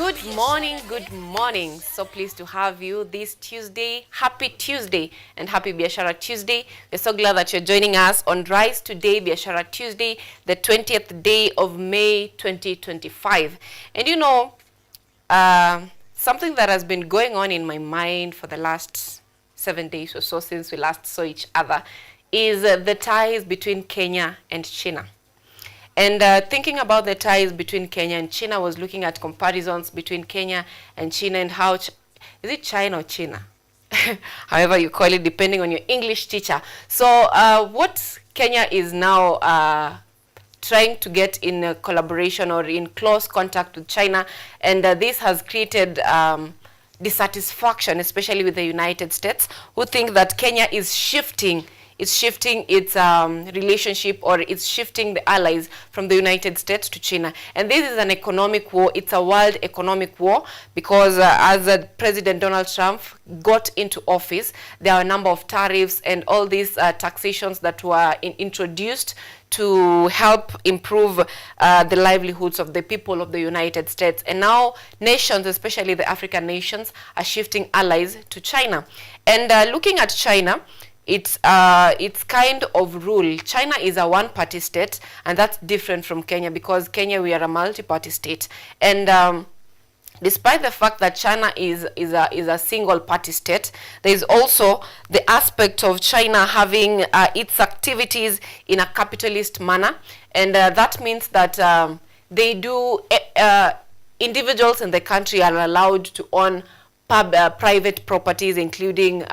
Good morning, good morning. So pleased to have you this Tuesday. Happy Tuesday and happy Biashara Tuesday. We're so glad that you're joining us on Rise Today, Biashara Tuesday, the 20th day of May 2025. And you know, something that has been going on in my mind for the last 7 days or so since we last saw each other is the ties between Kenya and China. And thinking about the ties between Kenya and China, I was looking at comparisons between Kenya and China and how, is it China or China? However you call it, depending on your English teacher. So what Kenya is now trying to get in a collaboration or in close contact with China, and this has created dissatisfaction, especially with the United States, who think that Kenya is shifting its relationship, or it's shifting the allies from the United States to China. And this is an economic war. It's a world economic war because as President Donald Trump got into office, there are a number of tariffs and all these taxations that were introduced to help improve the livelihoods of the people of the United States. And now nations, especially the African nations, are shifting allies to China. And looking at China, it's kind of rule. China is a one-party state, and that's different from Kenya, because Kenya, we are a multi-party state. And despite the fact that China is a single-party state, there is also the aspect of China having its activities in a capitalist manner, and that means that they do individuals in the country are allowed to own private properties, including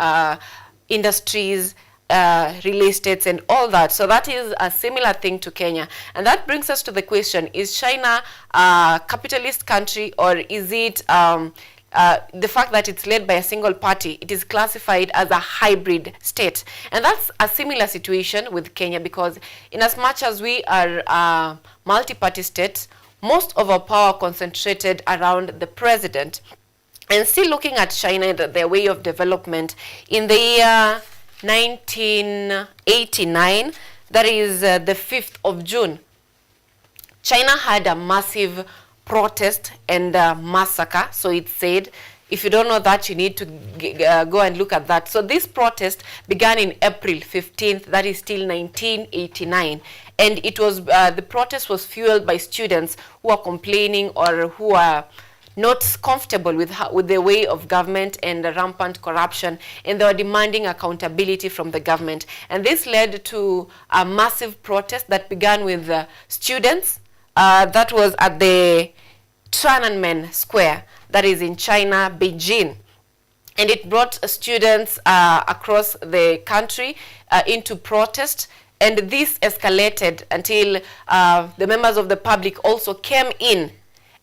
industries, real estates, and all that. So that is a similar thing to Kenya. And that brings us to the question, is China a capitalist country, or is it the fact that it's led by a single party, it is classified as a hybrid state? And that's a similar situation with Kenya, because in as much as we are a multi-party state, most of our power concentrated around the president. And still looking at China, their way of development, in the year 1989, that is the 5th of June, China had a massive protest and massacre. So it said, if you don't know that, you need to go and look at that. So this protest began in April 15th, that is still 1989. And it was the protest was fueled by students who are complaining, or who are not comfortable with the way of government and the rampant corruption, and they were demanding accountability from the government. And this led to a massive protest that began with students that was at the Tiananmen Square, that is in China, Beijing. And it brought students across the country into protest. And this escalated until the members of the public also came in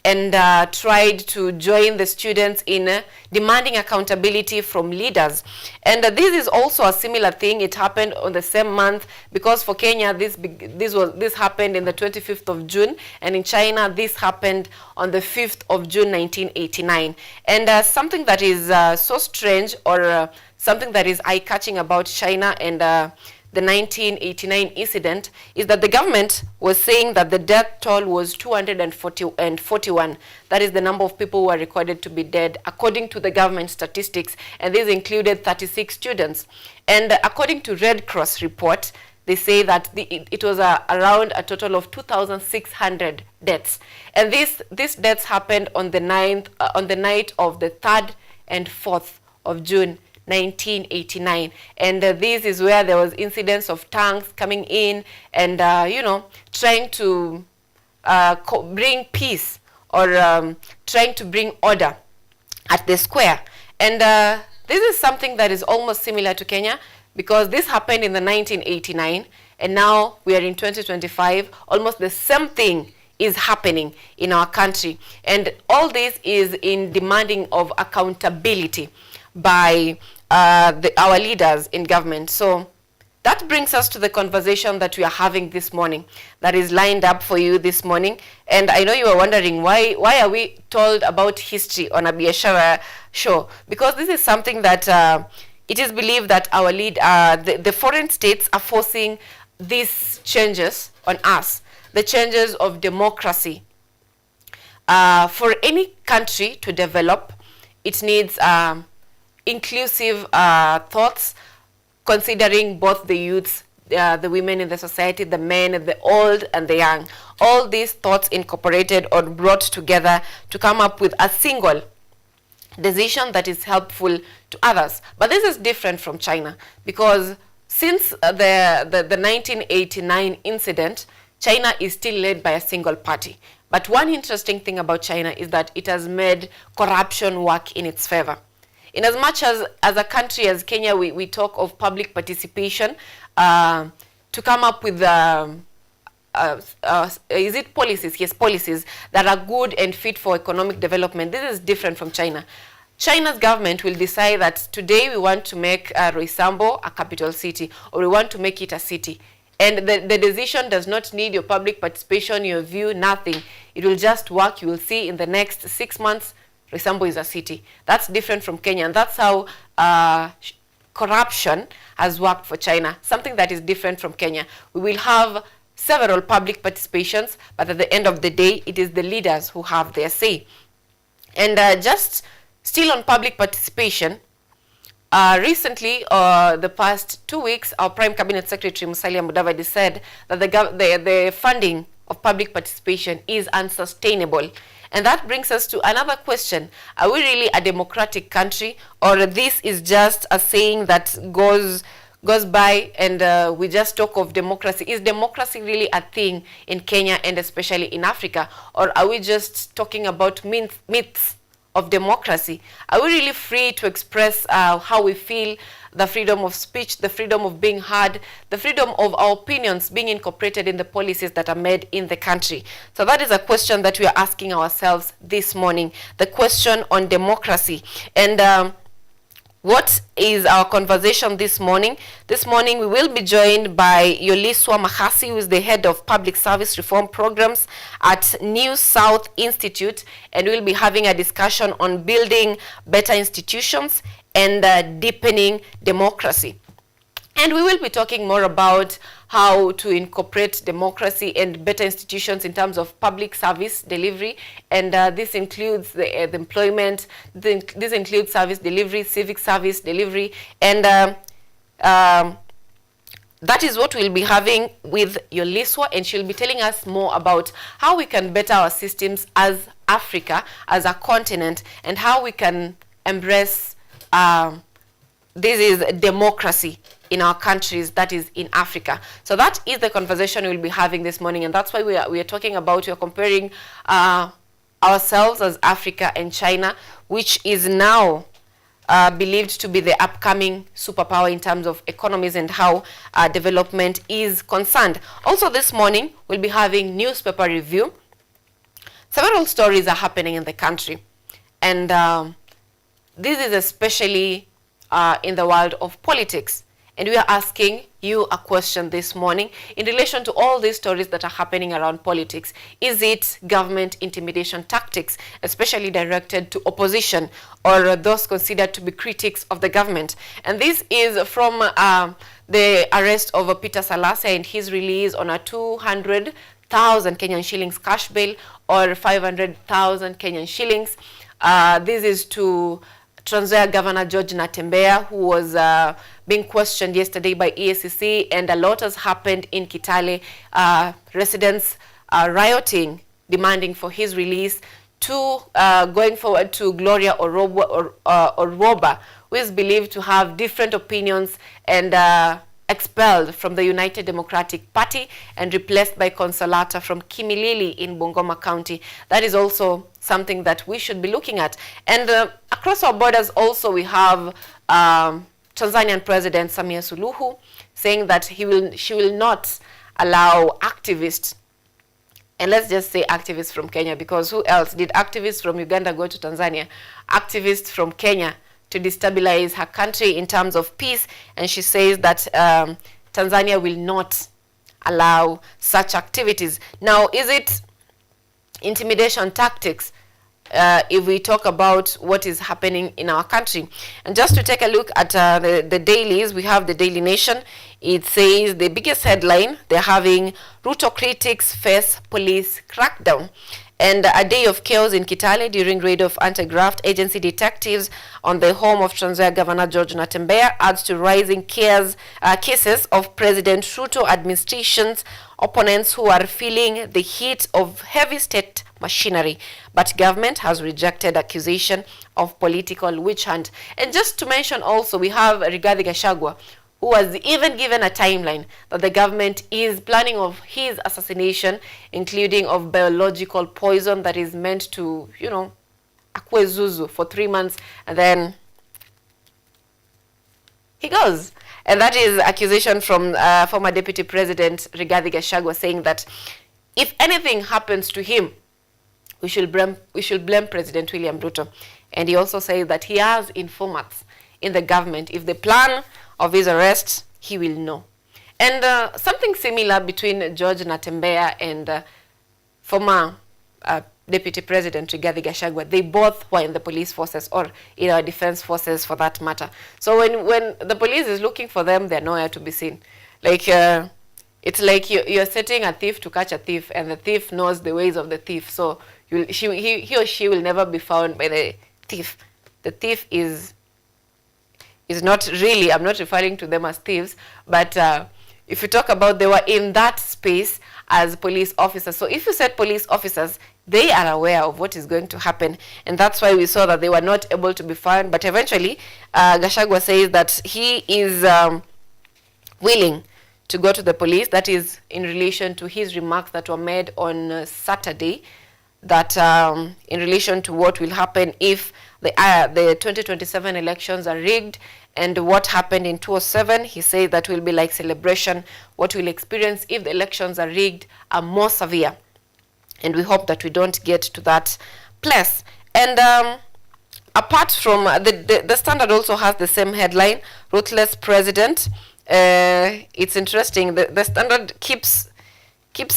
and tried to join the students in demanding accountability from leaders. And this is also a similar thing. It happened on the same month, because for Kenya this happened in the 25th of June, and in China this happened on the 5th of June 1989. And something that is so strange, or something that is eye-catching about China and the 1989 incident, is that the government was saying that the death toll was 241. That is the number of people who are recorded to be dead, according to the government statistics, and this included 36 students. And according to Red Cross report, they say that it was around a total of 2,600 deaths. And these deaths happened on the night of the 3rd and 4th of June 1989. And this is where there was incidents of tanks coming in and trying to bring peace, or trying to bring order at the square. And this is something that is almost similar to Kenya, because this happened in the 1989, and now we are in 2025. Almost the same thing is happening in our country, and all this is in demanding of accountability by our leaders in government. So that brings us to the conversation that we are having this morning, that is lined up for you this morning. And I know you are wondering, why are we told about history on a Biashara show? Because this is something that it is believed that the foreign states are forcing these changes on us, the changes of democracy, For any country to develop, it needs inclusive thoughts, considering both the youths, the women in the society, the men, the old and the young. All these thoughts incorporated or brought together to come up with a single decision that is helpful to others. But this is different from China, because since the 1989 incident, China is still led by a single party. But one interesting thing about China is that it has made corruption work in its favor. In as much as a country as Kenya, we talk of public participation to come up with is it policies? Yes, policies that are good and fit for economic development. This is different from China. China's government will decide that today we want to make Roysambo a capital city, or we want to make it a city. And the decision does not need your public participation, your view, nothing. It will just work. You will see in the next 6 months, Roysambo is a city. That's different from Kenya. And that's how corruption has worked for China, something that is different from Kenya. We will have several public participations, but at the end of the day, it is the leaders who have their say. And just still on public participation, recently, the past 2 weeks, our Prime Cabinet Secretary Musalia Mudavadi said that the funding of public participation is unsustainable. And that brings us to another question. Are we really a democratic country, or this is just a saying that goes by and we just talk of democracy? Is democracy really a thing in Kenya and especially in Africa, or are we just talking about myths of democracy? Are we really free to express how we feel, the freedom of speech, the freedom of being heard, the freedom of our opinions being incorporated in the policies that are made in the country? So that is a question that we are asking ourselves this morning, the question on democracy. And what is our conversation this morning? This morning we will be joined by Yoliswa Mahasi, who is the head of public service reform programs at New South Institute, and we'll be having a discussion on building better institutions and deepening democracy. And we will be talking more about how to incorporate democracy and better institutions in terms of public service delivery. And this includes the employment, this includes service delivery, civic service delivery. And that is what we'll be having with Yoliswa, and she'll be telling us more about how we can better our systems as Africa, as a continent, and how we can embrace this is democracy in our countries, that is in Africa. So that is the conversation we'll be having this morning, and that's why we are talking about, we are comparing ourselves as Africa and China, which is now believed to be the upcoming superpower in terms of economies and how development is concerned. Also this morning, we'll be having newspaper review. Several stories are happening in the country, and this is especially in the world of politics. And we are asking you a question this morning in relation to all these stories that are happening around politics. Is it government intimidation tactics, especially directed to opposition or those considered to be critics of the government? And this is from the arrest of Peter Salasya and his release on a 200,000 Kenyan shillings cash bail, or 500,000 Kenyan shillings. This is to Trans Nzoia Governor George Natembeya, who was being questioned yesterday by EACC, and a lot has happened in Kitale. Residents rioting, demanding for his release, to going forward to Gloria Oroba, who is believed to have different opinions and expelled from the United Democratic Party and replaced by Consolata from Kimilili in Bungoma County. That is also something that we should be looking at. And across our borders also we have Tanzanian President Samia Suluhu saying that she will not allow activists, and let's just say activists from Kenya, because who else? Did activists from Uganda go to Tanzania? Activists from Kenya to destabilize her country in terms of peace, and she says that Tanzania will not allow such activities. Now, is it intimidation tactics if we talk about what is happening in our country? And just to take a look at the dailies, we have the Daily Nation. It says the biggest headline, they're having Ruto critics face police crackdown. And a day of chaos in Kitale during raid of anti-graft agency detectives on the home of Trans Nzoia Governor George Natembeya adds to rising cases of President Ruto administration's opponents who are feeling the heat of heavy state machinery. But government has rejected accusation of political witch hunt. And just to mention also, we have Rigathi Gachagua, who was even given a timeline that the government is planning of his assassination, including of biological poison that is meant to, you know, akwe zuzu for 3 months, and then he goes. And that is accusation from former Deputy President Rigathi Gachagua, saying that if anything happens to him, we should blame President William Ruto. And he also says that he has informants in the government. If the plan of his arrest, he will know. And something similar between George Natembeya and former Deputy President Rigathi Gachagua. They both were in the police forces, or in our defense forces for that matter. So when the police is looking for them, they're nowhere to be seen. Like it's like you're setting a thief to catch a thief, and the thief knows the ways of the thief. So he or she will never be found by the thief. The thief is not really, I'm not referring to them as thieves, but if you talk about, they were in that space as police officers. So if you said police officers, they are aware of what is going to happen. And that's why we saw that they were not able to be found. But eventually, Gachagua says that he is willing to go to the police. That is in relation to his remarks that were made on Saturday, that in relation to what will happen if the 2027 elections are rigged, and what happened in 2007, he said that will be like celebration. What we'll experience if the elections are rigged are more severe. And we hope that we don't get to that place. And apart from, the Standard also has the same headline, Ruthless President. It's interesting, the Standard keeps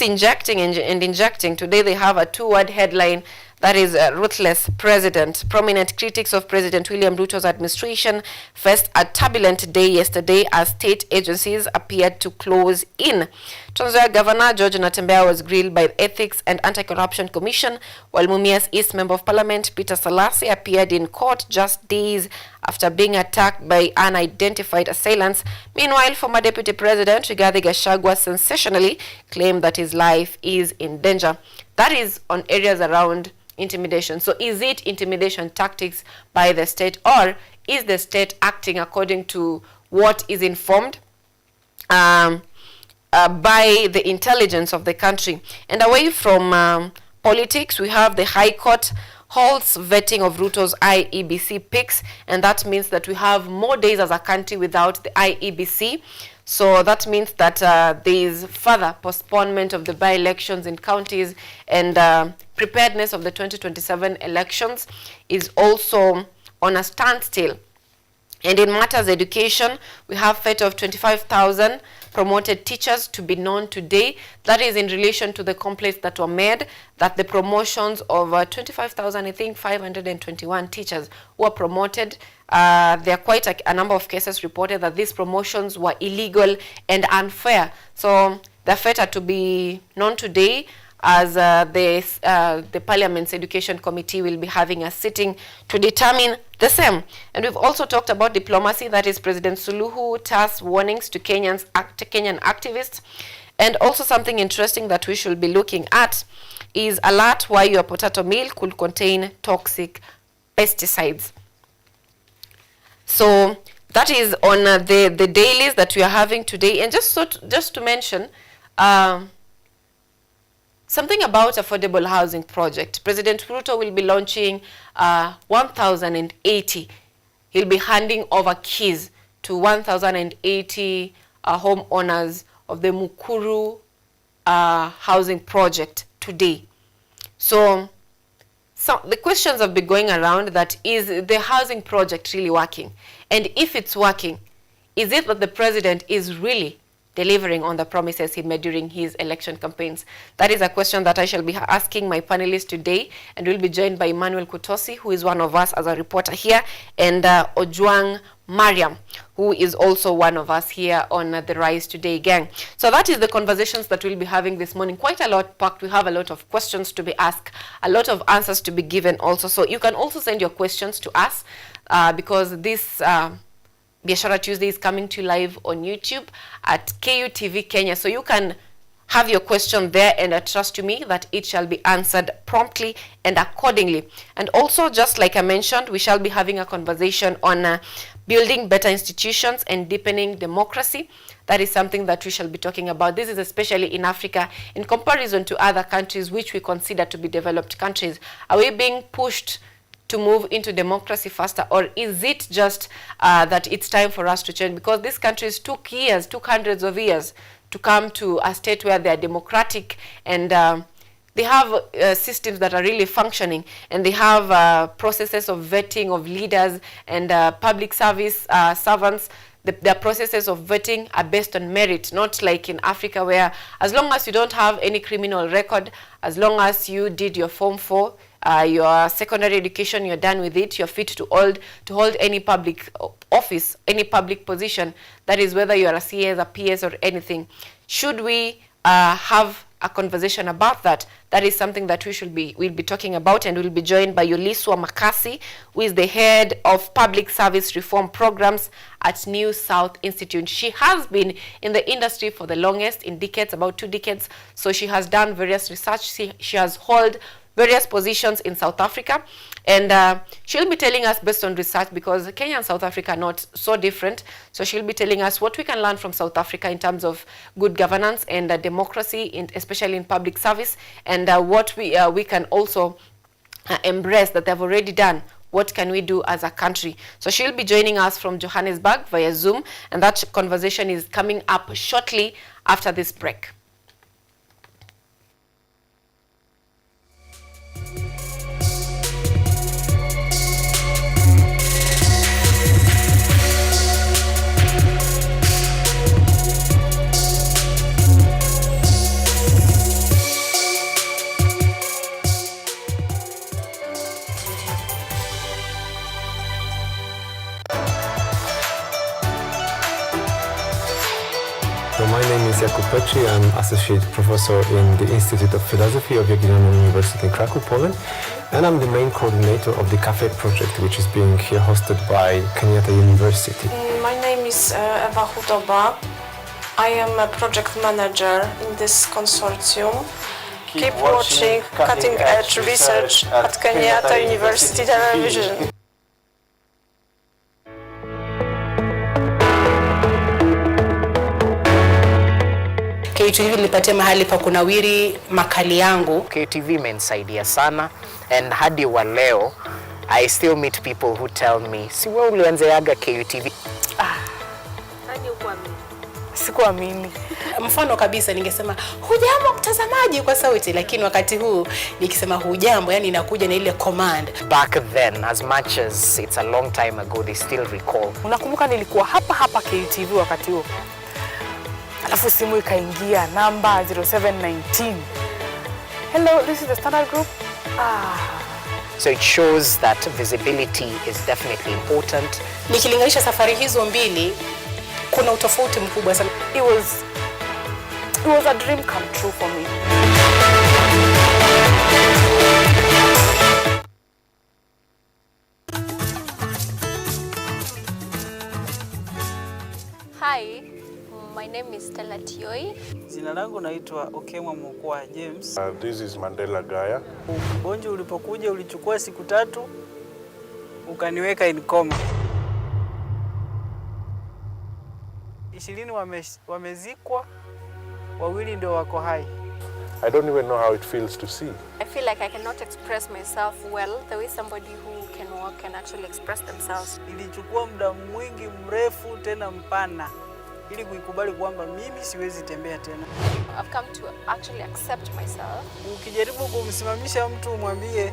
injecting and injecting. Today they have a 2-word headline that is Ruthless President. Prominent critics of President William Ruto's administration faced a turbulent day yesterday as state agencies appeared to close in. Trans Nzoia Governor George Natembeya was grilled by the Ethics and Anti-Corruption Commission, while Mumias East Member of Parliament Peter Salassi appeared in court just days after being attacked by unidentified assailants. Meanwhile, former Deputy President Rigathi Gachagua sensationally claimed that his life is in danger. That is on areas around intimidation. So is it intimidation tactics by the state, or is the state acting according to what is informed by the intelligence of the country? And away from politics, we have the High Court holds vetting of Ruto's IEBC picks, and that means that we have more days as a country without the IEBC. So that means that there is further postponement of the by-elections in counties, and preparedness of the 2027 elections is also on a standstill. And in matters education, we have fate of 25,000 promoted teachers to be known today. That is in relation to the complaints that were made that the promotions of 25,000, I think 521 teachers were promoted. There are quite a number of cases reported that these promotions were illegal and unfair. So the fate are to be known today, as the Parliament's Education Committee will be having a sitting to determine the same. And we've also talked about diplomacy, that is President Suluhu tasks warnings to Kenyan activists. And also something interesting that we should be looking at is alert why your potato meal could contain toxic pesticides. So that is on the dailies that we are having today. And just to mention, something about affordable housing project. President Ruto will be launching 1,080. He'll be handing over keys to 1,080 homeowners of the Mukuru housing project today. So the questions have been going around, that is the housing project really working? And if it's working, is it that the president is really delivering on the promises he made during his election campaigns? That is a question that I shall be asking my panelists today, and we'll be joined by Emmanuel Kutosi, who is one of us as a reporter here, and Ojwang Mariam, who is also one of us here on the Rise Today gang. So that is the conversations that we'll be having this morning. Quite a lot packed. We have a lot of questions to be asked, a lot of answers to be given also. So you can also send your questions to us because this Biashara Tuesday is coming to you live on YouTube at KUTV Kenya. So you can have your question there, and I trust to me that it shall be answered promptly and accordingly. And also, just like I mentioned, we shall be having a conversation on building better institutions and deepening democracy. That is something that we shall be talking about. This is especially in Africa in comparison to other countries which we consider to be developed countries. Are we being pushed to move into democracy faster, or is it just that it's time for us to change? Because these countries took hundreds of years to come to a state where they are democratic, and they have systems that are really functioning, and they have processes of vetting of leaders and public service servants. The processes of vetting are based on merit, not like in Africa, where as long as you don't have any criminal record, as long as you did your Form 4, your secondary education, you're done with it, you're fit to hold any public office, any public position. That is whether you're a CS, a PS, or anything. Should we have a conversation about that? That is something that we'll be talking about, and we'll be joined by Yuliswa Makasi, who is the head of public service reform programs at New South Institute. She has been in the industry for the longest, in decades, about 2 decades. So she has done various research. She has held various positions in South Africa, and she'll be telling us based on research, because Kenya and South Africa are not so different. So she'll be telling us what we can learn from South Africa in terms of good governance and democracy, especially in public service, and what we can also embrace that they've already done. What can we do as a country? So she'll be joining us from Johannesburg via Zoom, and that conversation is coming up shortly after this break. So my name is Jakub Petri. I'm Associate Professor in the Institute of Philosophy of Jagiellonian University in Krakow, Poland. And I'm the main coordinator of the Cafe project, which is being here hosted by Kenyatta University. My name is Ewa Hudoba. I am a project manager in this consortium. Keep watching cutting-edge research at Kenyatta University Television. KUTV nilipatia mahali pa kunawiri makali yangu. KUTV imenisaidia sana, and hadi wa leo I still meet people who tell me, si wewe ulianzeaga KUTV? Nani ukuamini? Sikuamini. Mfano kabisa ningesema hujambo mtazamaji kwa sauti, lakini wakati huu nikisema hujambo, yani inakuja na ile command. Back then, as much as it's a long time ago, they still recall. Unakumbuka nilikuwa hapa KUTV wakati huo. Alafu simu ikaingia namba 0719. Hello, this is the Standard Group. So it shows that visibility is definitely important. Nikilinganisha safari hizo mbili, kuna utofauti mkubwa sana. It was a dream come true for me. Hi, my name is Stella Tioi. Jina langu naitwa Okemwa Mokwa James. This is Mandela Gaya. Ugonjwa ulipokuja ulichukua siku 3 ukaniweka in coma. 20 wamezikwa, 2 ndio wako hai. I don't even know how it feels to see. I feel like I cannot express myself well the way somebody who can walk can actually express themselves. Ilichukua muda mwingi mrefu tena mpana ili kuikubali kwamba mimi siwezi tembea tena. I've come to actually accept myself. Ukijaribu kumsimamisha mtu umwambie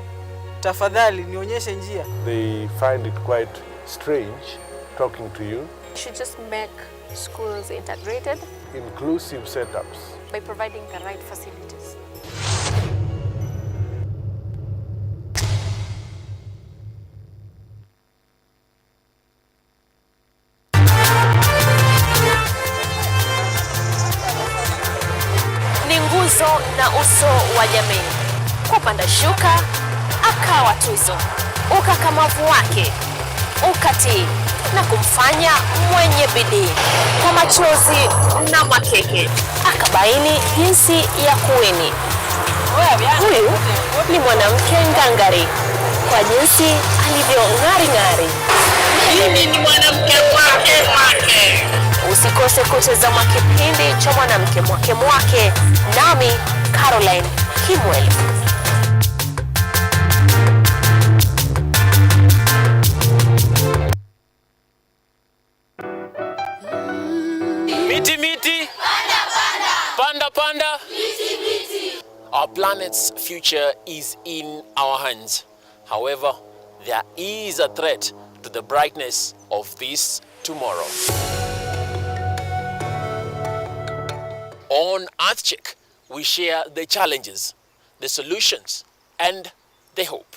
tafadhali nionyeshe njia, They find it quite strange talking to you. You should just make schools integrated. inclusive setups. by providing the right facilities. Ni nguzo na uso wa jamii. Kupanda shuka, akawa tuzo. Ukakamavu wake, ukatii na kumfanya mwenye bidii. Kwa machozi na makeke, akabaini jinsi ya kuwini. Huyu ni mwanamke ngangari, kwa jinsi alivyo ng'ari. Mimi ni mwanamke mwake. Usikose kutazama kipindi cha mwanamke mwake, nami Caroline Kimweli. Miti. Panda. Miti. Our planet's future is in our hands. However, there is a threat to the brightness of this tomorrow. On Earth Check, we share the challenges, the solutions, and the hope.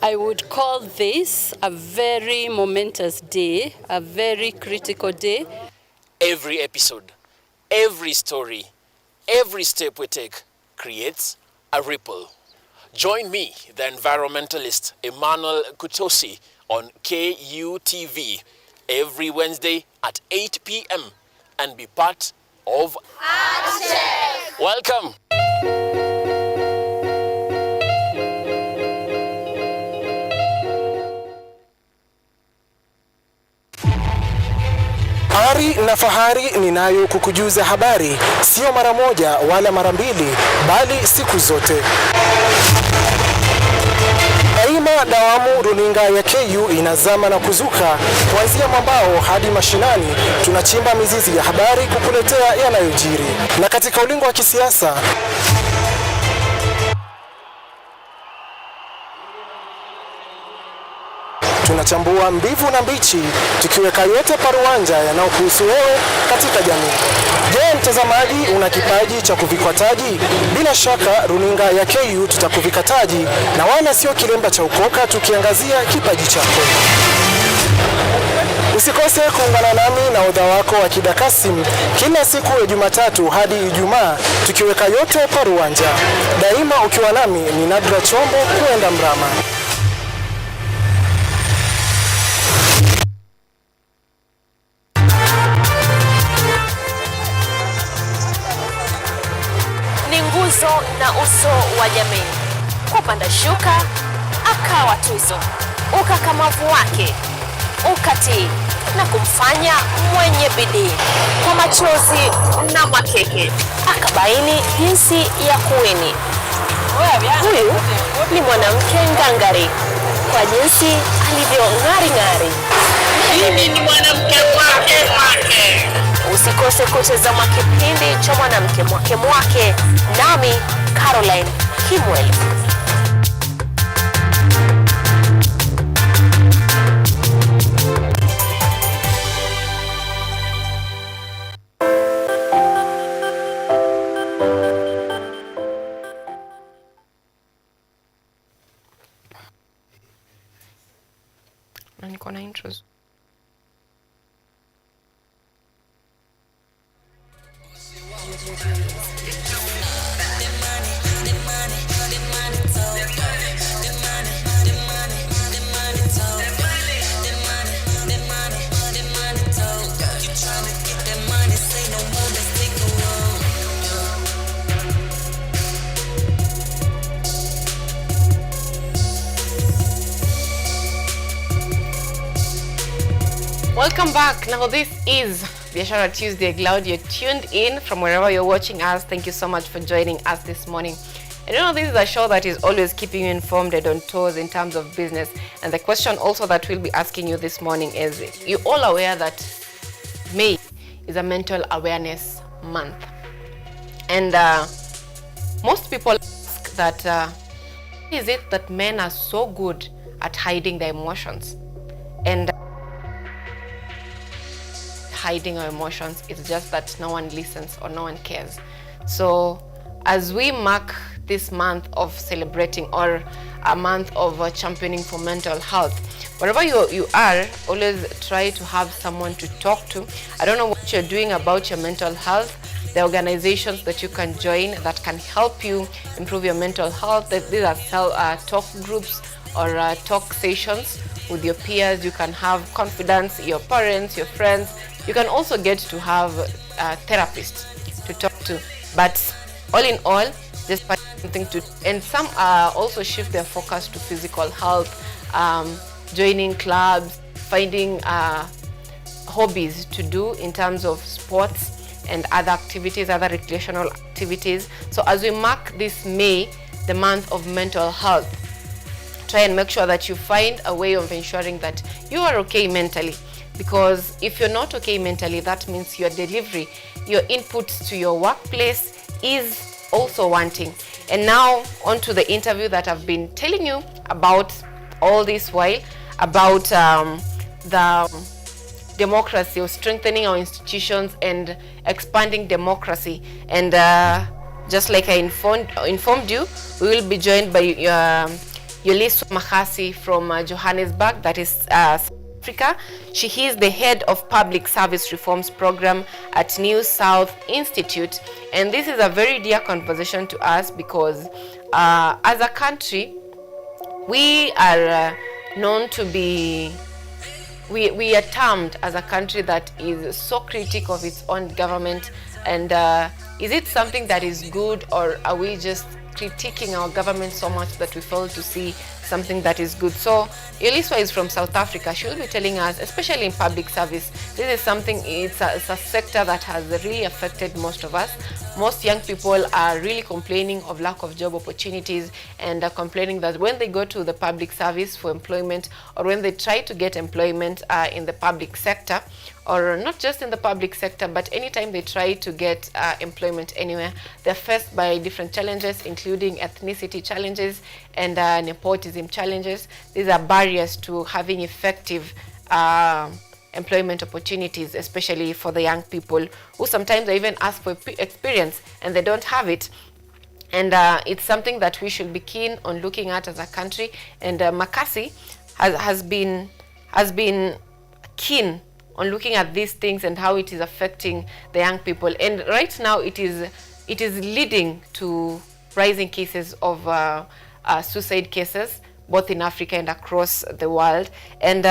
I would call this a very momentous day, a very critical day. Every episode, every story, every step we take creates a ripple. Join me, the environmentalist Emmanuel Kutosi, on KUTV every Wednesday at 8 p.m. and be part of Check. Welcome. Ari na fahari ninayo kukujuza habari, sio mara moja wala mara mbili, bali siku zote. Daima dawamu runinga ya KU inazama na kuzuka, kuanzia mwambao hadi mashinani. Tunachimba mizizi ya habari kukuletea yanayojiri. Na katika ulingo wa kisiasa, tunachambua mbivu na mbichi, tukiweka yote paruanja yanayokuhusu wewe katika jamii. Je, mtazamaji, una kipaji cha kuvikwa taji? Bila shaka runinga ya KU tutakuvika taji, na wala sio kilemba cha ukoka, tukiangazia kipaji chako. Usikose kuungana nami na odha wako wa Kidakasim kila siku ya Jumatatu hadi Ijumaa, tukiweka yote paruanja. Daima ukiwa nami ni Nadra Chombo kuenda mrama. Na uso wa jamii. Kupanda shuka, akawa tuzo. Ukakamavu wake, ukatii na kumfanya mwenye bidii. Kwa machozi na makeke, akabaini jinsi ya kuwini. Huyu ni mwanamke ngangari, kwa jinsi alivyo ng'ari. Mimi ni mwanamke mwake. Usikose kutazama kipindi cha mwanamke mwake, nami Caroline Kimweli. Na niko na intros. Welcome back. Now this is Biashara Tuesday. Glad you're tuned in from wherever you're watching us. Thank you so much for joining us this morning. And you know, this is a show that is always keeping you informed and on toes in terms of business. And the question also that we'll be asking you this morning is, you all aware that May is a mental awareness month? And most people ask that, why is it that men are so good at hiding their emotions? And hiding our emotions. It's just that no one listens or no one cares. So as we mark this month of celebrating, or a month of championing for mental health, wherever you are, always try to have someone to talk to. I don't know what you're doing about your mental health. The organizations that you can join that can help you improve your mental health, these are talk groups or talk sessions with your peers. You can have confidence, your parents, your friends. You can also get to have a therapist to talk to. But all in all, just find something to do. And some also shift their focus to physical health, joining clubs, finding hobbies to do in terms of sports and other activities, other recreational activities. So as we mark this May, the month of mental health, try and make sure that you find a way of ensuring that you are okay mentally. Because if you're not okay mentally, that means your delivery, your input to your workplace is also wanting. And now on to the interview that I've been telling you about all this while, about the democracy, or strengthening our institutions and expanding democracy. And just like I informed you, we will be joined by Yuliswa Mahasi from Johannesburg, that is South Africa. She is the head of Public Service Reforms Program at New South Institute. And this is a very dear conversation to us because as a country, we are known to be, we are termed as a country that is so critical of its own government. And is it something that is good, or are we just critiquing our government so much that we fail to see something that is good? So Yuliswa is from South Africa. She will be telling us, especially in public service, this is something, it's a sector that has really affected most of us. Most young people are really complaining of lack of job opportunities, and are complaining that when they go to the public service for employment, or when they try to get employment in the public sector, or not just in the public sector, but anytime they try to get employment anywhere, they're faced by different challenges, including ethnicity challenges and nepotism challenges. These are barriers to having effective employment opportunities, especially for the young people, who sometimes even ask for experience and they don't have it. And it's something that we should be keen on looking at as a country. And Makasi has been keen on looking at these things and how it is affecting the young people. And right now it is leading to rising cases of suicide cases, both in Africa and across the world. And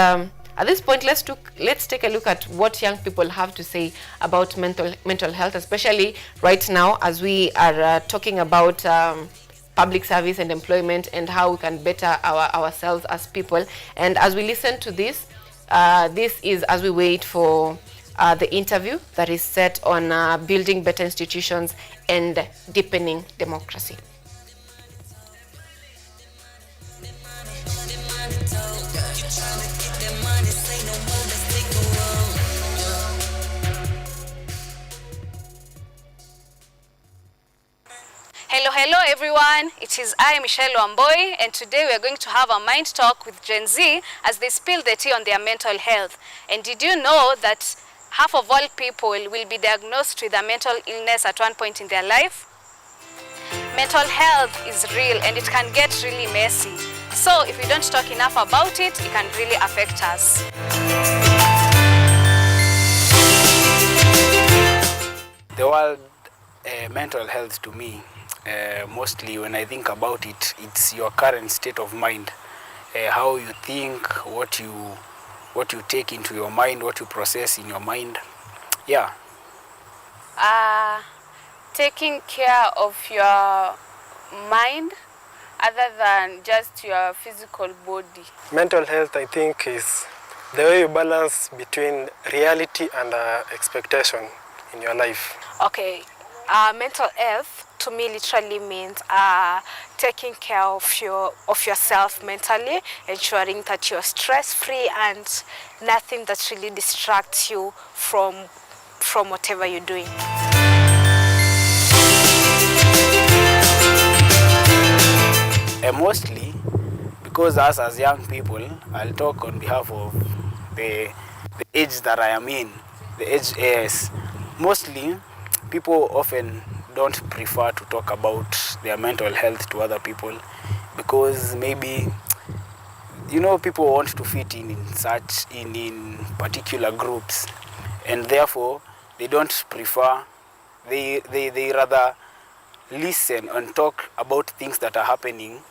at this point, let's take a look at what young people have to say about mental health, especially right now as we are talking about public service and employment, and how we can better ourselves as people. And as we listen to this, this is as we wait for the interview that is set on building better institutions and deepening democracy. Hello everyone, it is I, Michelle Wamboy, and today we are going to have a mind talk with Gen Z as they spill the tea on their mental health. And did you know that half of all people will be diagnosed with a mental illness at one point in their life? Mental health is real and it can get really messy. So if we don't talk enough about it, it can really affect us. The word mental health to me, mostly when I think about it, it's your current state of mind, how you think, what you take into your mind, what you process in your mind. Yeah. Taking care of your mind other than just your physical body. Mental health, I think, is the way you balance between reality and expectation in your life. Okay, mental health to me literally means taking care of yourself mentally, ensuring that you're stress-free and nothing that really distracts you from whatever you're doing. Mostly, because us as young people, I'll talk on behalf of the age that I am in. yes, mostly people often don't prefer to talk about their mental health to other people because maybe people want to fit in particular groups, and therefore they don't prefer, they rather listen and talk about things that are happening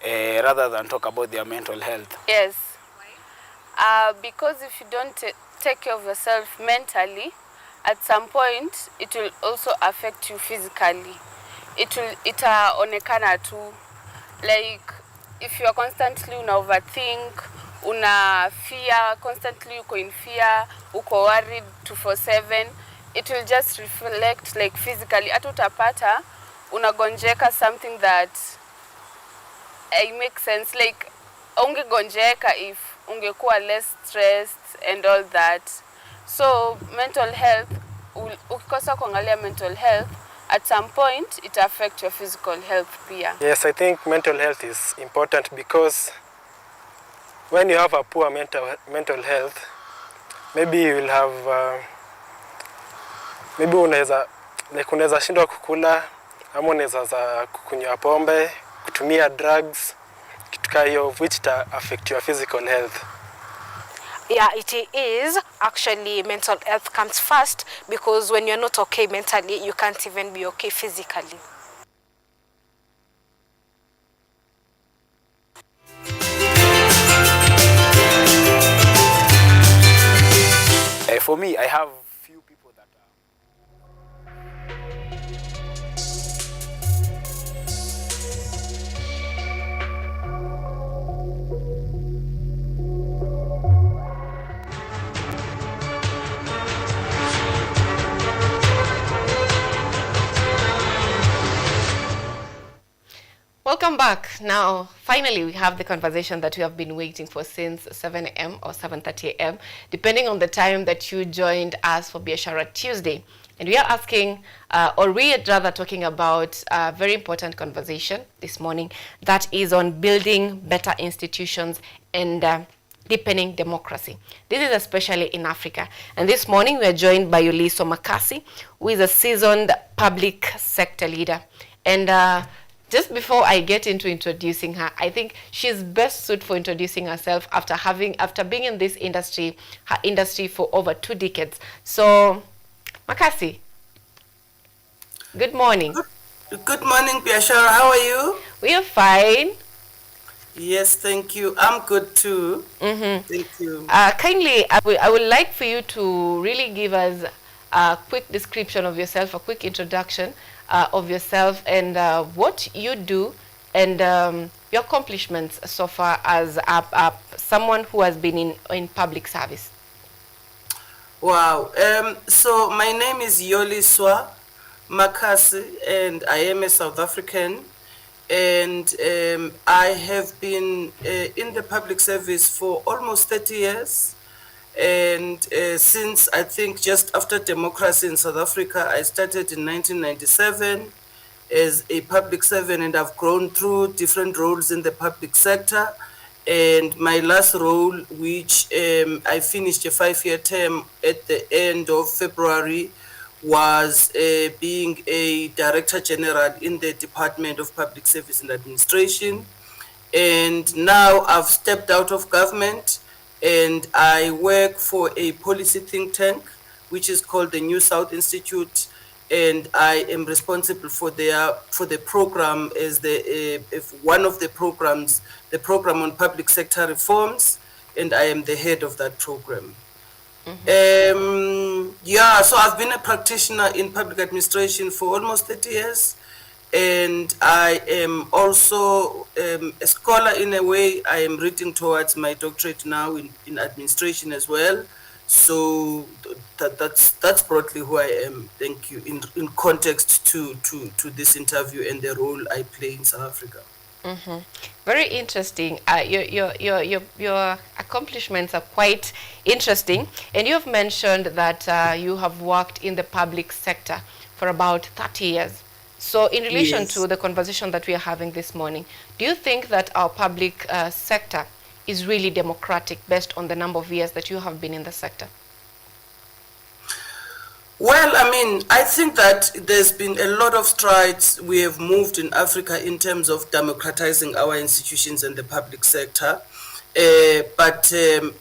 rather than talk about their mental health. Yes. Because if you don't take care of yourself mentally, at some point it will also affect you physically. Itaonekana tu, like if you are constantly overthink, una fear, constantly uko in fear, uko worried 24/7, it will just reflect like physically. Ata utapata unagonjeka something that it makes sense, like ungegonjeka if ungekuwa less stressed and all that. So mental health, ukikosa kuangalia mental health, at some point it affects your physical health pia. Yes, I think mental health is important because when you have a poor mental health, maybe you will have maybe unaweza shindwa kukula, ama unaweza kukunywa pombe, kutumia drugs, kitu kama hiyo, which affect your physical health. Yeah, it is. Actually, mental health comes first because when you're not okay mentally, you can't even be okay physically. For me, I have few people that Welcome back. Now, finally, we have the conversation that we have been waiting for since 7 a.m. or 7:30 a.m., depending on the time that you joined us for Biashara Tuesday. And we are asking, or we are rather talking about a very important conversation this morning that is on building better institutions and deepening democracy. This is especially in Africa. And this morning, we are joined by Yuliso Makasi, who is a seasoned public sector leader. And just before I get into introducing her, I think she's best suited for introducing herself after being in this industry, her industry for over 2 decades. So, Makasi, good morning. Good morning, Biashara. How are you? We are fine. Yes, thank you. I'm good too. Thank you. Kindly, I would like for you to really give us a quick description of yourself, a quick introduction of yourself and what you do and your accomplishments so far as someone who has been in public service. Wow. So my name is Yuliso Makasi and I am a South African, and I have been in the public service for almost 30 years. And since I think just after democracy in South Africa, I started in 1997 as a public servant, and I've grown through different roles in the public sector. And my last role, which I finished a 5-year term at the end of February, was being a Director General in the Department of Public Service and Administration. And now I've stepped out of government and I work for a policy think tank, which is called the New South Institute, and I am responsible for the program as one of the programs, the program on public sector reforms, and I am the head of that program. Yeah, so I've been a practitioner in public administration for almost 30 years. And I am also a scholar in a way. I am reading towards my doctorate now in administration as well. So that's broadly who I am. Thank you. In context to this interview and the role I play in South Africa. Very interesting. Your accomplishments are quite interesting. And you have mentioned that you have worked in the public sector for about 30 years. So in relation to the conversation that we are having this morning, do you think that our public sector is really democratic based on the number of years that you have been in the sector? Well, I mean, I think that there's been a lot of strides we have moved in Africa in terms of democratizing our institutions and the public sector. But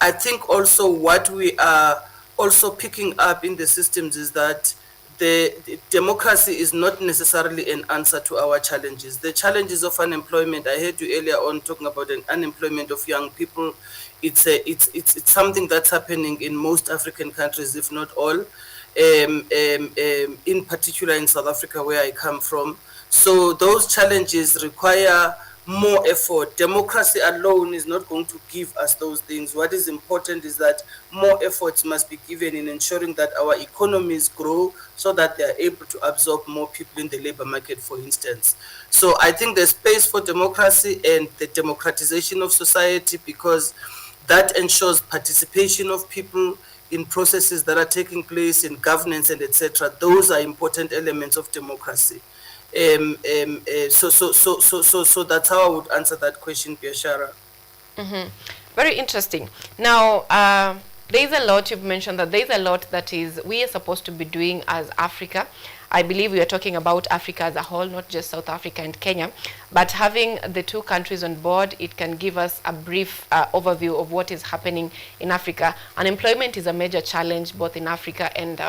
I think also what we are also picking up in the systems is that the democracy is not necessarily an answer to our challenges. The challenges of unemployment, I heard you earlier on talking about an unemployment of young people. It's something that's happening in most African countries, if not all. In particular in South Africa, where I come from. So those challenges require more effort. Democracy alone is not going to give us those things. What is important is that more efforts must be given in ensuring that our economies grow so that they are able to absorb more people in the labor market, for instance. So I think there's space for democracy and the democratization of society, because that ensures participation of people in processes that are taking place in governance and etc. Those are important elements of democracy. So that's how I would answer that question, Biashara. Very interesting. Now, there's a lot you've mentioned, that there's a lot that is we are supposed to be doing as Africa. I believe we are talking about Africa as a whole, not just South Africa and Kenya. But having the two countries on board, it can give us a brief overview of what is happening in Africa. Unemployment is a major challenge both in Africa and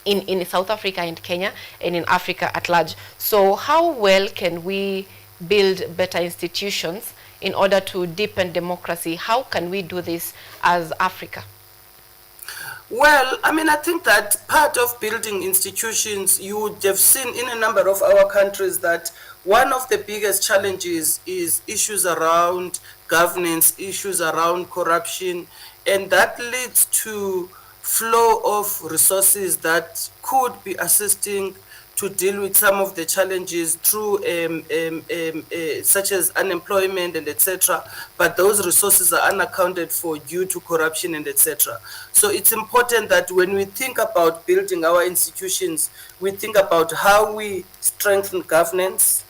in South Africa and Kenya, and in Africa at large. So how well can we build better institutions in order to deepen democracy? How can we do this as Africa? Well, I mean, I think that part of building institutions, you would have seen in a number of our countries that one of the biggest challenges is issues around governance, issues around corruption, and that leads to flow of resources that could be assisting to deal with some of the challenges through such as unemployment and etc. But those resources are unaccounted for due to corruption and etc. So it's important that when we think about building our institutions, we think about how we strengthen governance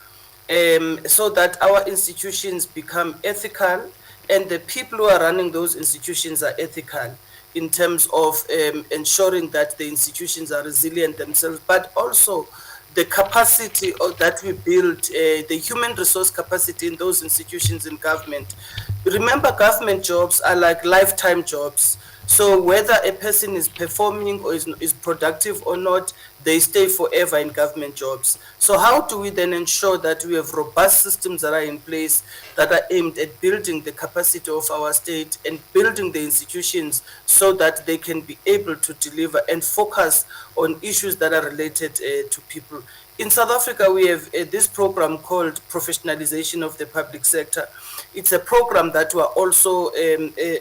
so that our institutions become ethical and the people who are running those institutions are ethical in terms of ensuring that the institutions are resilient themselves, but also the capacity that we build, the human resource capacity in those institutions in government. Remember, government jobs are like lifetime jobs. So whether a person is performing or is productive or not, they stay forever in government jobs. So how do we then ensure that we have robust systems that are in place that are aimed at building the capacity of our state and building the institutions so that they can be able to deliver and focus on issues that are related to people? In South Africa, we have this program called Professionalization of the Public Sector. It's a program that we're also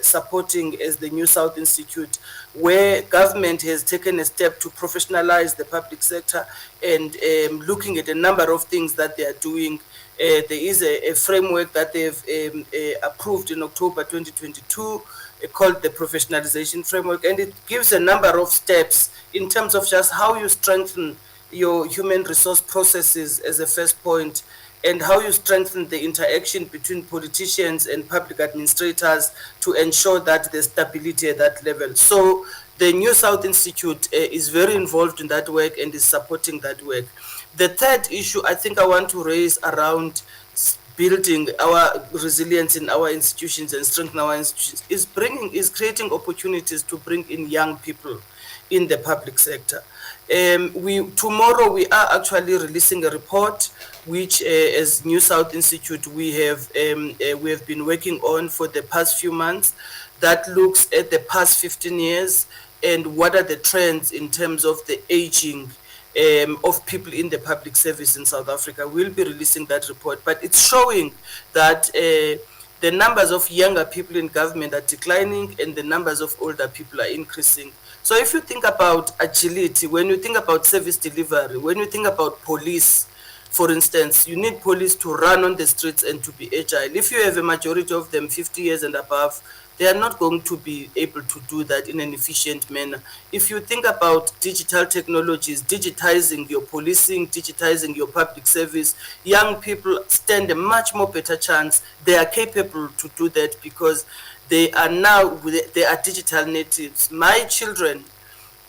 supporting as the New South Institute, where government has taken a step to professionalize the public sector and looking at a number of things that they are doing. There is a framework that they've approved in October 2022 called the Professionalization Framework, and it gives a number of steps in terms of just how you strengthen your human resource processes as a first point, and how you strengthen the interaction between politicians and public administrators to ensure that there's stability at that level. So the New South Institute is very involved in that work and is supporting that work. The third issue I think I want to raise around building our resilience in our institutions and strengthening our institutions is creating opportunities to bring in young people in the public sector. Tomorrow we are actually releasing a report which as New South Institute we have been working on for the past few months, that looks at the past 15 years and what are the trends in terms of the aging of people in the public service in South Africa. We'll be releasing that report, but it's showing that the numbers of younger people in government are declining and the numbers of older people are increasing. So if you think about agility, when you think about service delivery, when you think about police, for instance, you need police to run on the streets and to be agile. If you have a majority of them 50 years and above, they are not going to be able to do that in an efficient manner. If you think about digital technologies, digitizing your policing, digitizing your public service, young people stand a much more better chance. They are capable to do that because they are digital natives. My children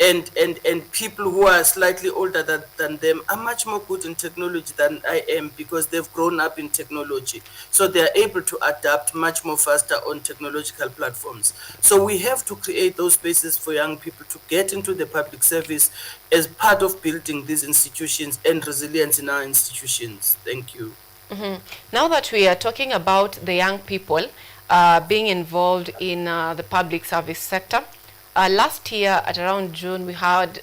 and people who are slightly older than them are much more good in technology than I am, because they've grown up in technology. So they're able to adapt much more faster on technological platforms. So we have to create those spaces for young people to get into the public service as part of building these institutions and resilience in our institutions. Thank you. Now that we are talking about the young people being involved in the public service sector, last year at around June we had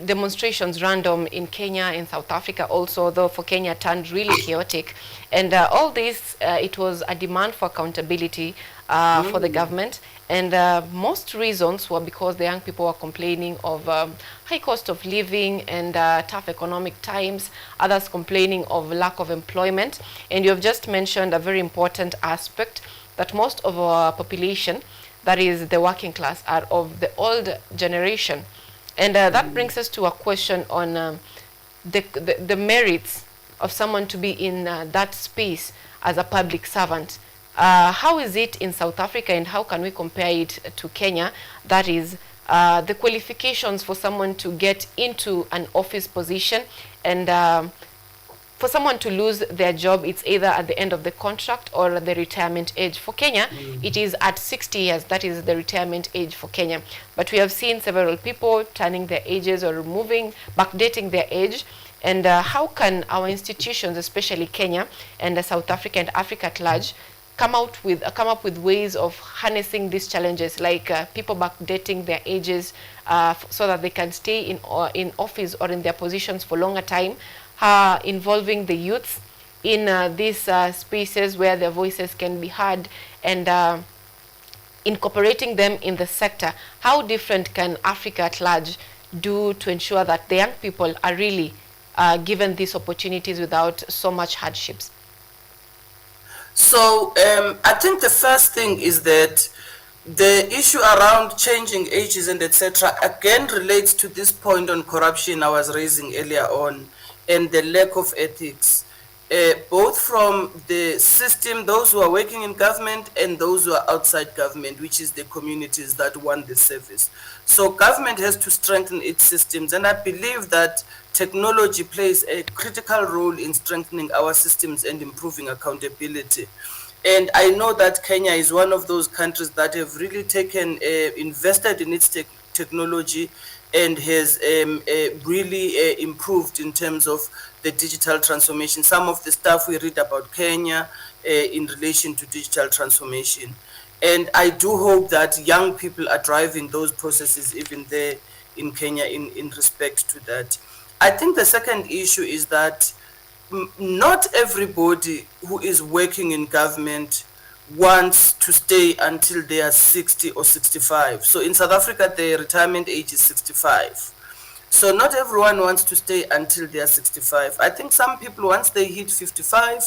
demonstrations random in Kenya and South Africa also, though for Kenya turned really chaotic. And all this, it was a demand for accountability for the government. And most reasons were because the young people were complaining of high cost of living and tough economic times, others complaining of lack of employment. And you have just mentioned a very important aspect, that most of our population, that is the working class, are of the old generation. And that brings us to a question on the merits of someone to be in that space as a public servant. How is it in South Africa, and how can we compare it to Kenya? That is the qualifications for someone to get into an office position, and for someone to lose their job, it's either at the end of the contract or the retirement age. For Kenya, it is at 60 years. That is the retirement age for Kenya. But we have seen several people turning their ages or backdating their age. And how can our institutions, especially Kenya and South Africa and Africa at large, come up with ways of harnessing these challenges, like people backdating their ages so that they can stay in office or in their positions for longer time, involving the youths in these spaces where their voices can be heard, and incorporating them in the sector. How different can Africa at large do to ensure that the young people are really given these opportunities without so much hardships? So I think the first thing is that the issue around changing ages and etc. again relates to this point on corruption I was raising earlier on, and the lack of ethics, both from the system, those who are working in government, and those who are outside government, which is the communities that want the service. So government has to strengthen its systems, and I believe that technology plays a critical role in strengthening our systems and improving accountability. And I know that Kenya is one of those countries that have really invested in its technology and has really improved in terms of the digital transformation. Some of the stuff we read about Kenya in relation to digital transformation. And I do hope that young people are driving those processes even there in Kenya in respect to that. I think the second issue is that not everybody who is working in government wants to stay until they are 60 or 65. So in South Africa, the retirement age is 65. So not everyone wants to stay until they are 65. I think some people, once they hit 55,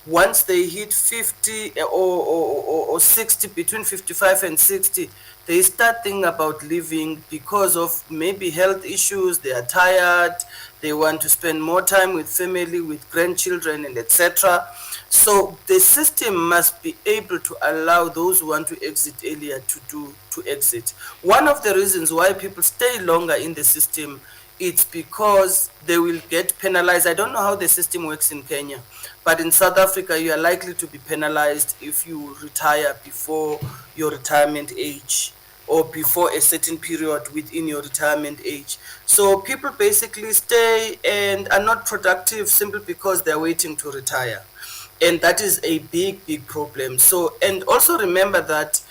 once they hit 50 or 60, between 55 and 60, they start thinking about leaving because of maybe health issues, they are tired, they want to spend more time with family, with grandchildren, and etc. So the system must be able to allow those who want to exit earlier to exit. One of the reasons why people stay longer in the system, it's because they will get penalized. I don't know how the system works in Kenya, but in South Africa, you are likely to be penalized if you retire before your retirement age or before a certain period within your retirement age. So people basically stay and are not productive simply because they're waiting to retire. And that is a big problem. So, and also remember that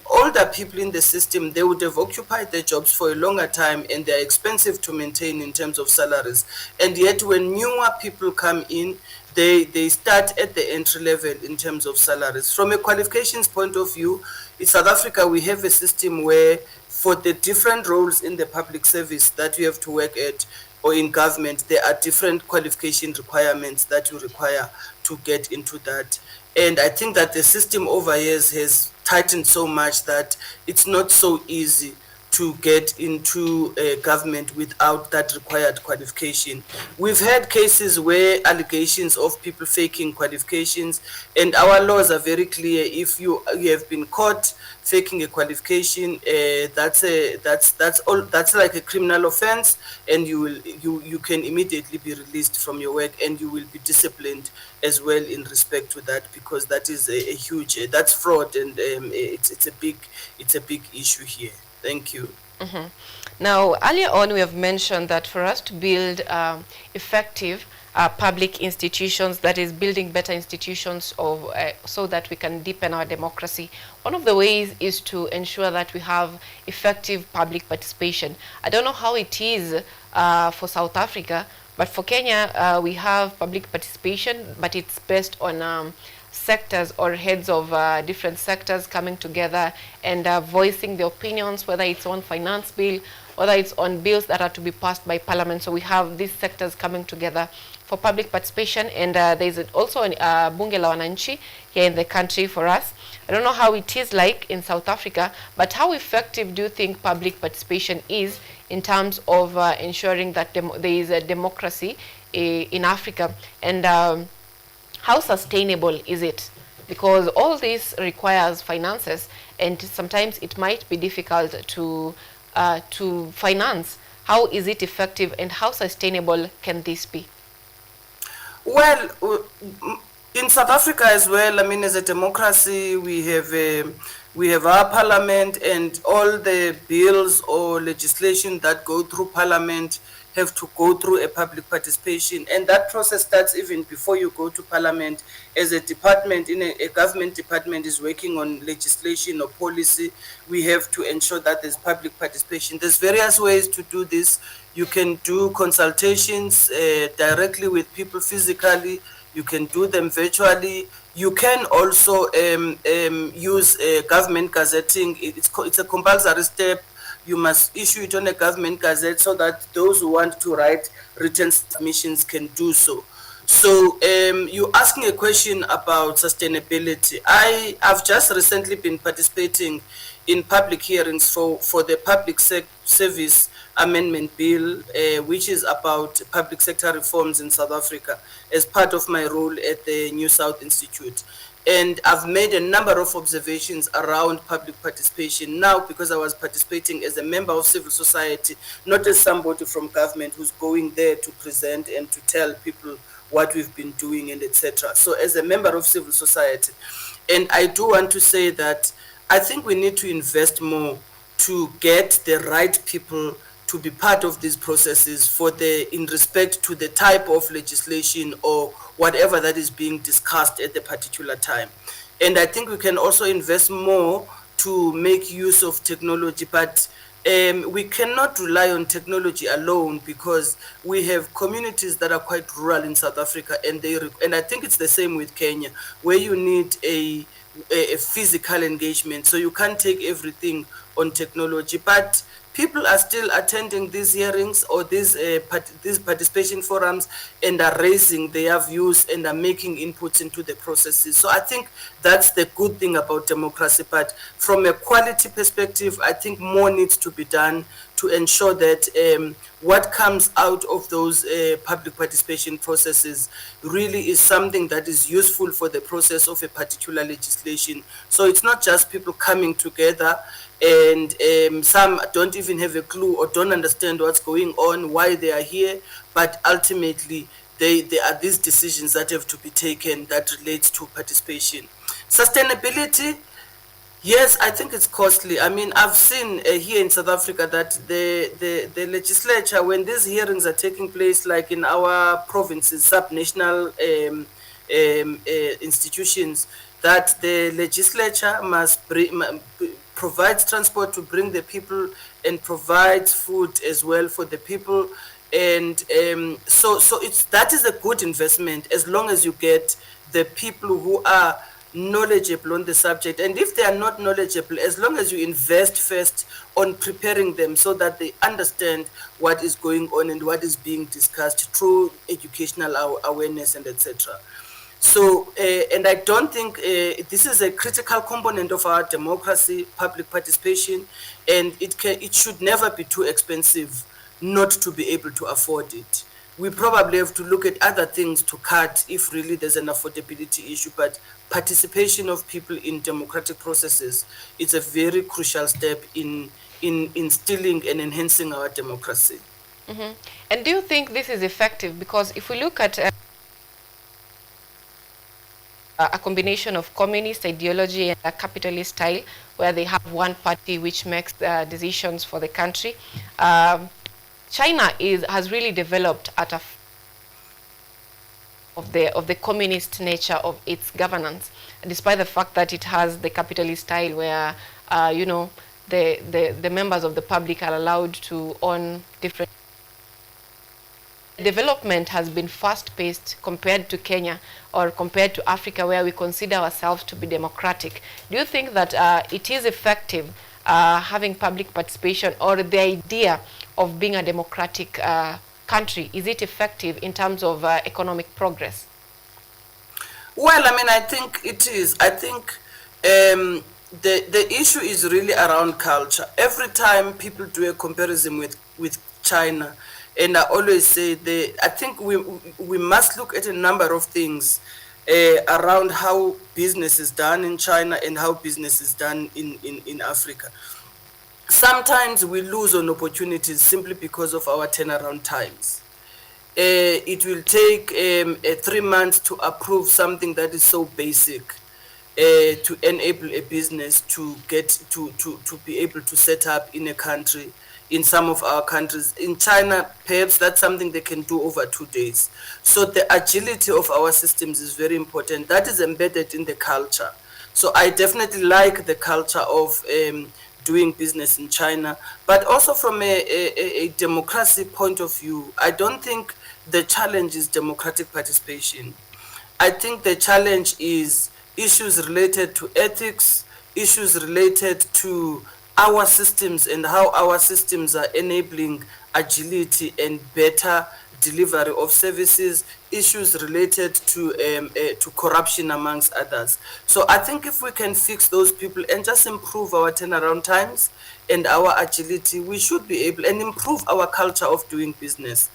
older people in the system, they would have occupied their jobs for a longer time, and they're expensive to maintain in terms of salaries. And yet when newer people come in, they start at the entry level in terms of salaries. From a qualifications point of view, in South Africa, we have a system where for the different roles in the public service that you have to work at or in government, there are different qualification requirements that you require to get into that. And I think that the system over years has tightened so much that it's not so easy to get into government without that required qualification. We've had cases where allegations of people faking qualifications, and our laws are very clear. If you have been caught faking a qualification, that's like a criminal offense, and you can immediately be released from your work, and you will be disciplined as well in respect to that, because that is a huge that's fraud, and it's a big issue here. Thank you. Now, earlier on, we have mentioned that for us to build effective public institutions, that is building better institutions of, so that we can deepen our democracy, one of the ways is to ensure that we have effective public participation. I don't know how it is for South Africa, but for Kenya, we have public participation, but it's based on sectors or heads of different sectors coming together and voicing their opinions, whether it's on finance bill, whether it's on bills that are to be passed by parliament. So we have these sectors coming together for public participation, and there's also Bunge la Wananchi here in the country for us. I don't know how it is like in South Africa, but how effective do you think public participation is in terms of ensuring that there is a democracy in Africa? And how sustainable is it? Because all this requires finances, and sometimes it might be difficult to finance. How is it effective, and how sustainable can this be? Well, in South Africa as well, I mean, as a democracy, we have our parliament, and all the bills or legislation that go through parliament have to go through a public participation, and that process starts even before you go to parliament. As a department, in a government department is working on legislation or policy, we have to ensure that there's public participation. There's various ways to do this. You can do consultations directly with people physically. You can do them virtually. You can also use government gazetting. It's a compulsory step. You must issue it on a government gazette so that those who want to write written submissions can do so. So you're asking a question about sustainability. I've just recently been participating in public hearings for the Public Service Amendment Bill, which is about public sector reforms in South Africa, as part of my role at the New South Institute. And I've made a number of observations around public participation now, because I was participating as a member of civil society, not as somebody from government who's going there to present and to tell people what we've been doing and etc. So as a member of civil society, and I do want to say that I think we need to invest more to get the right people to be part of these processes in respect to the type of legislation or whatever that is being discussed at the particular time. And I think we can also invest more to make use of technology, but we cannot rely on technology alone, because we have communities that are quite rural in South Africa, and I think it's the same with Kenya, where you need a physical engagement. So you can't take everything on technology, but people are still attending these hearings or these participation forums and are raising their views and are making inputs into the processes. So I think that's the good thing about democracy. But from a quality perspective, I think more needs to be done to ensure that what comes out of those public participation processes really is something that is useful for the process of a particular legislation. So it's not just people coming together and some don't even have a clue or don't understand what's going on, why they are here, but ultimately there are these decisions that have to be taken that relates to participation. Sustainability, yes, I think it's costly. I mean, I've seen here in South Africa that the legislature, when these hearings are taking place, like in our provinces, subnational institutions, that the legislature must provides transport to bring the people and provides food as well for the people, and so that is a good investment as long as you get the people who are knowledgeable on the subject. And if they are not knowledgeable, as long as you invest first on preparing them so that they understand what is going on and what is being discussed through educational awareness and etc. So, and I don't think this is a critical component of our democracy, public participation, and it should never be too expensive not to be able to afford it. We probably have to look at other things to cut if really there's an affordability issue, but participation of people in democratic processes is a very crucial step in instilling and enhancing our democracy. And do you think this is effective? Because if we look at a combination of communist ideology and a capitalist style, where they have one party which makes decisions for the country, China has really developed at a of the communist nature of its governance, despite the fact that it has the capitalist style where you know, the members of the public are allowed to own different. Development has been fast-paced compared to Kenya or compared to Africa, where we consider ourselves to be democratic. Do you think that it is effective having public participation, or the idea of being a democratic country, is it effective in terms of economic progress? Well, I mean, I think it is. I think the issue is really around culture. Every time people do a comparison with China, and I always say I think we must look at a number of things around how business is done in China and how business is done in Africa. Sometimes we lose on opportunities simply because of our turnaround times. It will take 3 months to approve something that is so basic to enable a business to get to be able to set up in a country. In some of our countries, in China, perhaps that's something they can do over 2 days. So the agility of our systems is very important. That is embedded in the culture. So I definitely like the culture of doing business in China, but also from a democracy point of view, I don't think the challenge is democratic participation. I think the challenge is issues related to ethics, issues related to our systems and how our systems are enabling agility and better delivery of services, issues related to corruption amongst others. So I think if we can fix those people and just improve our turnaround times and our agility, we should be able, and improve our culture of doing business.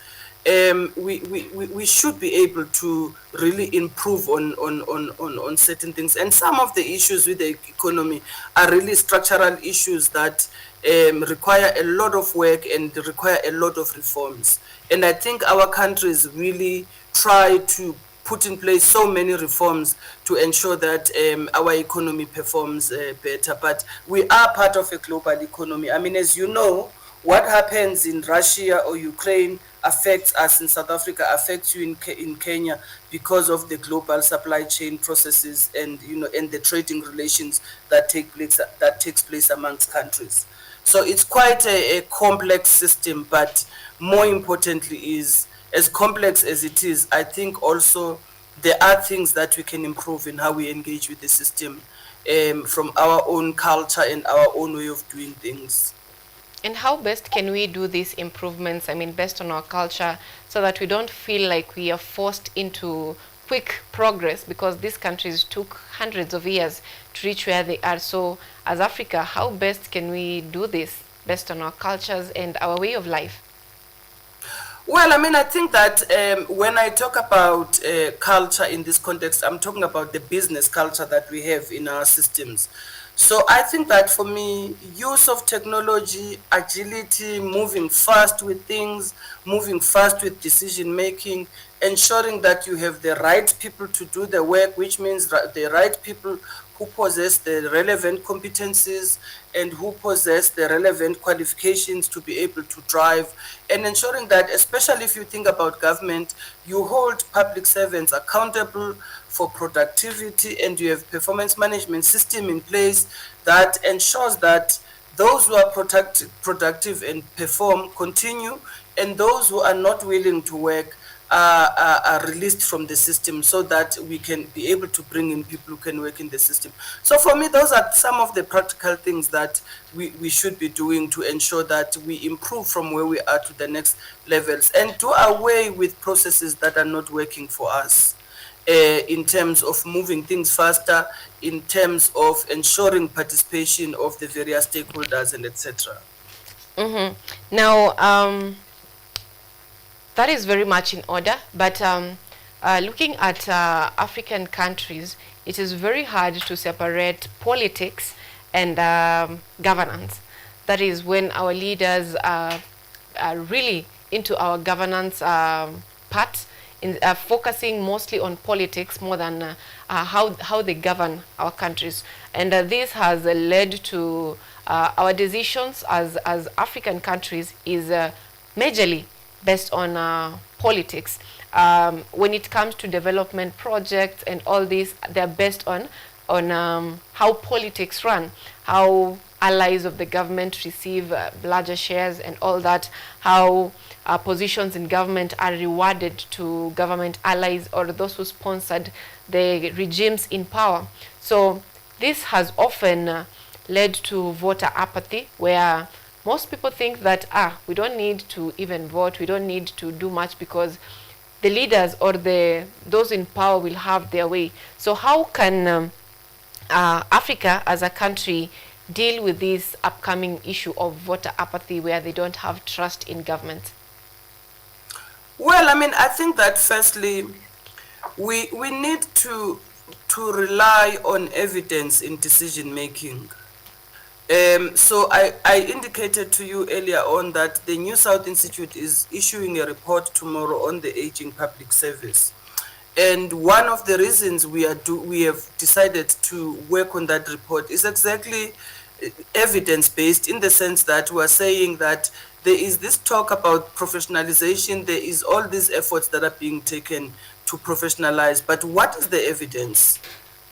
We should be able to really improve on certain things. And some of the issues with the economy are really structural issues that require a lot of work and require a lot of reforms. And I think our countries really try to put in place so many reforms to ensure that our economy performs better. But we are part of a global economy. I mean, as you know, what happens in Russia or Ukraine affects us in South Africa, affects you in Kenya, because of the global supply chain processes and and the trading relations that takes place amongst countries. So it's quite a complex system, but more importantly is, as complex as it is, I think also there are things that we can improve in how we engage with the system from our own culture and our own way of doing things. And how best can we do these improvements, I mean, based on our culture, so that we don't feel like we are forced into quick progress, because these countries took hundreds of years to reach where they are. So as Africa, how best can we do this based on our cultures and our way of life? Well, I mean, I think that when I talk about culture in this context, I'm talking about the business culture that we have in our systems. So I think that for me, use of technology, agility, moving fast with things, moving fast with decision making, ensuring that you have the right people to do the work, which means the right people who possess the relevant competencies and who possess the relevant qualifications to be able to drive, and ensuring that, especially if you think about government, you hold public servants accountable for productivity, and you have performance management system in place that ensures that those who are productive and perform continue, and those who are not willing to work are released from the system, so that we can be able to bring in people who can work in the system. So for me, those are some of the practical things that we should be doing to ensure that we improve from where we are to the next levels, and do away with processes that are not working for us. in terms of moving things faster, in terms of ensuring participation of the various stakeholders and etc. Now, that is very much in order, but looking at African countries, it is very hard to separate politics and governance. That is when our leaders are really into our governance part, in focusing mostly on politics more than how they govern our countries. And this has led to our decisions as African countries is majorly based on politics. When it comes to development projects and all this, they're based on how politics run, how allies of the government receive larger shares and all that, how positions in government are rewarded to government allies or those who sponsored the regimes in power. So this has often led to voter apathy, where most people think that we don't need to even vote, we don't need to do much because the leaders or those in power will have their way. So how can Africa as a country deal with this upcoming issue of voter apathy where they don't have trust in government? Well, I mean, I think that firstly, we need to rely on evidence in decision making. So I indicated to you earlier on that the New South Institute is issuing a report tomorrow on the aging public service. And one of the reasons we have decided to work on that report is exactly evidence-based, in the sense that we are saying that there is this talk about professionalization, there is all these efforts that are being taken to professionalize, but what is the evidence?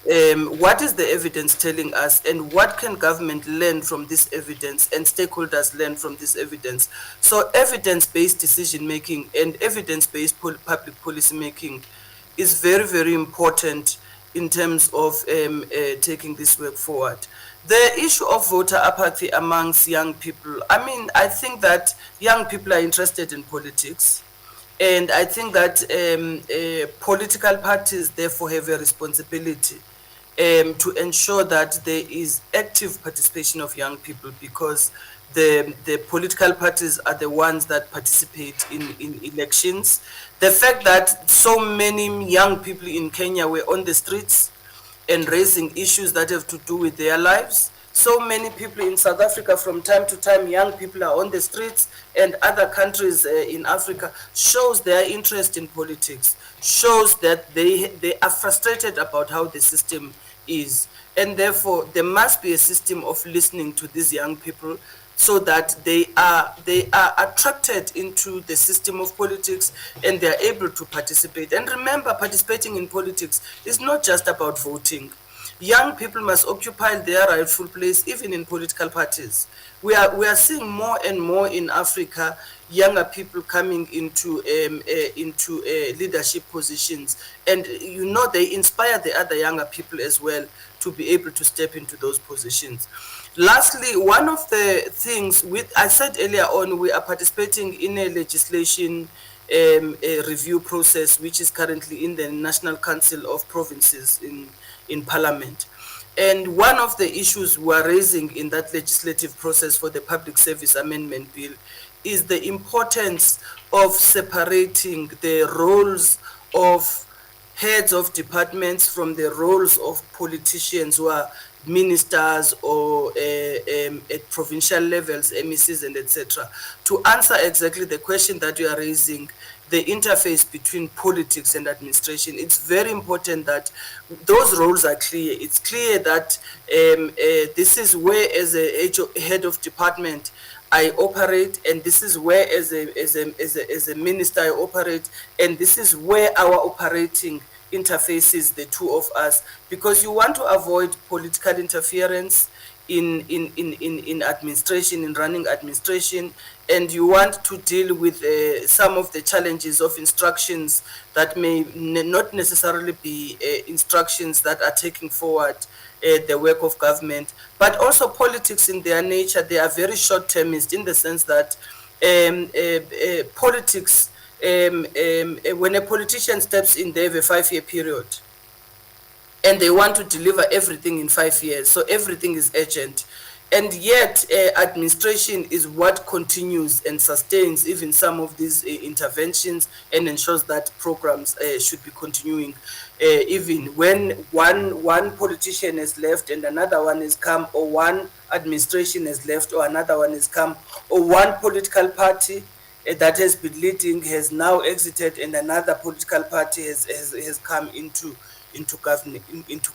What is the evidence telling us, and what can government learn from this evidence and stakeholders learn from this evidence? So evidence-based decision making and evidence-based public policy making is very, very important in terms of taking this work forward. The issue of voter apathy amongst young people, I mean, I think that young people are interested in politics, and I think that political parties therefore have a responsibility to ensure that there is active participation of young people, because the political parties are the ones that participate in elections. The fact that so many young people in Kenya were on the streets and raising issues that have to do with their lives. So many people in South Africa, from time to time, young people are on the streets, and other countries in Africa, shows their interest in politics, shows that they are frustrated about how the system is. And therefore, there must be a system of listening to these young people so that they are attracted into the system of politics and they are able to participate. And remember, participating in politics is not just about voting. Young people must occupy their rightful place even in political parties. We are seeing more and more in Africa younger people coming into leadership positions, and you know, they inspire the other younger people as well to be able to step into those positions. Lastly, one of the things I said earlier on, we are participating in a legislation a review process which is currently in the National Council of Provinces in Parliament. And one of the issues we're raising in that legislative process for the Public Service Amendment Bill is the importance of separating the roles of heads of departments from the roles of politicians who are ministers or at provincial levels, MECs and etc. To answer exactly the question that you are raising, the interface between politics and administration, it's very important that those roles are clear. It's clear that this is where, as a head of department, I operate, and this is where, as a minister, I operate, and this is where our operating interfaces, the two of us, because you want to avoid political interference in administration, in running administration, and you want to deal with some of the challenges of instructions that may not necessarily be instructions that are taking forward the work of government, but also politics in their nature. They are very short-termist in the sense that politics when a politician steps in, they have a 5-year period. And they want to deliver everything in 5 years. So everything is urgent. And yet, administration is what continues and sustains even some of these interventions and ensures that programs should be continuing. Even when one politician has left and another one has come, or one administration has left or another one has come, or one political party that has been leading has now exited and another political party has come into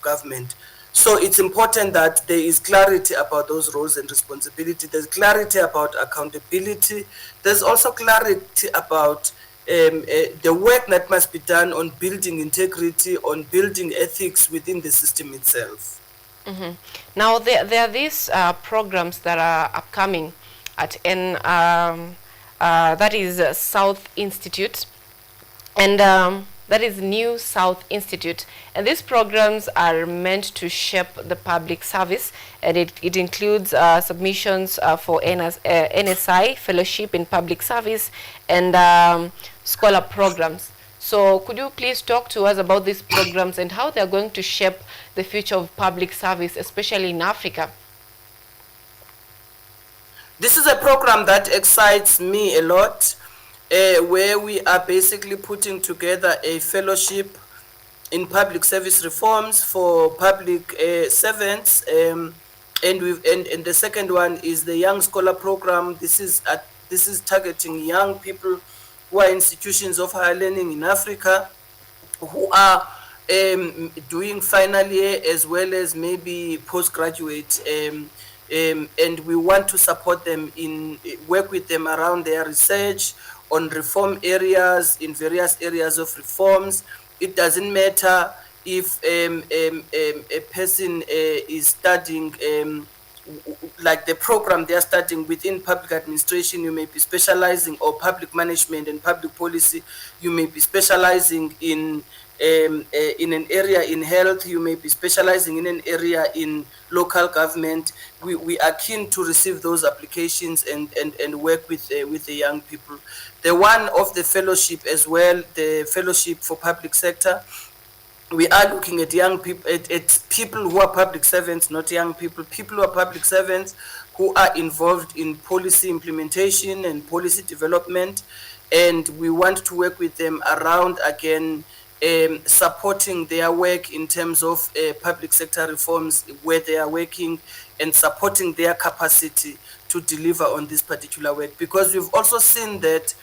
government. So it's important that there is clarity about those roles and responsibility. There's clarity about accountability. There's also clarity about the work that must be done on building integrity, on building ethics within the system itself. Now there are these programs that are upcoming at that is South Institute, and that is New South Institute, and these programs are meant to shape the public service, and it includes submissions for NSI, Fellowship in Public Service, and scholar programs. So could you please talk to us about these programs and how they are going to shape the future of public service, especially in Africa? This is a program that excites me a lot, where we are basically putting together a fellowship in public service reforms for public servants, and the second one is the Young Scholar Program. This is targeting young people who are institutions of higher learning in Africa, who are doing final year as well as maybe postgraduate, and we want to support them in work with them around their research on reform areas, in various areas of reforms. It doesn't matter if a person is studying, like the program they are studying within public administration, you may be specializing, or public management and public policy, you may be specializing in an area in health, you may be specializing in an area in local government. We are keen to receive those applications and work with the young people. The one of the fellowship as well, the fellowship for public sector, we are looking at young people, at people who are public servants, not young people, people who are public servants who are involved in policy implementation and policy development, and we want to work with them around, again, supporting their work in terms of public sector reforms where they are working, and supporting their capacity to deliver on this particular work, because we've also seen that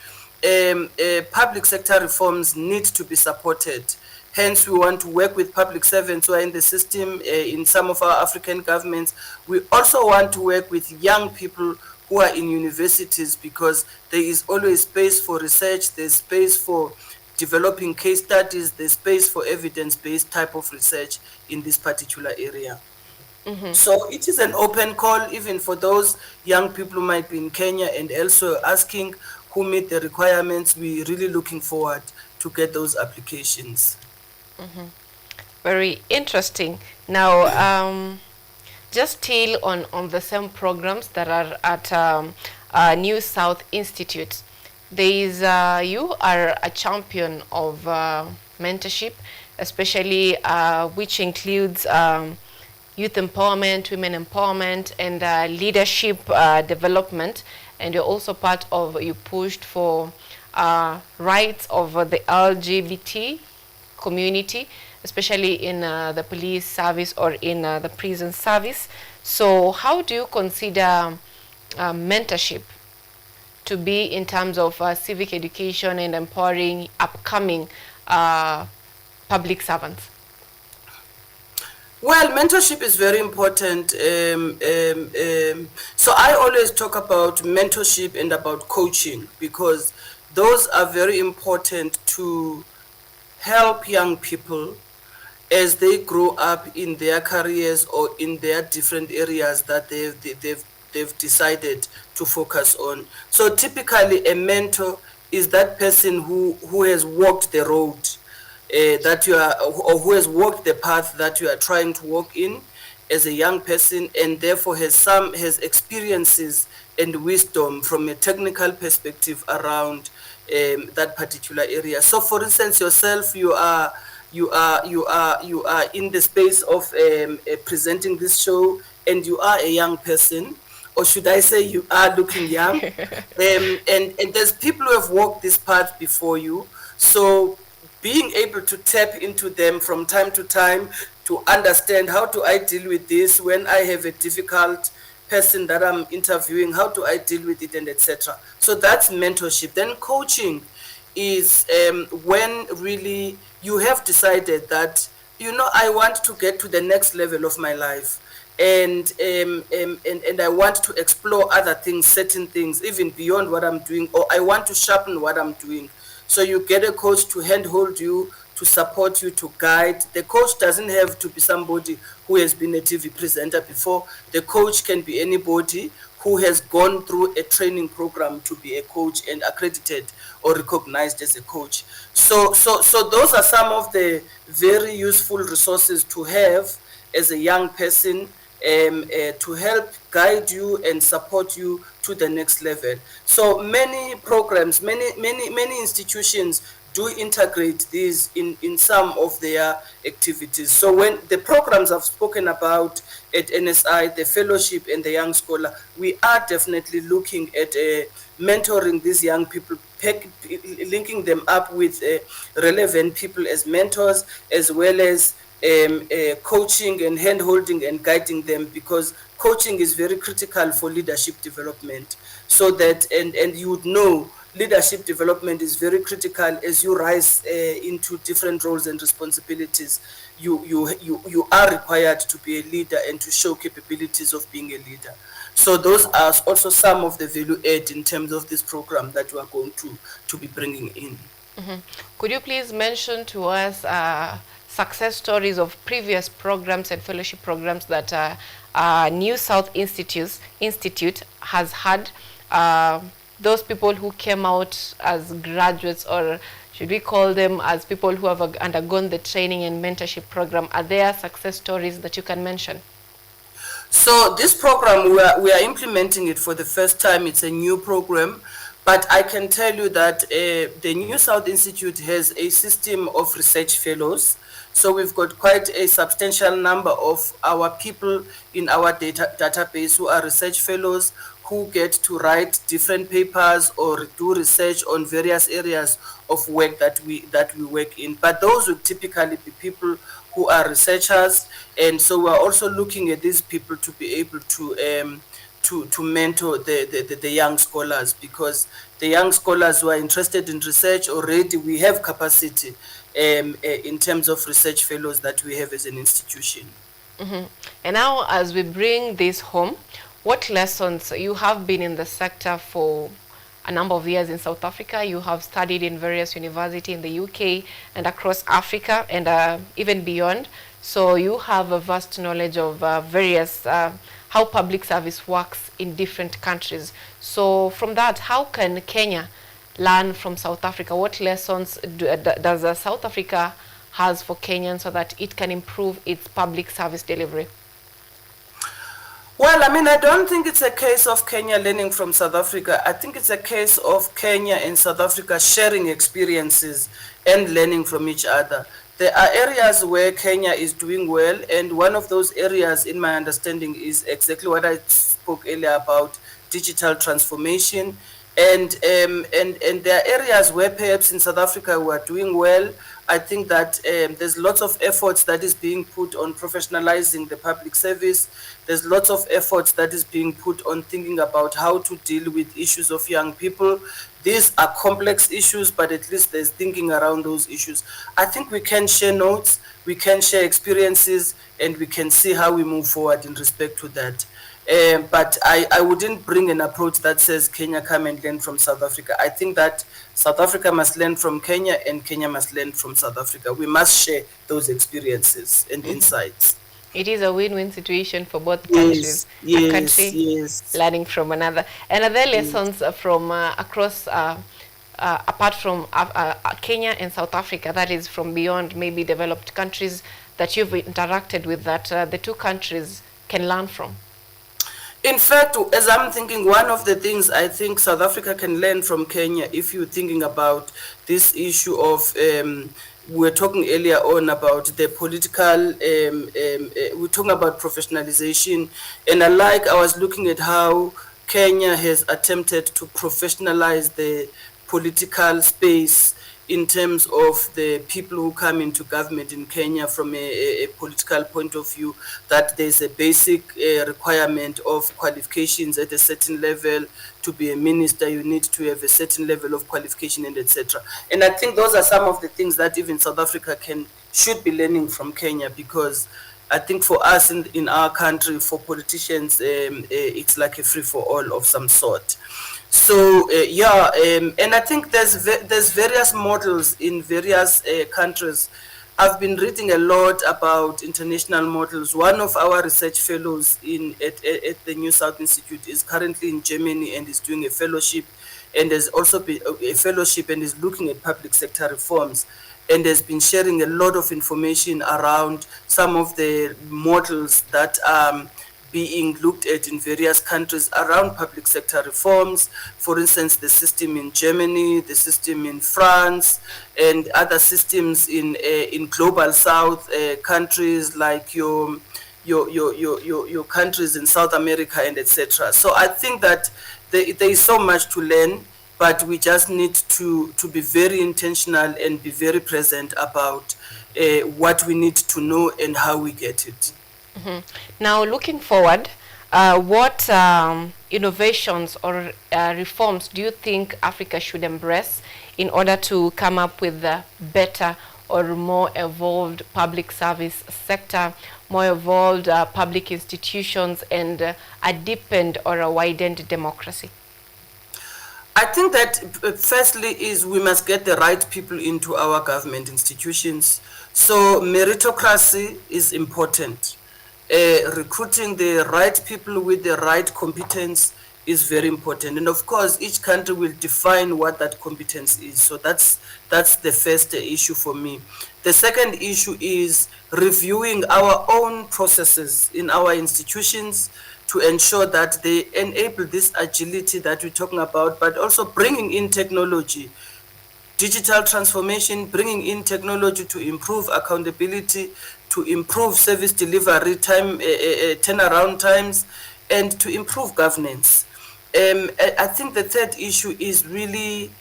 public sector reforms need to be supported. Hence, we want to work with public servants who are in the system in some of our African governments. We also want to work with young people who are in universities, because there is always space for research, there's space for developing case studies, there's space for evidence-based type of research in this particular area. So it is an open call, even for those young people who might be in Kenya and also asking who meet the requirements. We're really looking forward to get those applications. Very interesting. Now, just still on the same programs that are at New South Institute, there is you are a champion of mentorship, especially which includes youth empowerment, women empowerment, and leadership development. And you're also part of, you pushed for rights of the LGBT community, especially in the police service or in the prison service. So how do you consider mentorship to be in terms of civic education and empowering upcoming public servants? Well, mentorship is very important. So I always talk about mentorship and about coaching, because those are very important to help young people as they grow up in their careers or in their different areas that they've decided to focus on. So typically a mentor is that person who has walked the road that you are, or who has walked the path that you are trying to walk in as a young person, and therefore has experiences and wisdom from a technical perspective around that particular area. So, for instance, yourself, you are in the space of presenting this show, and you are a young person, or should I say you are looking young. And there's people who have walked this path before you. So being able to tap into them from time to time to understand, how do I deal with this when I have a difficult person that I'm interviewing, how do I deal with it, and etc. So that's mentorship. Then coaching is when really you have decided that, I want to get to the next level of my life, and I want to explore other things, certain things, even beyond what I'm doing, or I want to sharpen what I'm doing. So you get a coach to handhold you, to support you, to guide. The coach doesn't have to be somebody who has been a TV presenter before. The coach can be anybody who has gone through a training program to be a coach and accredited or recognized as a coach. So those are some of the very useful resources to have as a young person, to help guide you and support you to the next level. So many programs, many institutions do integrate these in some of their activities. So when the programs I've spoken about at NSI, the fellowship and the young scholar, we are definitely looking at mentoring these young people, linking them up with relevant people as mentors, as well as coaching and hand-holding and guiding them, because coaching is very critical for leadership development. So that, and you would know, leadership development is very critical as you rise into different roles and responsibilities. You are required to be a leader and to show capabilities of being a leader. So those are also some of the value add in terms of this program that we are going to be bringing in. Mm-hmm. Could you please mention to us success stories of previous programs and fellowship programs that New South Institute has had? Those people who came out as graduates, or should we call them as people who have undergone the training and mentorship program, are there success stories that you can mention? So this program, we are implementing it for the first time. It's a new program, but I can tell you that the New South Institute has a system of research fellows. So we've got quite a substantial number of our people in our database who are research fellows, who get to write different papers or do research on various areas of work that we work in. But those would typically be people who are researchers, and so we're also looking at these people to be able to mentor the young scholars, because the young scholars who are interested in research, already we have capacity in terms of research fellows that we have as an institution. Mm-hmm. And now, as we bring this home, what lessons, you have been in the sector for a number of years in South Africa, you have studied in various universities in the UK and across Africa and even beyond. So you have a vast knowledge of various, how public service works in different countries. So from that, how can Kenya learn from South Africa? What lessons does South Africa has for Kenyans so that it can improve its public service delivery? Well, I mean, I don't think it's a case of Kenya learning from South Africa. I think it's a case of Kenya and South Africa sharing experiences and learning from each other. There are areas where Kenya is doing well, and one of those areas, in my understanding, is exactly what I spoke earlier about, digital transformation. And there are areas where perhaps in South Africa we are doing well. I think that there's lots of efforts that is being put on professionalizing the public service. There's lots of efforts that is being put on thinking about how to deal with issues of young people. These are complex issues, but at least there's thinking around those issues. I think we can share notes, we can share experiences, and we can see how we move forward in respect to that. But I wouldn't bring an approach that says Kenya come and learn from South Africa. I think that South Africa must learn from Kenya and Kenya must learn from South Africa. We must share those experiences and insights. It is a win-win situation for both countries. A country learning from another. And are there lessons from across, apart from Kenya and South Africa, that is from beyond maybe developed countries that you've interacted with, that the two countries can learn from? In fact, as I'm thinking, one of the things I think South Africa can learn from Kenya, if you're thinking about this issue of, we were talking earlier on about the political, we're talking about professionalization, and I was looking at how Kenya has attempted to professionalize the political space in terms of the people who come into government in Kenya from a political point of view, that there's a basic requirement of qualifications at a certain level. To be a minister, you need to have a certain level of qualification and etc. And I think those are some of the things that even South Africa should be learning from Kenya, because I think for us in our country, for politicians, it's like a free-for-all of some sort. So and I think there's various models in various countries. I've been reading a lot about international models. One of our research fellows at the New South Institute is currently in Germany and is doing a fellowship, and has also been a fellowship and is looking at public sector reforms, and has been sharing a lot of information around some of the models that are being looked at in various countries around public sector reforms. For instance, the system in Germany, the system in France, and other systems in global South countries like your countries in South America and etc. So I think that there is so much to learn, but we just need to be very intentional and be very present about what we need to know and how we get it. Mm-hmm. Now, looking forward, what innovations or reforms do you think Africa should embrace in order to come up with a better or more evolved public service sector, more evolved public institutions, and a deepened or a widened democracy? I think that firstly is we must get the right people into our government institutions. So meritocracy is important. Recruiting the right people with the right competence is very important, and of course each country will define what that competence is. So that's the first issue for me. The second issue is reviewing our own processes in our institutions to ensure that they enable this agility that we're talking about, but also bringing in technology, digital transformation, bringing in technology to improve accountability, to improve service delivery time, turnaround times, and to improve governance. I think the third issue is really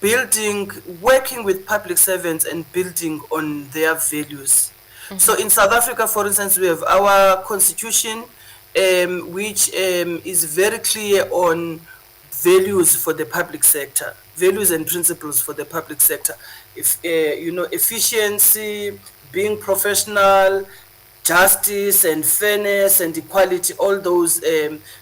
working with public servants and building on their values. Mm-hmm. So in South Africa, for instance, we have our constitution, which is very clear on values for the public sector, values and principles for the public sector. If efficiency, being professional, justice and fairness and equality, all those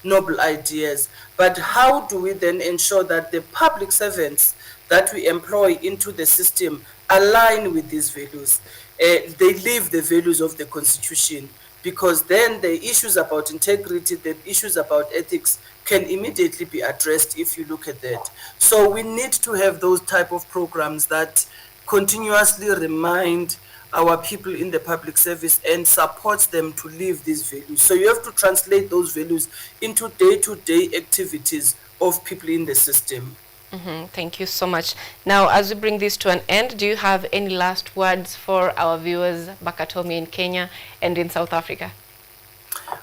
noble ideas. But how do we then ensure that the public servants that we employ into the system align with these values? They live the values of the Constitution, because then the issues about integrity, the issues about ethics can immediately be addressed if you look at that. So we need to have those type of programs that continuously remind our people in the public service and supports them to live these values. So you have to translate those values into day-to-day activities of people in the system. Mm-hmm. Thank you so much. Now, as we bring this to an end, do you have any last words for our viewers back at home in Kenya and in South Africa?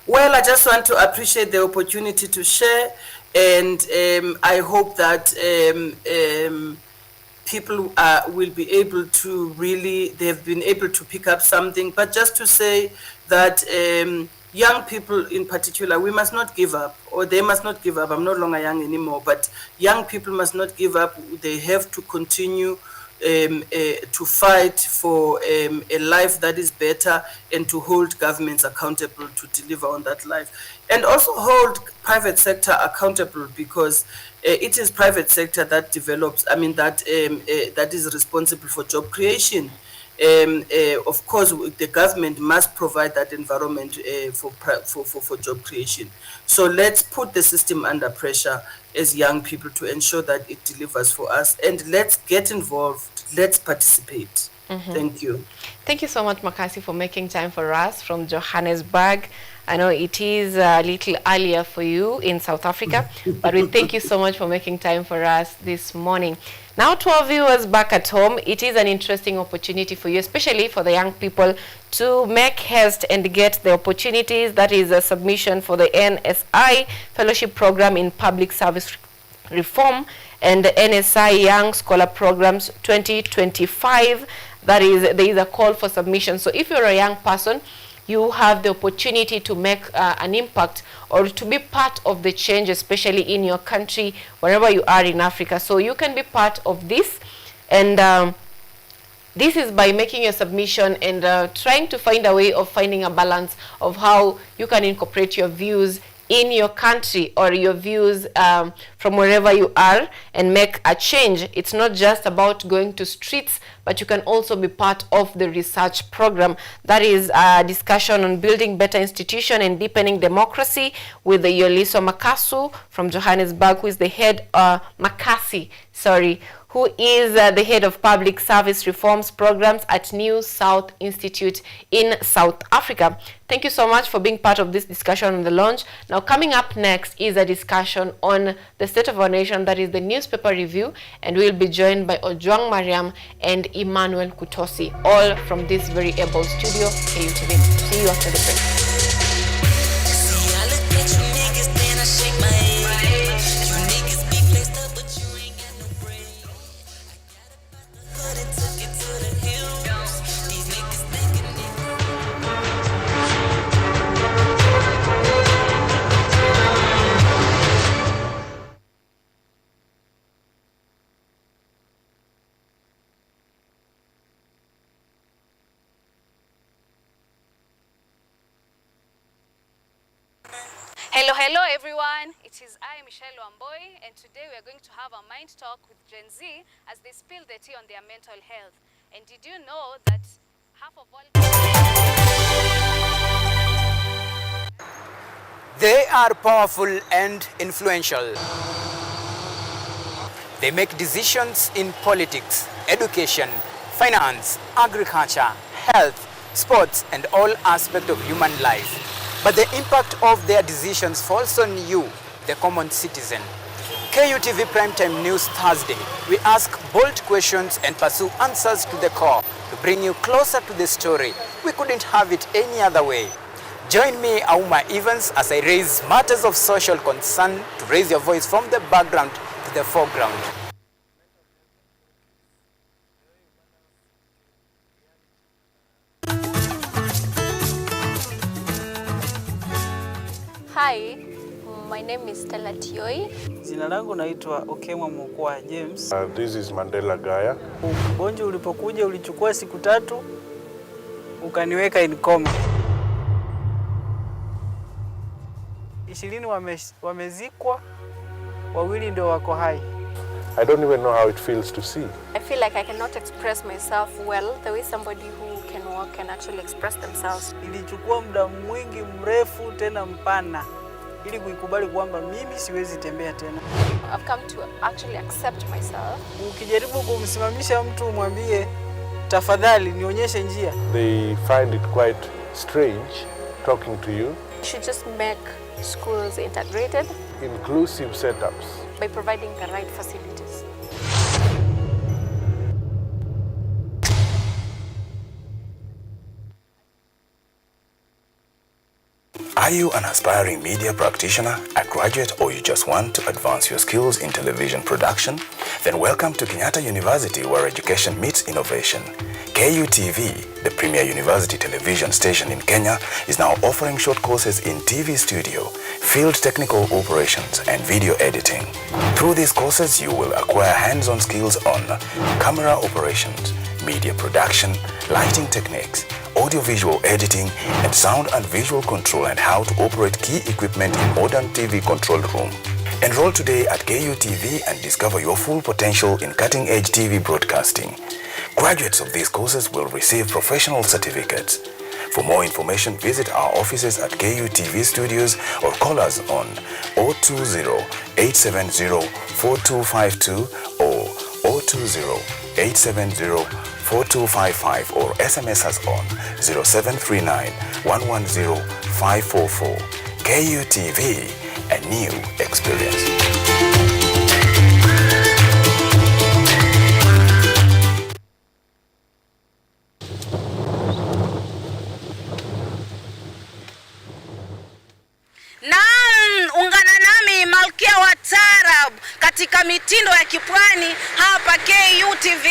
Well, I just want to appreciate the opportunity to share, and I hope that people will be able to they've been able to pick up something. But just to say that young people in particular, we must not give up, or they must not give up. I'm no longer young anymore, but young people must not give up. They have to continue to fight for a life that is better, and to hold governments accountable to deliver on that life, and also hold private sector accountable, because it is private sector that develops, that is responsible for job creation. Of course, the government must provide that environment for job creation. So let's put the system under pressure as young people to ensure that it delivers for us, and let's get involved, let's participate. Thank you. Thank you so much, Makasi, for making time for us from Johannesburg. I know it is a little earlier for you in South Africa, but we thank you so much for making time for us this morning. Now, to our viewers back at home, it is an interesting opportunity for you, especially for the young people, to make haste and get the opportunities. That is a submission for the NSI Fellowship Program in Public Service Reform and the NSI Young Scholar Programs 2025. That is, there is a call for submission. So if you're a young person, you have the opportunity to make an impact or to be part of the change, especially in your country, wherever you are in Africa. So you can be part of this, and this is by making your submission and trying to find a way of finding a balance of how you can incorporate your views in your country or your views from wherever you are and make a change. It's not just about going to streets, but you can also be part of the research program. That is a discussion on building better institution and deepening democracy with the Yoliso Makasu from Johannesburg, who is the head, who is the head of public service reforms programs at New South Institute in South Africa. Thank you so much for being part of this discussion on the launch. Now, coming up next is a discussion on the state of our nation, that is the newspaper review, and we'll be joined by Ojwang Mariam and Emmanuel Kutosi, all from this very able studio, KUTV. See you after the break. Hello everyone, it is I, Michelle Wamboy, and today we are going to have a mind talk with Gen Z as they spill the tea on their mental health. And did you know that half of all... They are powerful and influential. They make decisions in politics, education, finance, agriculture, health, sports, and all aspects of human life. But the impact of their decisions falls on you, the common citizen. KUTV Primetime News Thursday. We ask bold questions and pursue answers to the core to bring you closer to the story. We couldn't have it any other way. Join me, Auma Evans, as I raise matters of social concern to raise your voice from the background to the foreground. Hi, my name is Stella Tioi. Jina langu naitwa Okemwa Mokwa James. This is Mandela Gaya. Ugonjwa ulipokuja ulichukua siku 3 ukaniweka in coma. 20 wamezikwa, 2 ndio wako hai. I don't even know how it feels to see. I feel like I cannot express myself well the way somebody who can walk can actually express themselves. Ilichukua muda mwingi mrefu tena mpana ili kuikubali kwamba mimi siwezi tembea tena. I've come to actually accept myself. Ukijaribu kumsimamisha mtu umwambie tafadhali nionyeshe njia, They find it quite strange talking to you. You should just make schools integrated Inclusive setups. by providing the right facilities. Are you an aspiring media practitioner, a graduate, or you just want to advance your skills in television production? Then welcome to Kenyatta University, where education meets innovation. KUTV, the premier university television station in Kenya, is now offering short courses in TV studio, field technical operations, and video editing. Through these courses, you will acquire hands-on skills on camera operations, media production, lighting techniques, audio-visual editing, and sound and visual control, and how to operate key equipment in modern TV control room. Enroll today at KUTV and discover your full potential in cutting-edge TV broadcasting. Graduates of these courses will receive professional certificates. For more information, visit our offices at KUTV Studios or call us on 020-870-4252 or 020-870-4252. 4255 or SMS us on 0739 110 544. KUTV, a new experience. Ungana nami Malkia wa Taarab katika mitindo ya kipwani hapa KUTV.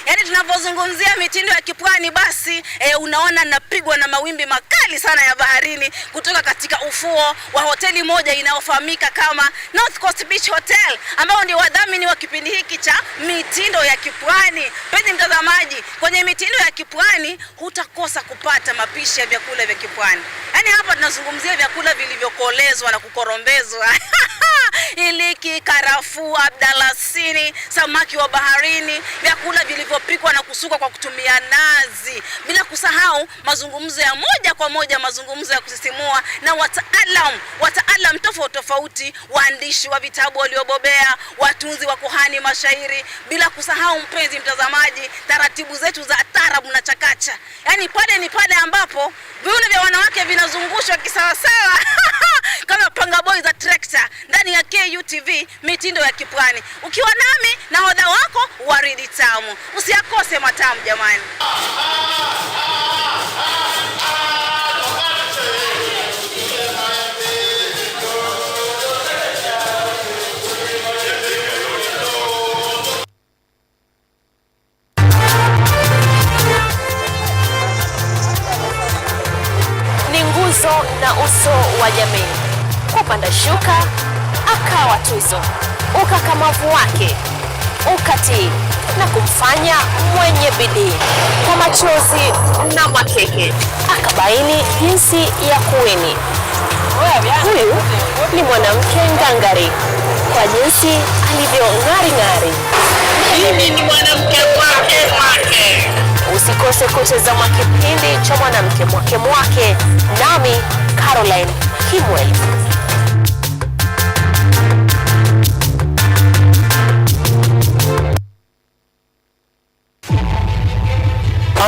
Yaani tunapozungumzia mitindo ya kipwani basi unaona napigwa na mawimbi makali sana ya baharini kutoka katika ufuo wa hoteli moja inayofahamika kama North Coast Beach Hotel, ambao ndio wadhamini wa kipindi hiki cha mitindo ya kipwani. Penye mtazamaji, kwenye mitindo ya kipwani hutakosa kupata mapishi ya vyakula vya kipwani. Yaani hapa tunazungumzia vyakula vilivyokolezwa na kukorombezwa. Iliki, karafuu, abdalasini, samaki wa baharini, vyakula vilivyopikwa na kusukwa kwa kutumia nazi. Bila kusahau mazungumzo ya moja kwa moja, mazungumzo ya kusisimua na wataalam tofauti, waandishi wa vitabu waliobobea, watunzi wa kuhani mashairi. Bila kusahau mpenzi mtazamaji, taratibu zetu za taarabu na chakacha. Yaani pale ni pale ambapo viuno vya wanawake vinazungushwa kisawasawa kama panga boy za trekta ndani ya KUTV mitindo ya kipwani. Ukiwa nami na hodha wako Waridi Tamu. Usiakose matamu jamani. Ni nguzo na uso wa jamii. Kupanda shuka akawa tuzo, ukakamavu wake ukatii na kumfanya mwenye bidii. Kwa machozi na makeke akabaini jinsi ya kuweni. Huyu ni mwanamke ngangari kwa jinsi alivyo ng'ari. Mimi ni mwanamke mwake. Usikose kutazama kipindi cha mwanamke mwake nami Caroline Kimweli.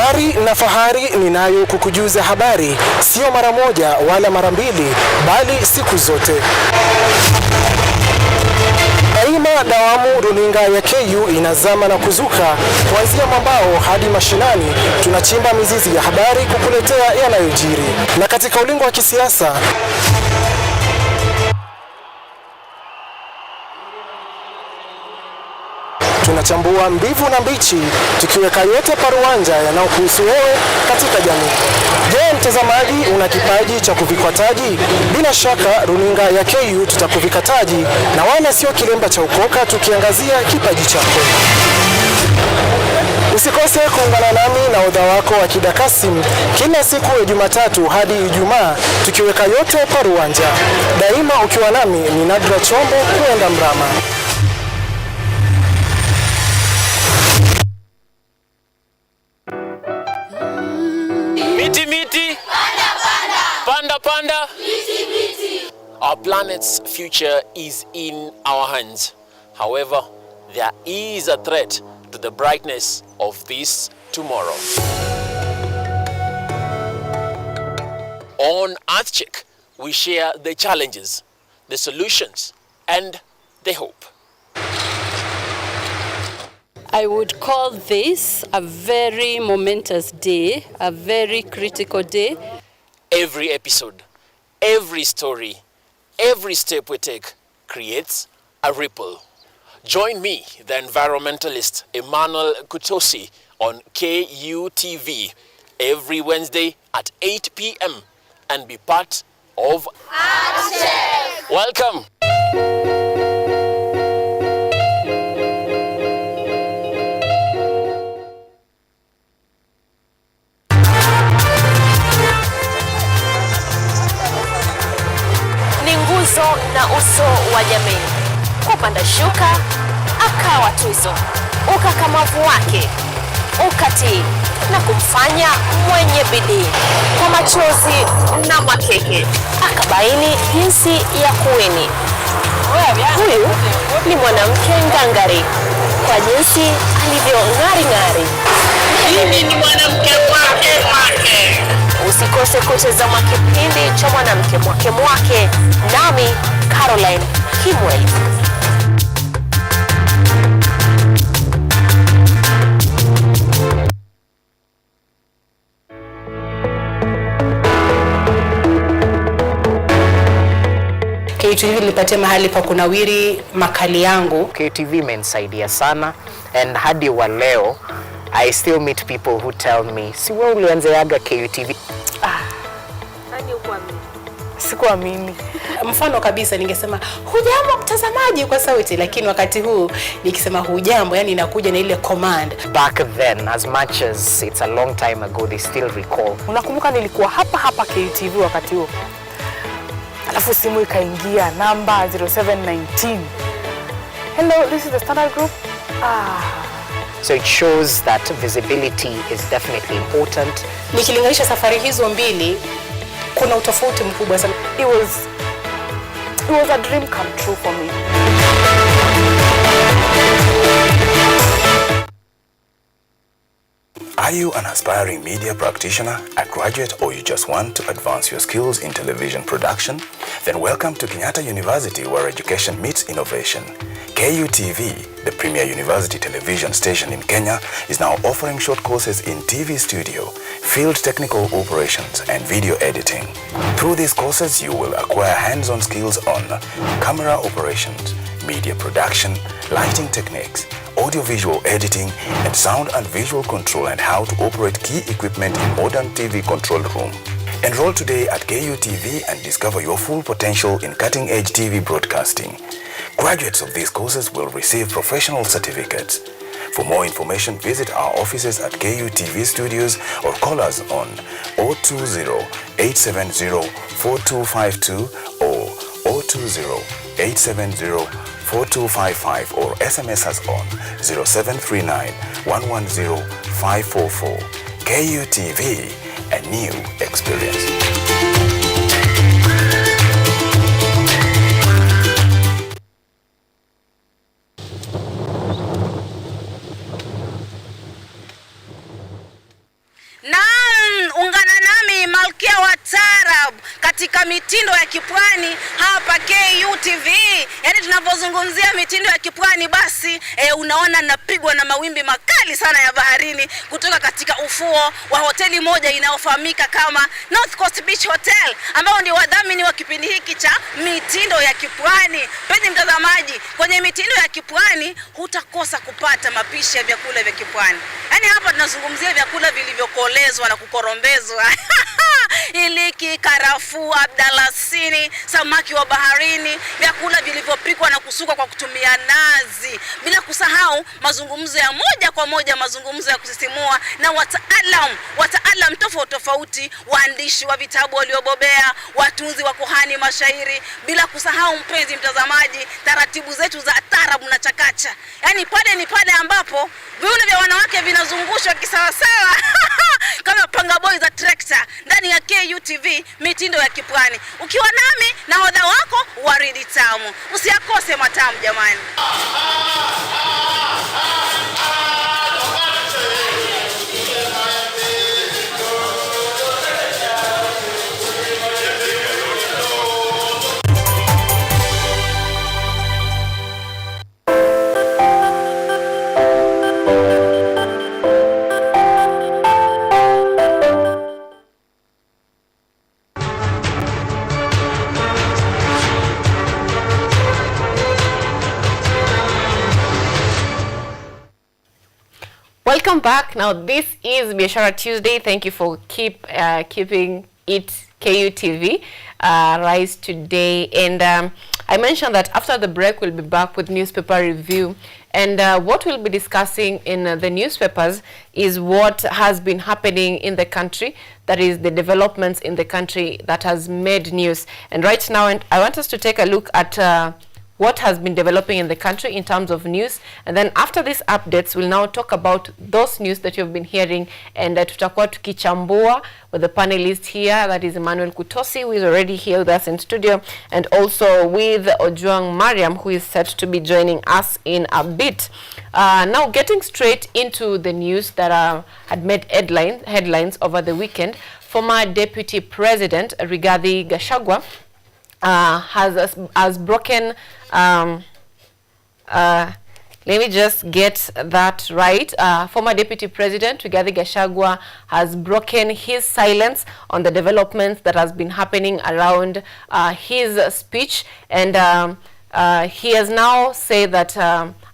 Ari na fahari ninayo kukujuza habari, sio mara moja wala mara mbili, bali siku zote. Daima dawamu runinga ya KU inazama na kuzuka, kuanzia mambao hadi mashinani. Tunachimba mizizi ya habari kukuletea yanayojiri. Na katika ulingo wa kisiasa, tunachambua mbivu na mbichi, tukiweka yote paruanja yanayokuhusu wewe katika jamii. Je, mtazamaji, una kipaji cha kuvikwa taji? Bila shaka runinga ya KU tutakuvika taji, na wala sio kilemba cha ukoka, tukiangazia kipaji chako. Usikose kuungana nami na hodha wako Akida Kasim kila siku ya Jumatatu hadi Ijumaa, tukiweka yote paruanja. Daima ukiwa nami ni Nadra Chombo kuenda mrama. Miti, panda. Miti. Our planet's future is in our hands. However, there is a threat to the brightness of this tomorrow. On Earth Check, we share the challenges, the solutions, and the hope. I would call this a very momentous day, a very critical day. Every episode, every story, every step we take creates a ripple. Join me, the environmentalist Emmanuel Kutosi, on KUTV every Wednesday at 8 p.m. and be part of Check. Welcome. Na uso wa jamii. Kupanda shuka akawa tuzo, ukakamavu wake ukatii na kumfanya mwenye bidii. Kwa machozi na makeke akabaini jinsi ya kuweni. Huyu ni mwanamke ngangari kwa jinsi alivyo ng'ari. Mimi ni mwanamke mwake. Usikose kutazama kipindi cha mwanamke mwake nami Caroline Kimweli. KUTV nilipatia mahali pa kunawiri makali yangu. KUTV imenisaidia sana, and hadi wa leo I still meet people who tell me, si wewe ulianzeaga KUTV? Nani ukuamini? Sikuamini. Mfano kabisa ningesema hujambo mtazamaji kwa sauti, lakini wakati huu nikisema hujambo yani inakuja na ile command. Back then, as much as it's a long time ago, they still recall. Unakumbuka nilikuwa hapa KUTV wakati huo. Alafu simu ikaingia namba 0719. Hello, this is the Standard Group. So it shows that visibility is definitely important. Nikilinganisha safari hizo mbili, kuna utofauti mkubwa sana. It was a dream come true for me. Are you an aspiring media practitioner, a graduate, or you just want to advance your skills in television production? Then welcome to Kenyatta University, where education meets innovation. KUTV, the premier university television station in Kenya, is now offering short courses in TV studio, field technical operations, and video editing. Through these courses, you will acquire hands-on skills on camera operations, media production, lighting techniques, audio-visual editing, and sound and visual control, and how to operate key equipment in modern TV control room. Enroll today at KUTV and discover your full potential in cutting-edge TV broadcasting. Graduates of these courses will receive professional certificates. For more information, visit our offices at KUTV Studios or call us on 020-870-4252 or 020-870-4255 or SMS us on 0739-110-544. KUTV, a new experience. Ungana nami Malkia wa Taarab katika mitindo ya kipwani hapa KUTV. Yaani tunapozungumzia mitindo ya kipwani basi unaona napigwa na mawimbi makali sana ya baharini kutoka katika ufuo wa hoteli moja inayofahamika kama North Coast Beach Hotel, ambao ndio wadhamini wa kipindi hiki cha mitindo ya kipwani. Penye mtazamaji, kwenye mitindo ya kipwani hutakosa kupata mapishi ya vyakula vya kipwani. Yaani hapa tunazungumzia vyakula vilivyokolezwa na kukorombezwa. Iliki, karafuu, abdalasini, samaki wa baharini, vyakula vilivyopikwa na kusukwa kwa kutumia nazi. Bila kusahau mazungumzo ya moja kwa moja, mazungumzo ya kusisimua na wataalam tofauti, waandishi wa vitabu waliobobea, watunzi wa kuhani mashairi. Bila kusahau mpenzi mtazamaji, taratibu zetu za taarabu na chakacha. Yaani pale ni pale ambapo viuno vya wanawake vinazungushwa kisawasawa kama panga boy za trekta ndani ya KUTV mitindo ya kipwani. Ukiwa nami na hodha wako Waridi Tamu. Usiakose matamu jamani. Welcome back. Now this is Biashara Tuesday. Thank you for keeping it KUTV Rise today. And I mentioned that after the break we'll be back with newspaper review. And what we'll be discussing in the newspapers is what has been happening in the country. That is the developments in the country that has made news. And right now I want us to take a look at what has been developing in the country in terms of news. And then after these updates, we'll now talk about those news that you've been hearing, and tutakuwa tukichambua with the panelist here, that is Emmanuel Kutosi, who is already here with us in studio, and also with Ojuang Mariam, who is set to be joining us in a bit. Now getting straight into the news that had made headlines over the weekend. Former Deputy President Rigathi Gachagua has broken, let me just get that right. Former Deputy President Rigathi Gachagua has broken his silence on the developments that has been happening around his speech, and he has now said that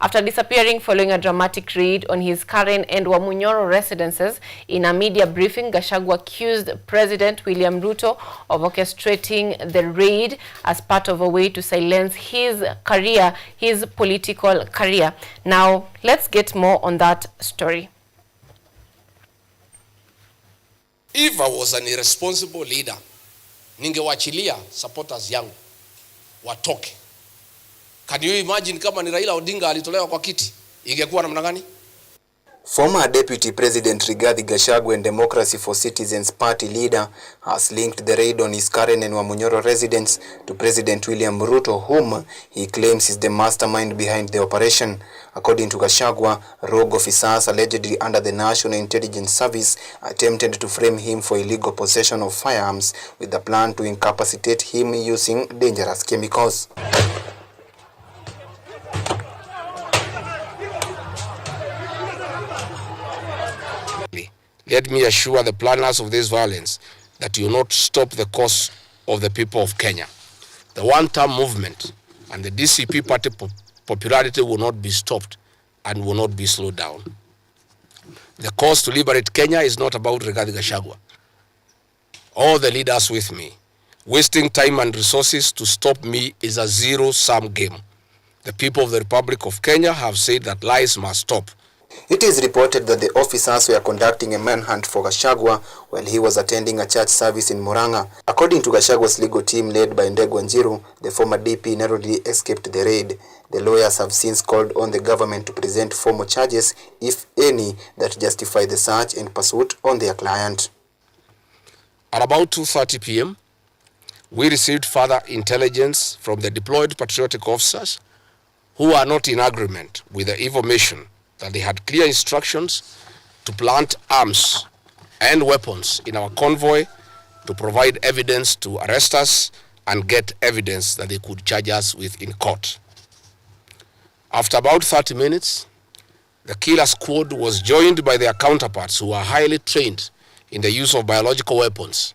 after disappearing following a dramatic raid on his Karen and Wamunyoro residences, in a media briefing, Gachagua accused President William Ruto of orchestrating the raid as part of a way to silence his career, his political career. Now, let's get more on that story. If I was an irresponsible leader, ningewachilia supporters yangu watoke. Can you imagine kama ni Raila Odinga alitolewa kwa kiti? Ingekuwa namna gani? Former Deputy President Rigathi Gachagua and Democracy for Citizens Party leader has linked the raid on his Karen and Wamunyoro residence to President William Ruto, whom he claims is the mastermind behind the operation. According to Gachagua, rogue officers allegedly under the National Intelligence Service attempted to frame him for illegal possession of firearms with the plan to incapacitate him using dangerous chemicals. Let me assure the planners of this violence that you will not stop the cause of the people of Kenya. The one-term movement and the DCP party popularity will not be stopped and will not be slowed down. The cause to liberate Kenya is not about Rigathi Gachagua. All the leaders with me, wasting time and resources to stop me is a zero-sum game. The people of the Republic of Kenya have said that lies must stop. It is reported that the officers were conducting a manhunt for Gachagua while he was attending a church service in Murang'a. According to Gachagua's legal team led by Ndegwa Njiru, the former DP narrowly escaped the raid. The lawyers have since called on the government to present formal charges, if any, that justify the search and pursuit on their client. At about 2:30 p.m., we received further intelligence from the deployed patriotic officers who are not in agreement with the information that they had clear instructions to plant arms and weapons in our convoy to provide evidence to arrest us and get evidence that they could charge us with in court. After about 30 minutes, the killer squad was joined by their counterparts who are highly trained in the use of biological weapons.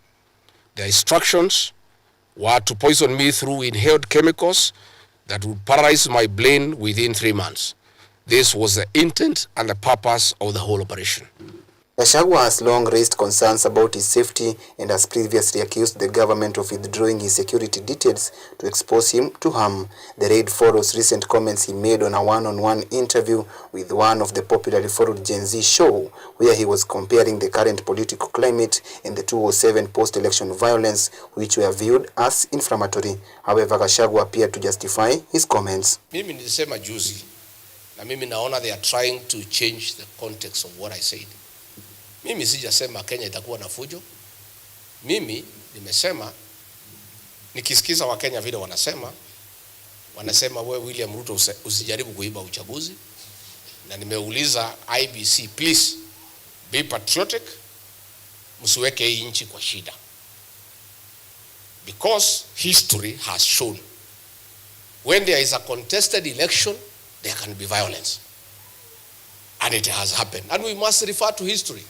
Their instructions were to poison me through inhaled chemicals that would paralyze my brain within 3 months. This was the intent and the purpose of the whole operation. Gachagua has long raised concerns about his safety and has previously accused the government of withdrawing his security details to expose him to harm. The raid follows recent comments he made on a one-on-one interview with one of the popularly followed Gen Z show, where he was comparing the current political climate and the 2007 post-election violence, which were viewed as inflammatory. However, Gachagua appeared to justify his comments. Mimi nilisema juzi, na mimi naona they are trying to change the context of what I said. Mimi sijasema Kenya itakuwa na fujo. Mimi nimesema, nikisikiza wa Kenya vile wanasema wewe William Ruto usijaribu kuiba uchaguzi, na nimeuliza IBC, please be patriotic, msiweke hii nchi kwa shida, because history has shown when there is a contested election there can be violence, and it has happened, and we must refer to history.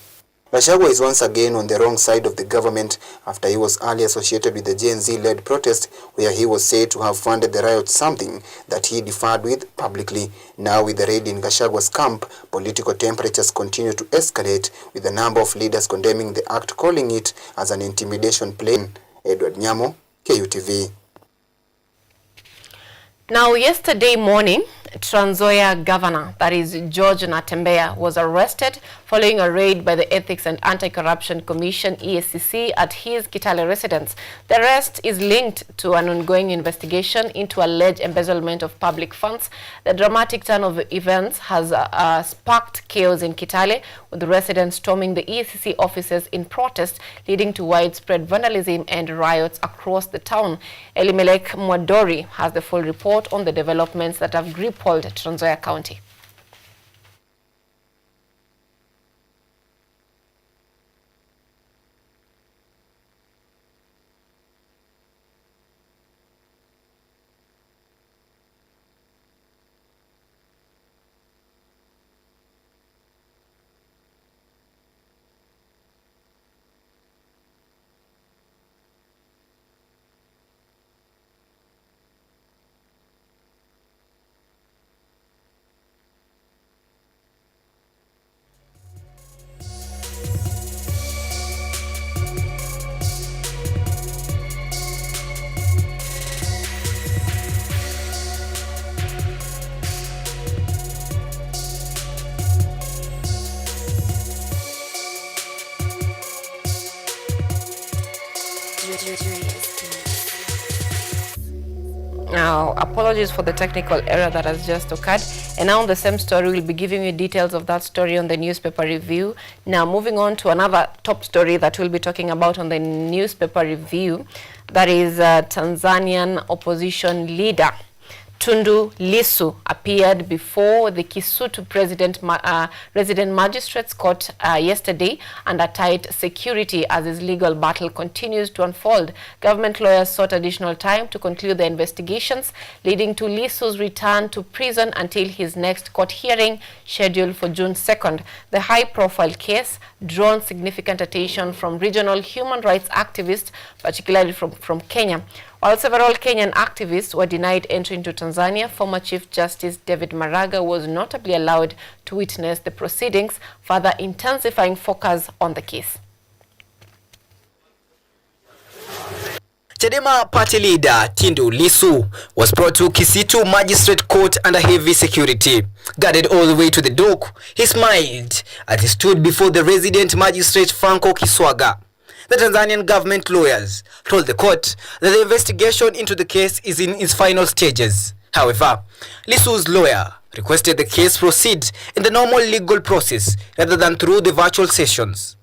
Gachagua is once again on the wrong side of the government after he was earlier associated with the Gen Z-led protest, where he was said to have funded the riot, something that he differed with publicly. Now with the raid in Gachagua's camp, political temperatures continue to escalate, with a number of leaders condemning the act, calling it as an intimidation play. Edward Nyamo, KUTV. Now, yesterday morning, Trans Nzoia governor, that is George Natembeya, was arrested following a raid by the Ethics and Anti-Corruption Commission (EACC) at his Kitale residence. The arrest is linked to an ongoing investigation into alleged embezzlement of public funds. The dramatic turn of events has sparked chaos in Kitale, with the residents storming the EACC offices in protest, leading to widespread vandalism and riots across the town. Elimelech Mwadori has the full report on the developments that have crippled Trans Nzoia County. Now, apologies for the technical error that has just occurred. And now on the same story, we'll be giving you details of that story on the newspaper review. Now, moving on to another top story that we'll be talking about on the newspaper review, that is Tanzanian opposition leader Tundu Lissu appeared before the Kisutu Resident Magistrates Court yesterday under tight security as his legal battle continues to unfold. Government lawyers sought additional time to conclude the investigations, leading to Lissu's return to prison until his next court hearing scheduled for June 2nd. The high-profile case drawn significant attention from regional human rights activists, particularly from Kenya. While several Kenyan activists were denied entry into Tanzania, former Chief Justice David Maraga was notably allowed to witness the proceedings, further intensifying focus on the case. Chadema party leader Tundu Lissu was brought to Kisutu Magistrate Court under heavy security. Guarded all the way to the dock, he smiled as he stood before the resident magistrate Franco Kiswaga. The Tanzanian government lawyers told the court that the investigation into the case is in its final stages. However, Lissu's lawyer requested the case proceed in the normal legal process rather than through the virtual sessions.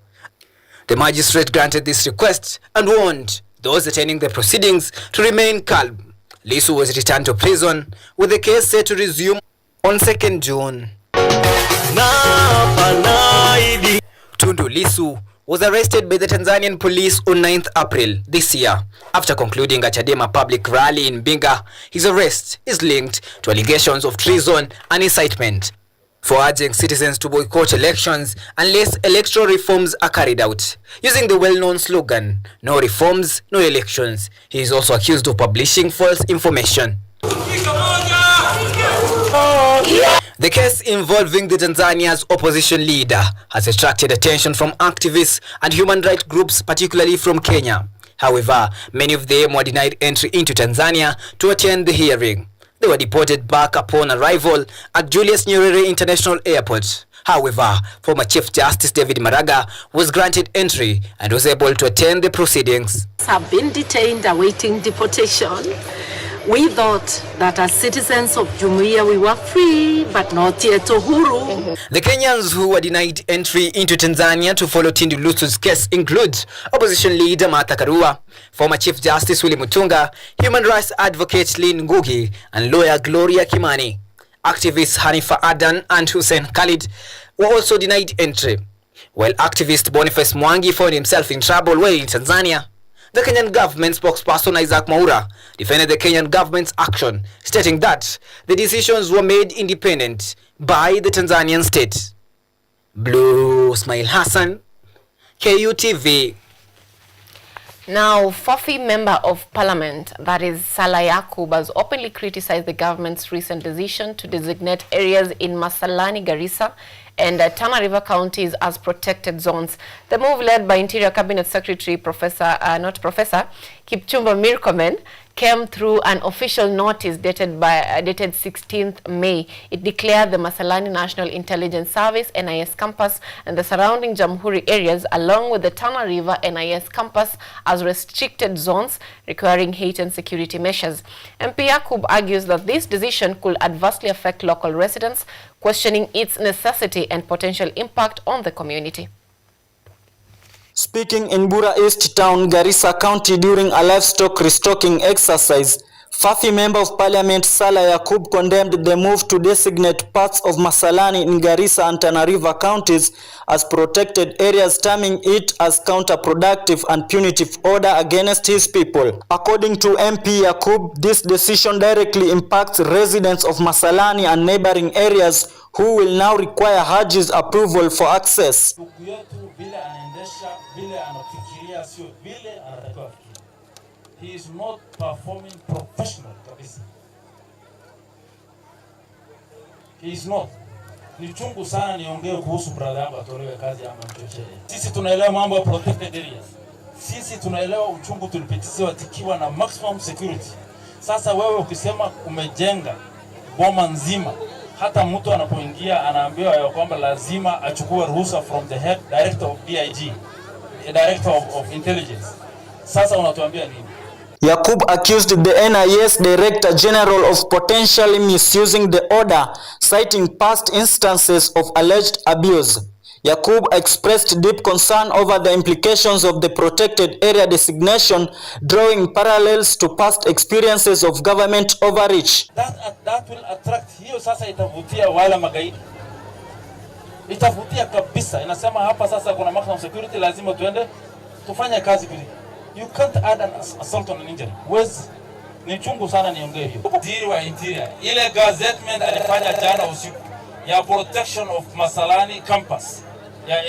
The magistrate granted this request and warned those attending the proceedings to remain calm. Lissu was returned to prison, with the case set to resume on 2nd June. Tundu Lissu was arrested by the Tanzanian police on 9th April this year. After concluding a Chadema public rally in Mbinga, his arrest is linked to allegations of treason and incitement for urging citizens to boycott elections unless electoral reforms are carried out. Using the well-known slogan, "No reforms, no elections," he is also accused of publishing false information. The case involving the Tanzania's opposition leader has attracted attention from activists and human rights groups, particularly from Kenya. However, many of them were denied entry into Tanzania to attend the hearing. They were deported back upon arrival at Julius Nyerere International Airport. However, former Chief Justice David Maraga was granted entry and was able to attend the proceedings. Have been detained awaiting deportation. We thought that as citizens of Jumuiya we were free, but not yet uhuru. The Kenyans who were denied entry into Tanzania to follow Tundu Lissu's case include opposition leader Martha Karua, former Chief Justice Willy Mutunga, human rights advocate Lynn Ngugi, and lawyer Gloria Kimani. Activists Hanifa Adan and Hussein Khalid were also denied entry, while activist Boniface Mwangi found himself in trouble while in Tanzania. The Kenyan government spokesperson Isaac Mwaura defended the Kenyan government's action, stating that the decisions were made independent by the Tanzanian state. Blue Ismail Hassan, KUTV. Now, Fafi Member of Parliament, that is Salah Yakub, has openly criticized the government's recent decision to designate areas in Masalani, Garissa, and Tana River counties as protected zones. The move, led by Interior Cabinet Secretary Kipchumba Murkomen, came through an official notice dated 16th May. It declared the Masalani National Intelligence Service NIS campus and the surrounding Jamhuri areas, along with the Tana River NIS campus, as restricted zones requiring heightened security measures. MP Yakub argues that this decision could adversely affect local residents, questioning its necessity and potential impact on the community. Speaking in Bura East Town, Garissa County, during a livestock restocking exercise, Fafi Member of Parliament Salah Yakub condemned the move to designate parts of Masalani in Garissa and Tana River counties as protected areas, terming it as counterproductive and punitive order against his people. According to MP Yakub, this decision directly impacts residents of Masalani and neighboring areas who will now require Haji's approval for access. He is not performing professional. He is not. Ni chungu sana niongee kuhusu brother yangu atolewe kazi ama mchochee. Sisi tunaelewa mambo ya protected areas. Sisi tunaelewa uchungu tulipitiziwa tikiwa na maximum security. Sasa wewe ukisema umejenga boma nzima, hata mtu anapoingia anaambiwa ya kwamba lazima achukue ruhusa from the head director of DIG, director of intelligence. Sasa unatuambia nini? Yakub accused the NIS Director General of potentially misusing the order, citing past instances of alleged abuse. Yakub expressed deep concern over the implications of the protected area designation, drawing parallels to past experiences of government overreach. That will attract, hiyo sasa itavutia wale magaidi. Itavutia kabisa. Inasema hapa sasa kuna maximum security, lazima tuende tufanye kazi vile. You can't add an assault on an injury. Wezi ni chungu sana niongee hiyo. Waziri wa Interior, ile gazettement alifanya jana usiku ya protection of Masalani campus,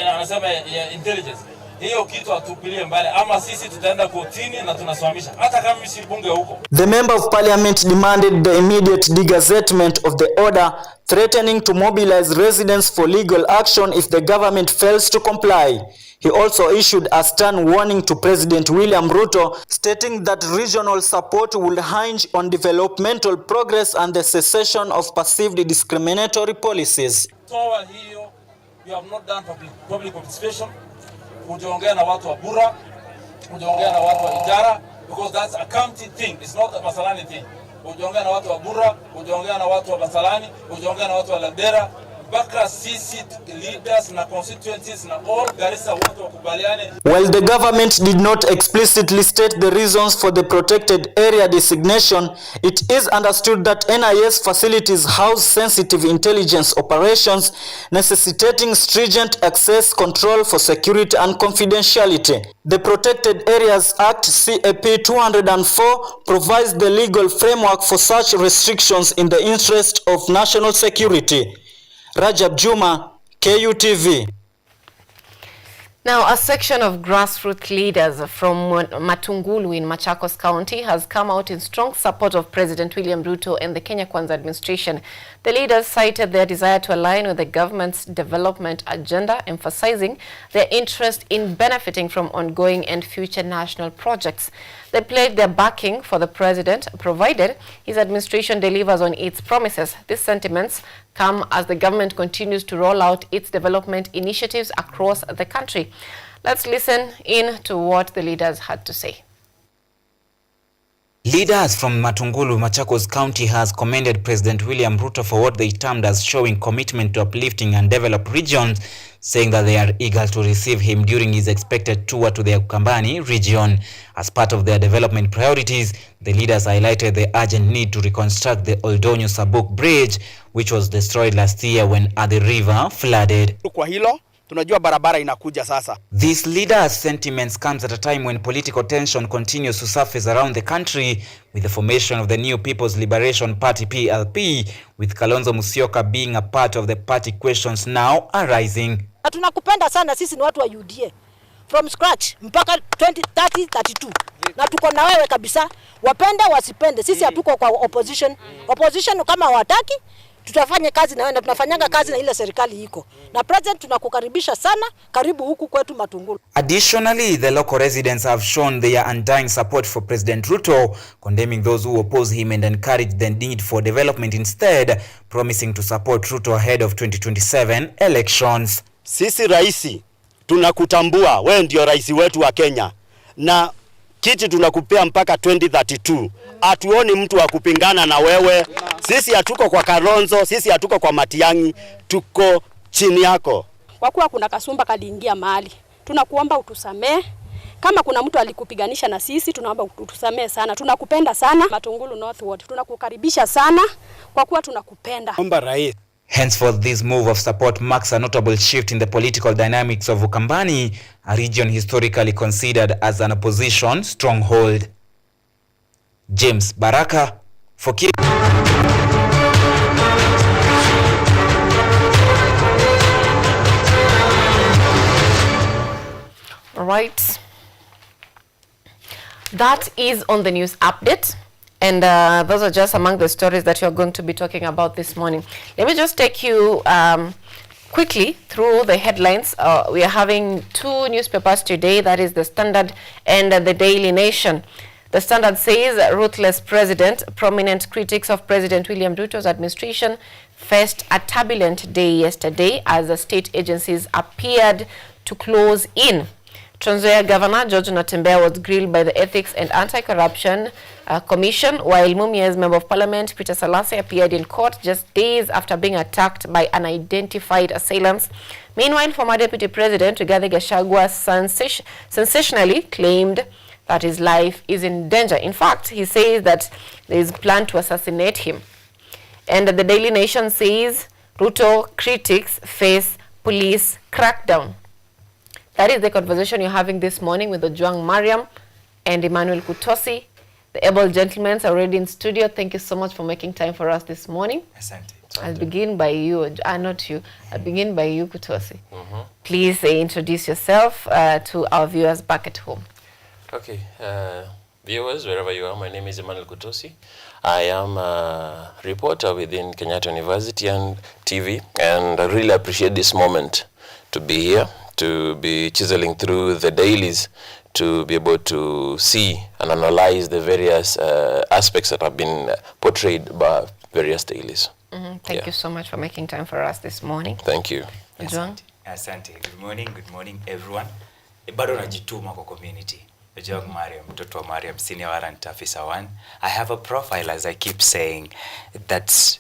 anasema ya intelligence, hiyo kitu atupilie mbali, ama sisi tutaenda kotini na tunasimamisha hata kama mimi si bunge huko. The Member of Parliament demanded the immediate degazettement of the order, threatening to mobilize residents for legal action if the government fails to comply. He also issued a stern warning to President William Ruto, stating that regional support will hinge on developmental progress and the cessation of perceived discriminatory policies. So hiyo, you have not done public participation. Ujaongea na watu wa Bura, ujaongea na watu wa Ijara, because that's a county thing, it's not a Masalani thing. Ujaongea na watu wa Bura, ujaongea na watu wa Masalani, ujaongea na watu wa Ladera, baka sisi leaders na constituencies na all Garissa watu wakubaliane. While the government did not explicitly state the reasons for the protected area designation, it is understood that NIS facilities house sensitive intelligence operations necessitating stringent access control for security and confidentiality. The Protected Areas Act CAP 204 provides the legal framework for such restrictions in the interest of national security. Rajab Juma, KUTV. Now, a section of grassroots leaders from Matungulu in Machakos County has come out in strong support of President William Ruto and the Kenya Kwanza administration. The leaders cited their desire to align with the government's development agenda, emphasizing their interest in benefiting from ongoing and future national projects. They pledged their backing for the president, provided his administration delivers on its promises. These sentiments come as the government continues to roll out its development initiatives across the country. Let's listen in to what the leaders had to say. Leaders from Matungulu, Machakos County has commended President William Ruto for what they termed as showing commitment to uplifting and develop regions, saying that they are eager to receive him during his expected tour to the Ukambani region. As part of their development priorities, the leaders highlighted the urgent need to reconstruct the Oldonyo Sabuk Bridge, which was destroyed last year when the river flooded. Kwa hilo, tunajua barabara inakuja sasa. These leaders' sentiments comes at a time when political tension continues to surface around the country, with the formation of the New People's Liberation Party PLP, with Kalonzo Musyoka being a part of the party. Questions now arising. Tunakupenda sana, sisi ni watu wa UDA from scratch mpaka 2032 na tuko na wewe kabisa, wapende wasipende, sisi hatuko kwa opposition. Opposition kama hawataki tutafanya kazi na wewe na tunafanyanga kazi na ile serikali iko. Na president tunakukaribisha sana, karibu huku kwetu Matungulu. Additionally, the local residents have shown their undying support for President Ruto, condemning those who oppose him and encourage the need for development instead, promising to support Ruto ahead of 2027 elections. Sisi raisi, tunakutambua, wewe ndio raisi wetu wa Kenya. Na kiti tunakupea mpaka 2032. Hatuoni mtu wa kupingana na wewe. Sisi hatuko kwa Kalonzo, sisi hatuko kwa Matiang'i, tuko chini yako. Kwa kuwa kuna kasumba kaliingia mahali, tunakuomba utusamee. Kama kuna mtu alikupiganisha na sisi, tunaomba utusamee sana. Tunakupenda sana Matungulu Northward. Tunakukaribisha sana kwa kuwa tunakupenda. Omba rais. Henceforth, this move of support marks a notable shift in the political dynamics of Ukambani, a region historically considered as an opposition stronghold. James Baraka for All right. That is on the news update. And those are just among the stories that you're going to be talking about this morning. Let me just take you quickly through the headlines. We are having two newspapers today, that is the Standard and the Daily Nation. The Standard says, ruthless president, prominent critics of President William Ruto's administration faced a turbulent day yesterday as the state agencies appeared to close in. Trans Nzoia Governor George Natembeya was grilled by the Ethics and Anti-Corruption Commission, while Mumia's Member of Parliament Peter Salasya appeared in court just days after being attacked by unidentified assailants. Meanwhile, former Deputy President Rigathi Gachagua sensationally claimed that his life is in danger. In fact, he says that there is a plan to assassinate him. And the Daily Nation says Ruto critics face police crackdown. That is the conversation you're having this morning with Ojwang Mariam and Emmanuel Kutosi. The able gentlemen are already in studio. Thank you so much for making time for us this morning. Asante. I'll begin by you, not you. I'll begin by you, Kutosi. Please introduce yourself to our viewers back at home. Okay, viewers, wherever you are, my name is Emmanuel Kutosi. I am a reporter within Kenyatta University and TV, and I really appreciate this moment to be here, to be chiseling through the dailies, to be able to see and analyze the various aspects that have been portrayed by various dailies. Thank you so much for making time for us this morning. Thank you. Ojwang? Asante. Good morning everyone. Bado najituma kwa community. Ojwang Mariam, mtoto wa Mariam, senior warrant officer 1. I have a profile, as I keep saying, that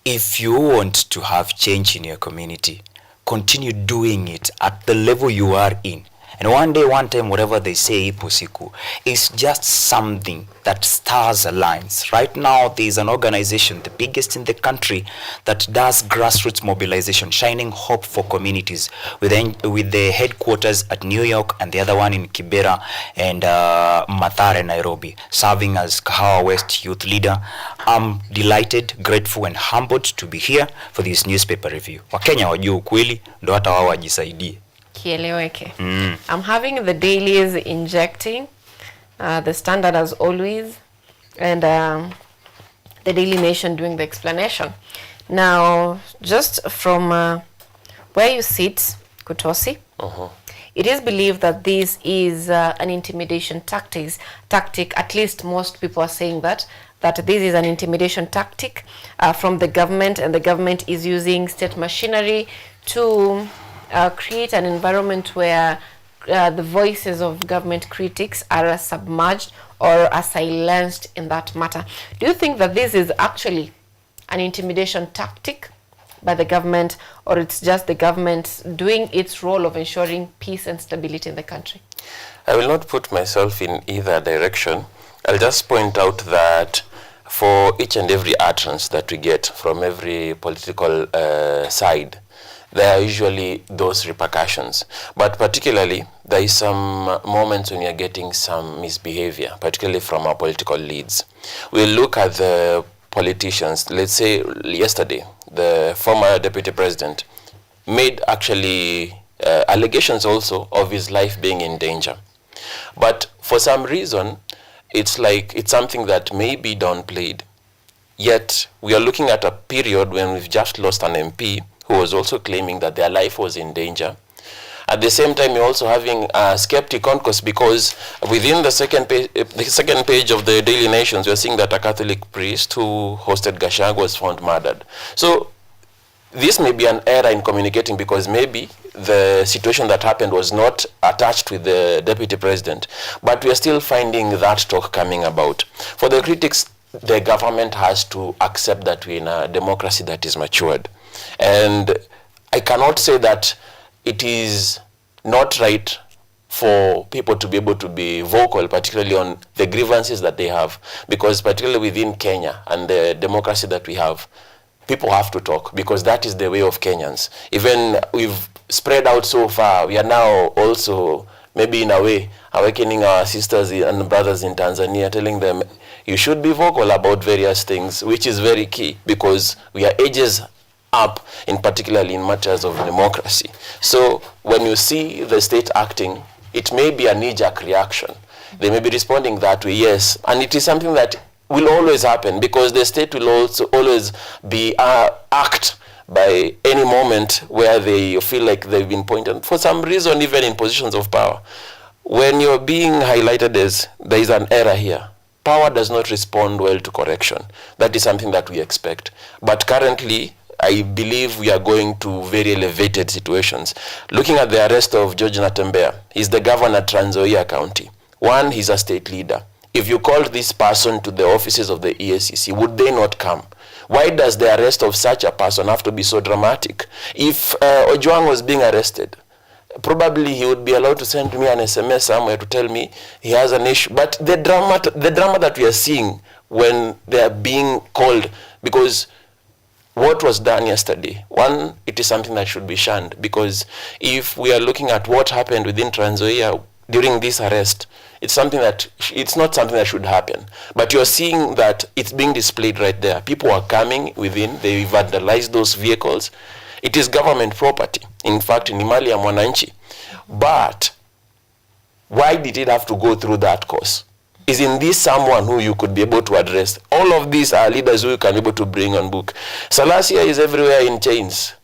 if you want to have change in your community, continue doing it at the level you are in. And one day, one time, whatever they say, ipo siku, is just something that stars aligns. Right now, there is an organization, the biggest in the country, that does grassroots mobilization, shining hope for communities, with the headquarters at New York and the other one in Kibera and Mathare, Nairobi, serving as Kahawa West youth leader. I'm delighted, grateful, and humbled to be here for this newspaper review. Wakenya wajue ukweli, ndo hata wao wajisaidie. Kieleweke. I'm having the dailies injecting, the Standard as always, and the Daily Nation doing the explanation. Now, just from where you sit, Kutosi, it is believed that this is an intimidation tactic. At least most people are saying that this is an intimidation tactic from the government, and the government is using state machinery to create an environment where the voices of government critics are submerged or are silenced in that matter. Do you think that this is actually an intimidation tactic by the government, or it's just the government doing its role of ensuring peace and stability in the country? I will not put myself in either direction. I'll just point out that for each and every utterance that we get from every political side, there are usually those repercussions. But particularly, there is some moments when you're getting some misbehavior, particularly from our political leads. We'll look at the politicians. Let's say yesterday, the former deputy president made actually allegations also of his life being in danger. But for some reason, it's like it's something that may be downplayed. Yet we are looking at a period when we've just lost an MP who was also claiming that their life was in danger. At the same time, you're also having a skeptic concourse, because within the second page of the Daily Nations, you're seeing that a Catholic priest who hosted Gachagua was found murdered. So this may be an error in communicating, because maybe the situation that happened was not attached with the deputy president, but we are still finding that talk coming about. For the critics, the government has to accept that we're in a democracy that is matured. And I cannot say that it is not right for people to be able to be vocal, particularly on the grievances that they have, because particularly within Kenya and the democracy that we have, people have to talk, because that is the way of Kenyans. Even we've spread out so far, we are now also maybe in a way awakening our sisters and brothers in Tanzania, telling them you should be vocal about various things, which is very key, because we are ages up, in particularly in matters of democracy. So when you see the state acting, it may be a knee-jerk reaction. They may be responding that way, yes, and it is something that will always happen, because the state will also always be act by any moment where they feel like they've been pointed for some reason, even in positions of power. When you're being highlighted as there is an error here, power does not respond well to correction. That is something that we expect. But currently, I believe we are going to very elevated situations. Looking at the arrest of George Natembeya, he's the governor of Trans Nzoia County. One, he's a state leader. If you called this person to the offices of the EACC, would they not come? Why does the arrest of such a person have to be so dramatic? If Ojwang was being arrested, probably he would be allowed to send me an SMS somewhere to tell me he has an issue. But the drama that we are seeing when they are being called, because what was done yesterday, one, it is something that should be shunned, because if we are looking at what happened within Trans Nzoia during this arrest, it's not something that should happen. But you're seeing that it's being displayed right there. People are coming within, they vandalize those vehicles. It is government property. In fact, ni mali ya mwananchi. But why did it have to go through that course? Isn't this someone who you could be able to address? All of these are leaders who you can be able to bring on book. Salasia is everywhere in chains.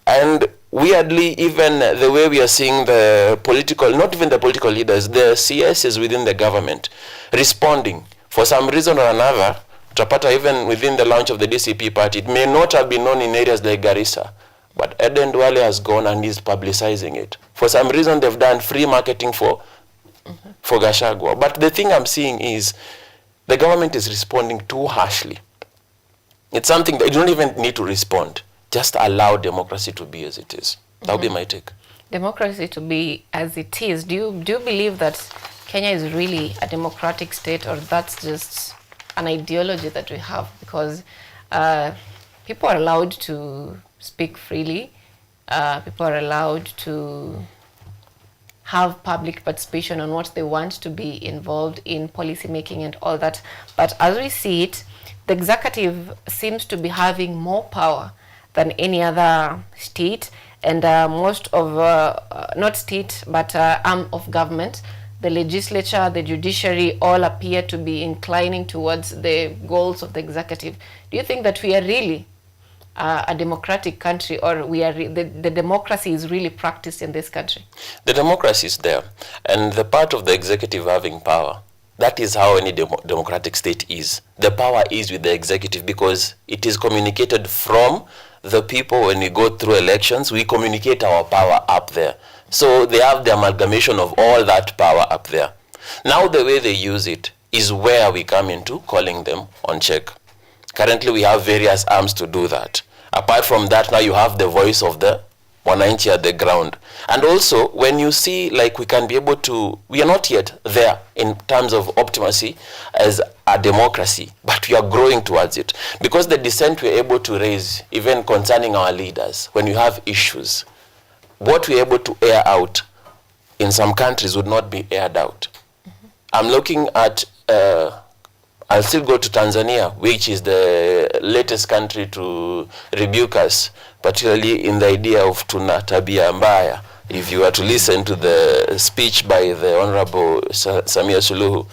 And weirdly, even the way we are seeing the political, not even the political leaders, the CSs within the government responding for some reason or another, Tapata, even within the launch of the DCP party, it may not have been known in areas like Garissa, but Eden Duale has gone and is publicizing it. For some reason, they've done free marketing for Gachagua. But the thing I'm seeing is the government is responding too harshly. It's something that you don't even need to respond. Just allow democracy to be as it is. That would be my take. Democracy to be as it is. Do you believe that Kenya is really a democratic state, or that's just an ideology that we have? Because people are allowed to speak freely. People are allowed to have public participation on what they want to be involved in policy making and all that. But as we see it, the executive seems to be having more power than any other state, and most of, not state, but arm of government, the legislature, the judiciary, all appear to be inclining towards the goals of the executive. Do you think that we are really a democratic country, or we are the democracy is really practiced in this country? The democracy is there, and the part of the executive having power, that is how any democratic state is. The power is with the executive, because it is communicated from the people. When we go through elections, we communicate our power up there. So they have the amalgamation of all that power up there. Now the way they use it is where we come into calling them on check. Currently we have various arms to do that. Apart from that, now you have the voice of the wananchi at the ground. And also, when you see, like, we can be able to, we are not yet there in terms of optimacy as a democracy, but we are growing towards it. Because the dissent we're able to raise, even concerning our leaders, when you have issues, what we're able to air out in some countries would not be aired out. I'm looking at, I'll still go to Tanzania, which is the latest country to rebuke us, particularly in the idea of tuna tabia mbaya. If you were to listen to the speech by the Honorable Samia Suluhu.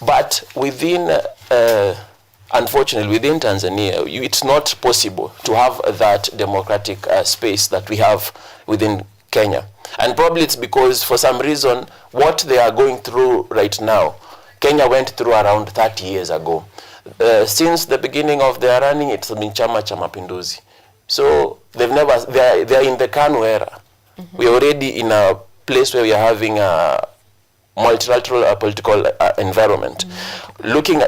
But within unfortunately, within Tanzania, it's not possible to have that democratic space that we have within Kenya. And probably it's because, for some reason, what they are going through right now, Kenya went through around 30 years ago. Since the beginning of their running, it's been Chama cha Mapinduzi. So they're in the KANU era. We're already in a place where we are having a multilateral political environment.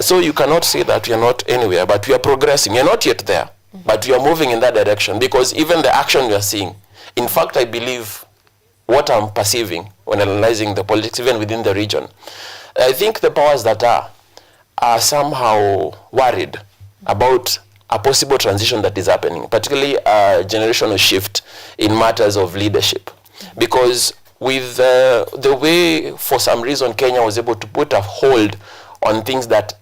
So you cannot say that we are not anywhere, but we are progressing. We are not yet there, but we are moving in that direction, because even the action we are seeing, in fact, I believe what I'm perceiving when analyzing the politics even within the region, I think the powers that are somehow worried about a possible transition that is happening, particularly a generational shift in matters of leadership. Because with the way, for some reason, Kenya was able to put a hold on things that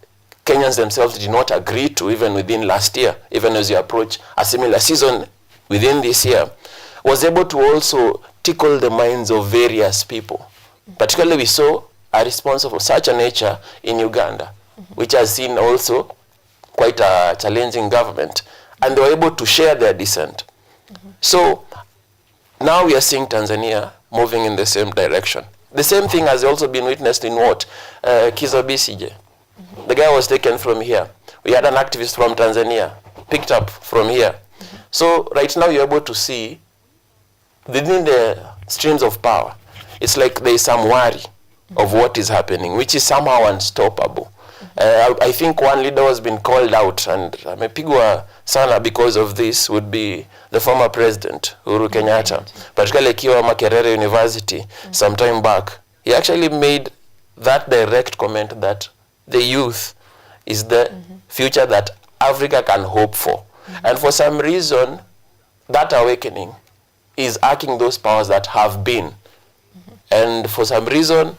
Kenyans themselves did not agree to, even within last year, even as you approach a similar season within this year, was able to also tickle the minds of various people. Particularly, we saw a response of such a nature in Uganda, which has seen also quite a challenging government, and they were able to share their dissent. So now we are seeing Tanzania moving in the same direction. The same thing has also been witnessed in what? Kizza Besigye. The guy was taken from here. We had an activist from Tanzania, picked up from here. So right now you're able to see within the streams of power, it's like there is some worry of what is happening, which is somehow unstoppable. I think one leader has been called out, and amepigwa sana because of this, would be the former president, Uhuru Kenyatta, particularly akiwa Makerere University some time back. He actually made that direct comment that the youth is the future that Africa can hope for. And for some reason, that awakening is arcing those powers that have been. And for some reason,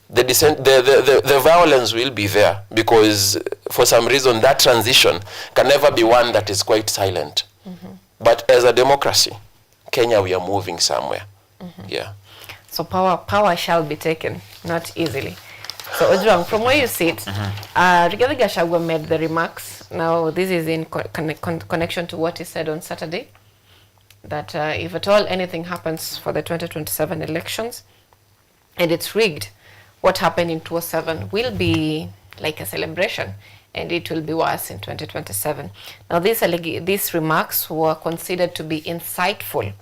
the violence will be there, because for some reason that transition can never be one that is quite silent. But as a democracy, Kenya, we are moving somewhere. Yeah. So power shall be taken, not easily. So Ojwang, from where you sit, Rigathi Gachagua made the remarks. Now this is in connection to what he said on Saturday, that if at all anything happens for the 2027 elections and it's rigged, what happened in 2007 will be like a celebration, and it will be worse in 2027. Now these remarks were considered to be insightful.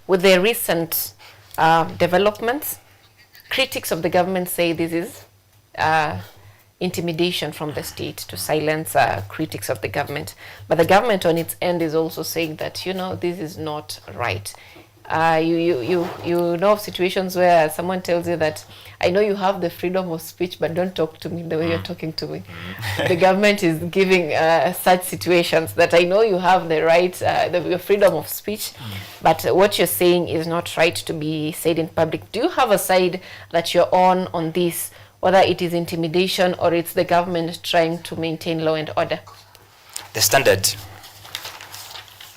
With the recent developments, critics of the government say this is intimidation from the state to silence critics of the government. But the government on its end is also saying that, you know, this is not right. You know of situations where someone tells you that, I know you have the freedom of speech, but don't talk to me the way you're talking to me. The government is giving such situations that I know you have the right, the freedom of speech, but what you're saying is not right to be said in public. Do you have a side that you're on this, whether it is intimidation or it's the government trying to maintain law and order? The Standard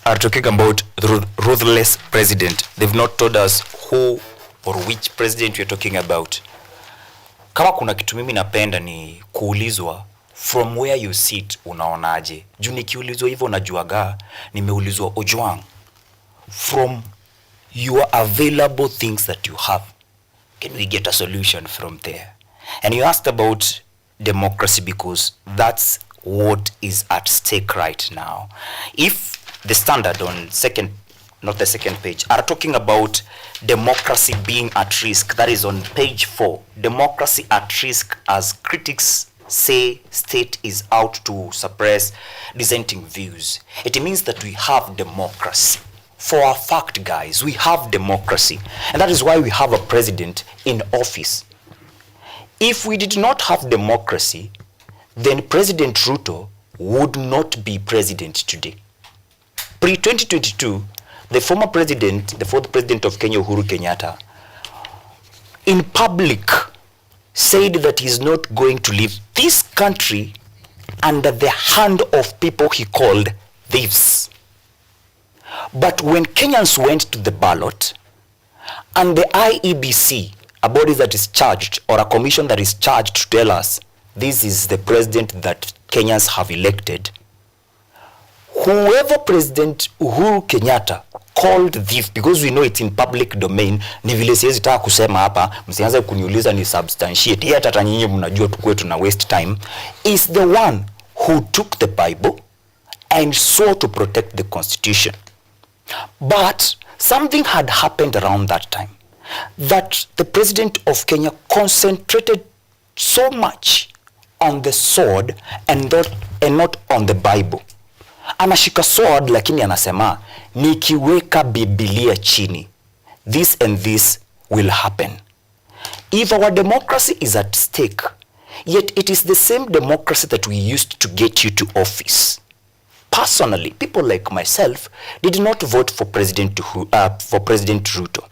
are talking about ruthless president. They've not told us who or which president we're talking about. Kama kuna kitu mimi napenda ni kuulizwa from where you sit unaonaje. Juu nikiulizwa hivyo najuaga nimeulizwa Ojwang, from your available things that you have, can we get a solution from there? And you asked about democracy because that's what is at stake right now. If the Standard on not the second page, are talking about democracy being at risk. That is on page 4. Democracy at risk as critics say state is out to suppress dissenting views. It means that we have democracy. For a fact, guys, we have democracy. And that is why we have a president in office. If we did not have democracy, then President Ruto would not be president today. Pre-2022, the former president, the fourth president of Kenya, Uhuru Kenyatta, in public said that he's not going to leave this country under the hand of people he called thieves. But when Kenyans went to the ballot, and the IEBC, a body that is charged, or a commission that is charged to tell us this is the president that Kenyans have elected, whoever President Uhuru Kenyatta called thief, because we know it's in public domain, ni vile siwezi taka kusema hapa, msianze kuniuliza ni substantiate, hata nyinyi mnajua tukue tuna waste time, is the one who took the Bible and swore to protect the Constitution. But something had happened around that time, that the President of Kenya concentrated so much on the sword and not on the Bible. Anashika sword lakini anasema, nikiweka Biblia chini, this and this will happen. If our democracy is at stake, yet it is the same democracy that we used to get you to office. Personally, people like myself did not vote for President Ruto.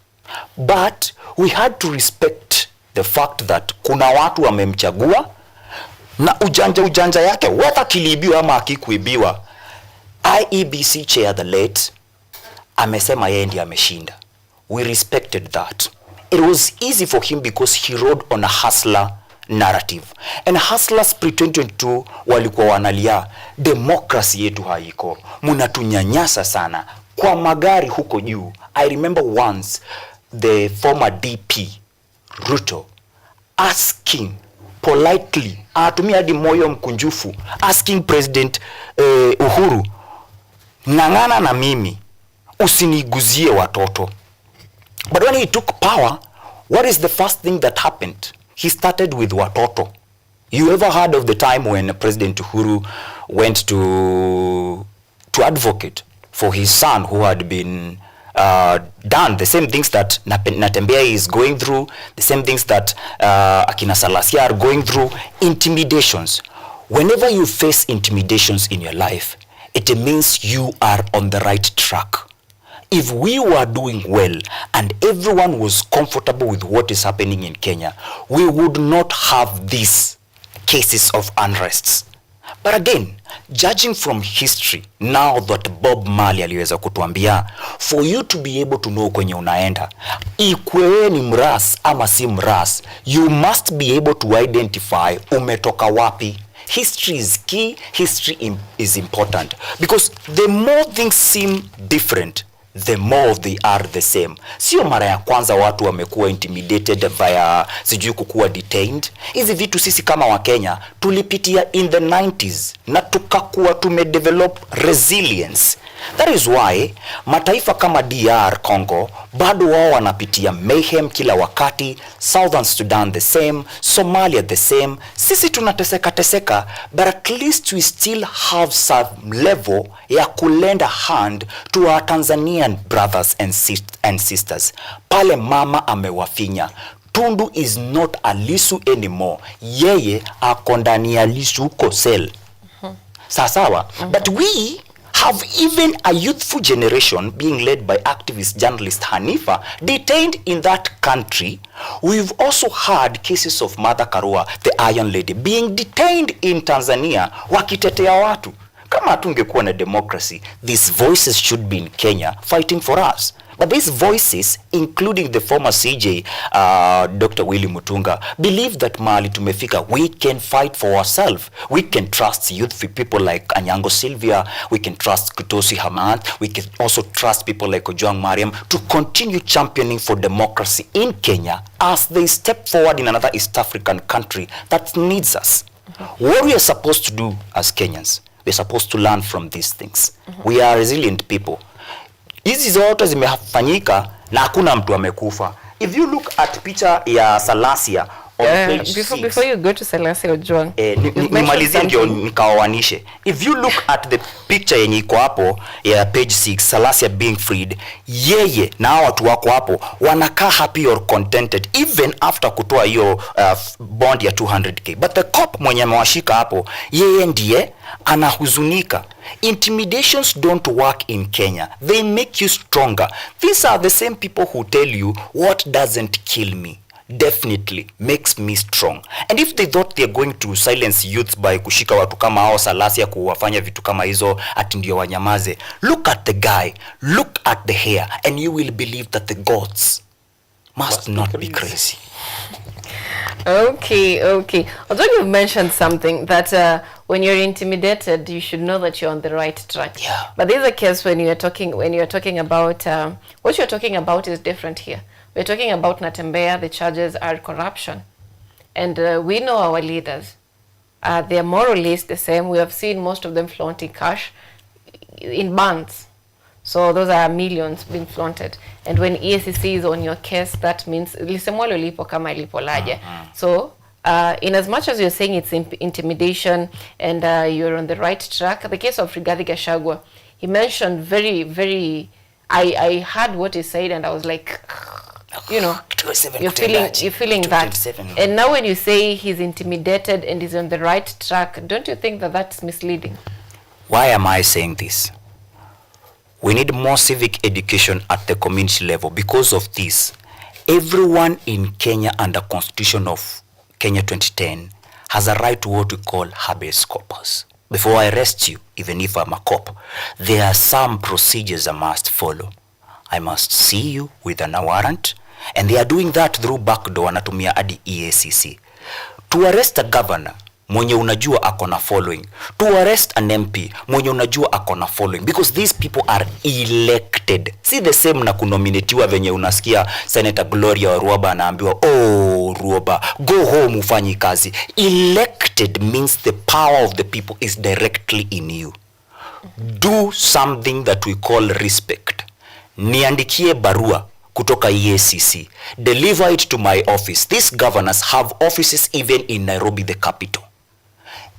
But we had to respect the fact that kuna watu wamemchagua na ujanja yake, whether kiliibiwa ama akikuibiwa, IEBC chair the late amesema yeye ndiye ameshinda. We respected that. It was easy for him because he rode on a hustler narrative. And hustlers pre-2022 walikuwa wanalia, democracy yetu haiko, munatunyanyasa sana kwa magari huko juu. I remember once the former DP Ruto asking politely, atumia hadi moyo mkunjufu, asking President Uhuru, ngangana na mimi, usiniguzie watoto. But when he took power, what is the first thing that happened? He started with watoto. You ever heard of the time when President Uhuru went to advocate for his son who had been done the same things that Natembea is going through, the same things that Akina Salasia are going through, intimidations. Whenever you face intimidations in your life, it means you are on the right track. If we were doing well and everyone was comfortable with what is happening in Kenya, we would not have these cases of unrests. But again, judging from history, now that Bob Marley aliweza kutuambia, for you to be able to know kwenye unaenda, ikwewe ni mras ama si mras, you must be able to identify umetoka wapi. History is key, history is important. Because the more things seem different, the more they are the same. Sio mara ya kwanza watu wamekuwa intimidated via sijui kukuwa detained. Hizi vitu sisi kama wa Kenya tulipitia in the 90s na tukakuwa tumedevelop resilience. That is why mataifa kama DR Congo bado wao wanapitia mayhem kila wakati, Southern Sudan the same, Somalia the same. Sisi tunateseka, but at least we still have some level ya kulend a hand to our Tanzanian brothers and sisters. Pale mama amewafinya. Tundu is not a Lisu anymore. Yeye ako ndani ya Lisu uko cell. Sawa. But we have even a youthful generation being led by activist journalist Hanifa detained in that country. We've also had cases of Mother Karua, the Iron Lady, being detained in Tanzania wakitetea watu. Kama hatungekuwa na democracy, these voices should be in Kenya fighting for us. But these voices, including the former CJ, Dr. Willy Mutunga, believe that mahali tumefika, we can fight for ourselves. We can trust youth people like ANYANGO SYLVIA, we can trust Kutosi Hamad, we can also trust people like Ojwang Mariam to continue championing for democracy in Kenya as they step forward in another East African country that needs us. What we are supposed to do as Kenyans, we are supposed to learn from these things. We are resilient people. Hizi zote zimefanyika na hakuna mtu amekufa. If you look at picha ya Salasia on page 6. Before you go to Salasia Ojwang. Nimalizie ndio nikawanishe. If you look at the picture yenye iko hapo ya page 6, Salasia being freed, yeye na watu wako hapo wanakaa happy or contented even after kutoa hiyo bond ya 200k. But the cop mwenye amewashika hapo, yeye ndiye anahuzunika. Intimidations don't work in Kenya. They make you stronger. These are the same people who tell you what doesn't kill me definitely makes me strong. And if they thought they're going to silence youth by kushika watu kama hao Salasia kuwafanya vitu kama hizo ati ndio wanyamaze, look at the guy, look at the hair, and you will believe that the gods must not be crazy. Okay. Although you've mentioned something that when you're intimidated, you should know that you're on the right track. Yeah. But there's a case when you're talking about what you're talking about is different here. We're talking about Natembea. The charges are corruption, and we know our leaders. They are more or less the same. We have seen most of them flaunting cash in bands. So those are millions being flaunted. And when EACC is on your case, that means lisemwalo lipo kama lipo laje. So in as much as you're saying it's intimidation and you're on the right track, the case of Rigathi Gachagua, he mentioned very, I heard what he said and I was like, you know, you're feeling that. And now when you say he's intimidated and he's on the right track, don't you think that that's misleading? Why am I saying this? We need more civic education at the community level. Because of this, everyone in Kenya under Constitution of Kenya 2010 has a right to what we call habeas corpus. Before I arrest you, even if I'm a cop, there are some procedures I must follow. I must see you with a warrant, and they are doing that through backdoor anatumia hadi EACC. To arrest a governor, mwenye unajua akona following. To arrest an MP, mwenye unajua akona following. Because these people are elected. See the same na kunominatiwa venye unasikia Senator Gloria Ruoba anaambiwa, oh Ruoba, go home ufanyi kazi. Elected means the power of the people is directly in you. Do something that we call respect. Niandikie barua kutoka EACC. Deliver it to my office. These governors have offices even in Nairobi, the capital.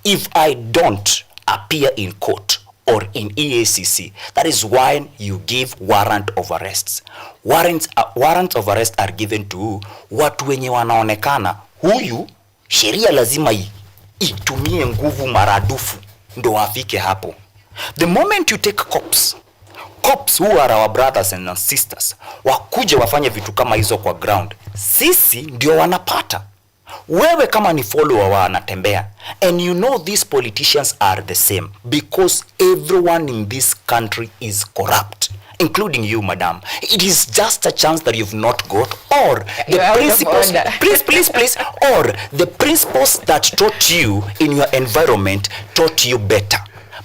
If I don't appear in court or in EACC, that is why you give warrant of arrests. Warrants of arrest are given to watu wenye wanaonekana huyu sheria lazima itumie nguvu maradufu ndo wafike hapo. The moment you take cops who are our brothers and sisters, wakuje wafanye vitu kama hizo kwa ground, sisi ndio wanapata. Wewe kama ni follower wa Natembea, and you know these politicians are the same, because everyone in this country is corrupt, including you, madam. It is just a chance that you've not got, or the principles, please, or the principles that taught you in your environment taught you better.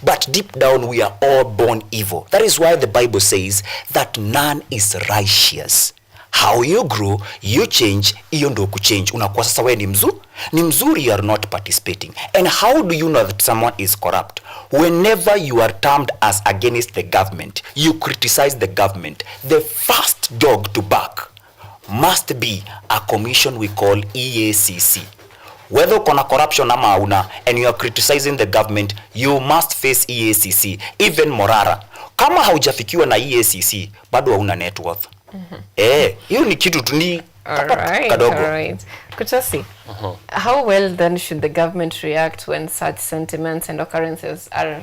But deep down, we are all born evil. That is why the Bible says that none is righteous. How you grow, you change, iyo ndo kuchange. Unakuwa sasa wewe ni mzuri, you are not participating. And how do you know that someone is corrupt? Whenever you are termed as against the government, you criticize the government, the first dog to bark must be a commission we call EACC. Whether kuna corruption ama hauna, and you are criticizing the government, you must face EACC. Even Morara, kama haujafikiwa na EACC, bado hauna net worth. Hiyo ni kitu tu ni kadogo. Alright. Kutasi, how well then should the government react when such sentiments and occurrences are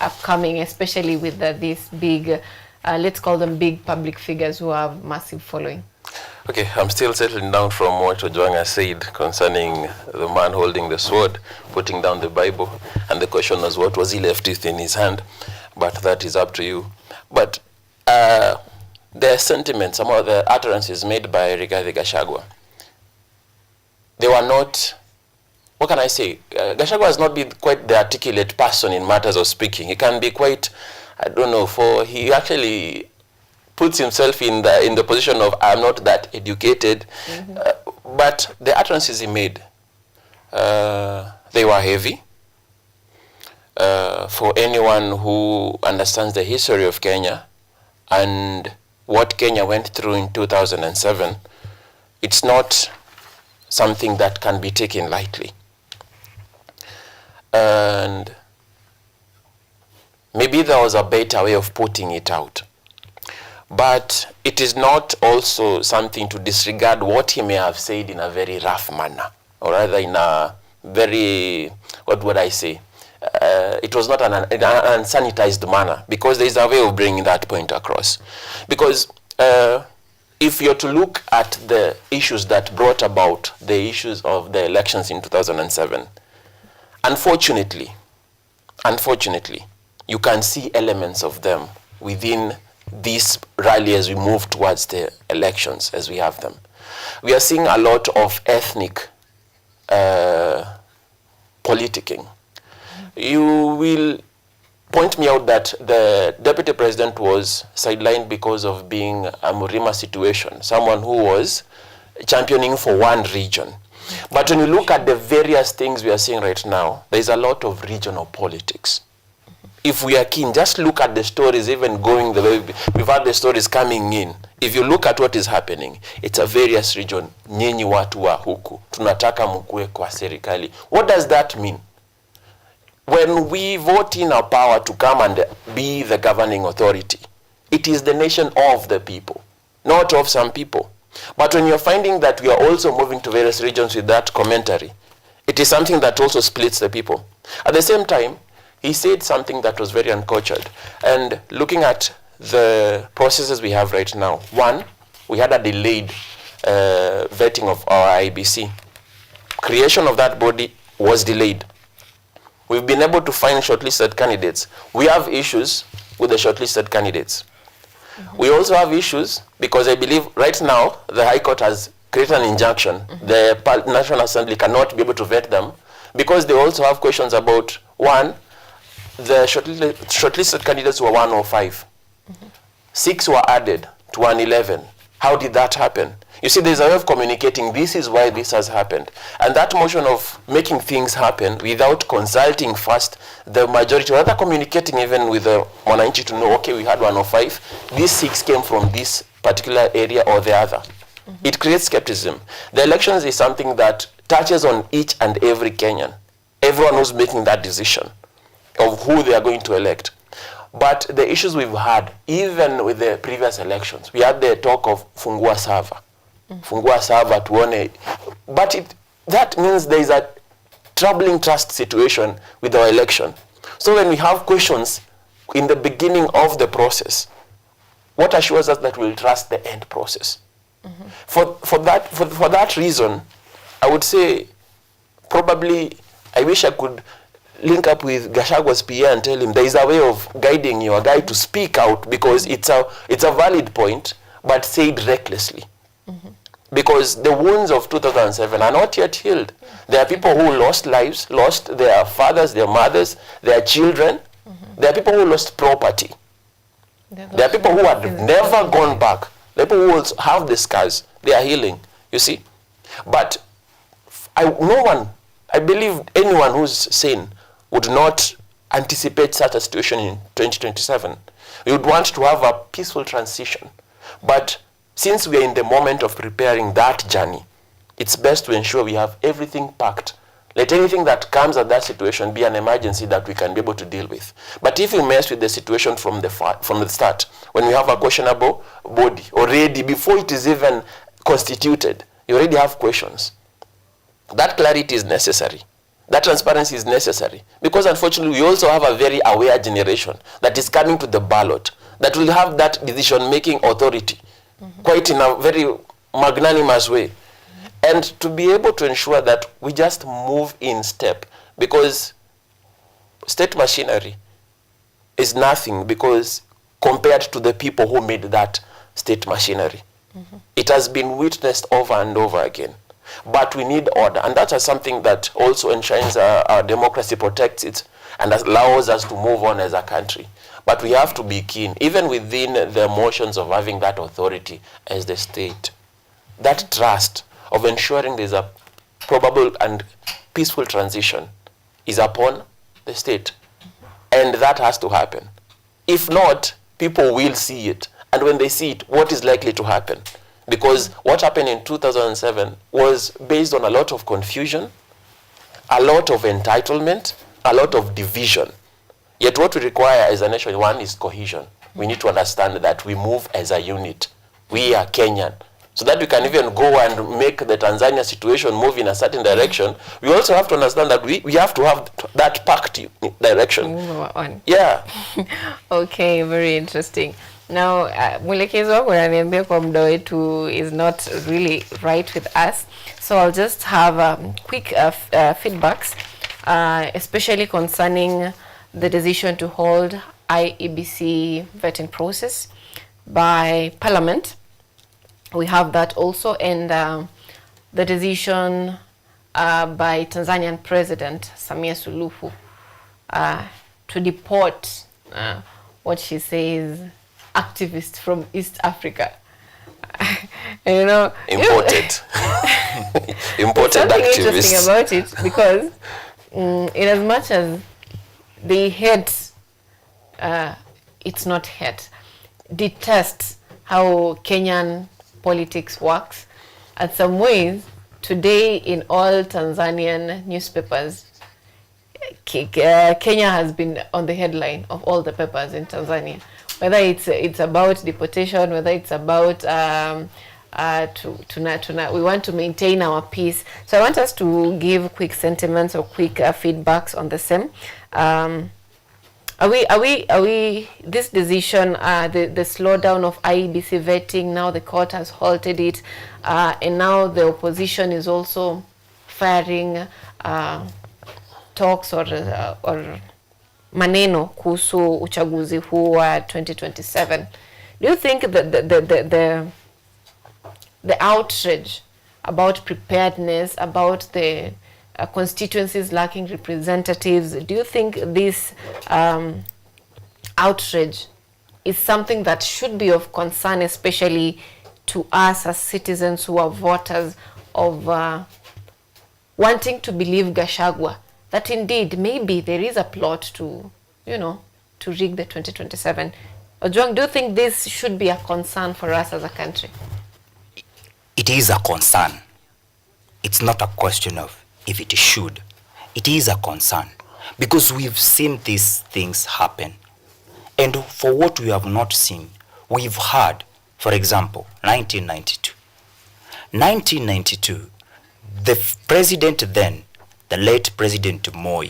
upcoming, especially with these big, let's call them big public figures who have massive following? Okay, I'm still settling down from what Ojwanga said concerning the man holding the sword, putting down the Bible, and the question was what was he left with in his hand, but that is up to you. But the sentiments, some of the utterances made by Rigathi Gachagua, they were not, what can I say? Gachagua has not been quite the articulate person in matters of speaking. He can be quite, I don't know, he actually puts himself in the position of I'm not that educated, but the utterances he made, they were heavy. For anyone who understands the history of Kenya and what Kenya went through in 2007, it's not something that can be taken lightly. And maybe there was a better way of putting it out. But it is not also something to disregard what he may have said in a very rough manner, or rather in a very, what would I say? It was not an unsanitized manner, because there is a way of bringing that point across. Because if you're to look at the issues that brought about the issues of the elections in 2007, unfortunately, you can see elements of them within this rally as we move towards the elections as we have them. we are seeing a lot of ethnic politicking. You will point me out that the deputy president was sidelined because of being a Murima situation, someone who was championing for one region. But when you look at the various things we are seeing right now, there is a lot of regional politics. If we are keen, just look at the stories, even going the way we've had the stories coming in. If you look at what is happening, it's a various region. Nyinyi watu wa huku, tunataka mkue kwa serikali. What does that mean? When we vote in our power to come and be the governing authority, it is the nation of the people, not of some people. But when you're finding that we are also moving to various regions with that commentary, it is something that also splits the people. At the same time, he said something that was very uncultured. And looking at the processes we have right now, one, we had a delayed vetting of our IBC. Creation of that body was delayed. We've been able to find shortlisted candidates. We have issues with the shortlisted candidates. We also have issues because I believe right now the High Court has created an injunction. The National Assembly cannot be able to vet them because they also have questions about, one, the shortlisted candidates were 105. 6 were added to 111. How did that happen? You see, there's a way of communicating, this is why this has happened. And that motion of making things happen without consulting first the majority, or rather communicating even with the Mwananchi to know, okay, we had 105, these 6 came from this particular area or the other. It creates skepticism. The elections is something that touches on each and every Kenyan, everyone who's making that decision of who they are going to elect. But the issues we've had, even with the previous elections, we had the talk of Fungua Sava. Fungua Sava tuone. But that means there is a troubling trust situation with our election. So when we have questions in the beginning of the process, what assures us that we'll trust the end process? For that reason, I would say probably I wish I could link up with Gachagwa's PA and tell him there is a way of guiding your guy to speak out because it's a valid point, but said recklessly. Because the wounds of 2007 are not yet healed. There are people who lost lives, lost their fathers, their mothers, their children. There are people who lost property. There are people who have never gone back. There are people who also have the scars. They are healing, you see. But I believe anyone who's sane would not anticipate such a situation in 2027. We would want to have a peaceful transition. But since we are in the moment of preparing that journey, it's best to ensure we have everything packed. Let anything that comes at that situation be an emergency that we can be able to deal with. But if you mess with the situation from the start, when we have a questionable body already, before it is even constituted, you already have questions. That clarity is necessary. That transparency is necessary. Because unfortunately, we also have a very aware generation that is coming to the ballot, that will have that decision-making authority, quite in a very magnanimous way. And to be able to ensure that we just move in step, because state machinery is nothing because compared to the people who made that state machinery. It has been witnessed over and over again. But we need order, and that is something that also enshrines our democracy, protects it, and allows us to move on as a country. But we have to be keen, even within the emotions of having that authority as the state, that trust of ensuring there's a probable and peaceful transition is upon the state. And that has to happen. If not, people will see it. And when they see it, what is likely to happen? Because what happened in 2007 was based on a lot of confusion, a lot of entitlement, a lot of division. Yet what we require as a nation, one, is cohesion. We need to understand that we move as a unit. We are Kenyan. So that we can even go and make the Tanzania situation move in a certain direction, we also have to understand that we have to have that pact direction. Yeah. Okay, very interesting. Now, mwelekezo wako ananiambia kwa muda wetu is not really right with us. So I'll just have quick feedbacks, especially concerning the decision to hold IEBC vetting process by Parliament. we have that also, and the decision by Tanzanian President Samia Suluhu to deport what she says activists from East Africa. You know, imported something activists. Interesting about it, because in as much as they hate, it's not hate, detest how Kenyan politics works. At some ways, today in all Tanzanian newspapers, Kenya has been on the headline of all the papers in Tanzania. Whether it's about deportation, whether it's about we want to maintain our peace. So I want us to give quick sentiments or quick feedbacks on the same. Are we this decision, the slowdown of IEBC vetting, now the court has halted it, and now the opposition is also firing talks or maneno kuhusu uchaguzi huu wa 2027. Do you think that the outrage about preparedness, about the constituencies lacking representatives, do you think this outrage is something that should be of concern, especially to us as citizens who are voters, of wanting to believe Gachagua that indeed maybe there is a plot to, you know, to rig the 2027? Ojwang, do you think this should be a concern for us as a country? It is a concern. It's not a question of if it should. It is a concern because we've seen these things happen. And for what we have not seen, we've heard, for example, 1992. 1992, the president then, the late President Moi,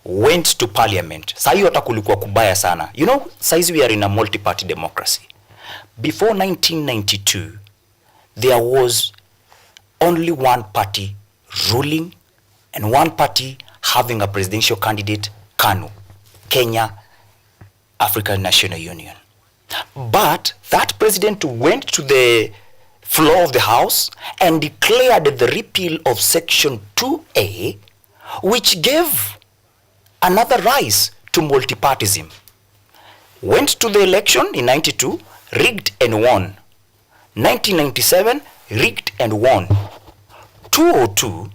went to parliament. Sahi hata kulikuwa kubaya sana. You know, saizi we are in a multi-party democracy. Before 1992, there was only one party ruling and one party having a presidential candidate, KANU, Kenya African National Union. But that president went to the floor of the House and declared the repeal of Section 2A, which gave another rise to multipartism. Went to the election in 92, rigged and won. 1997, rigged and won. 2002,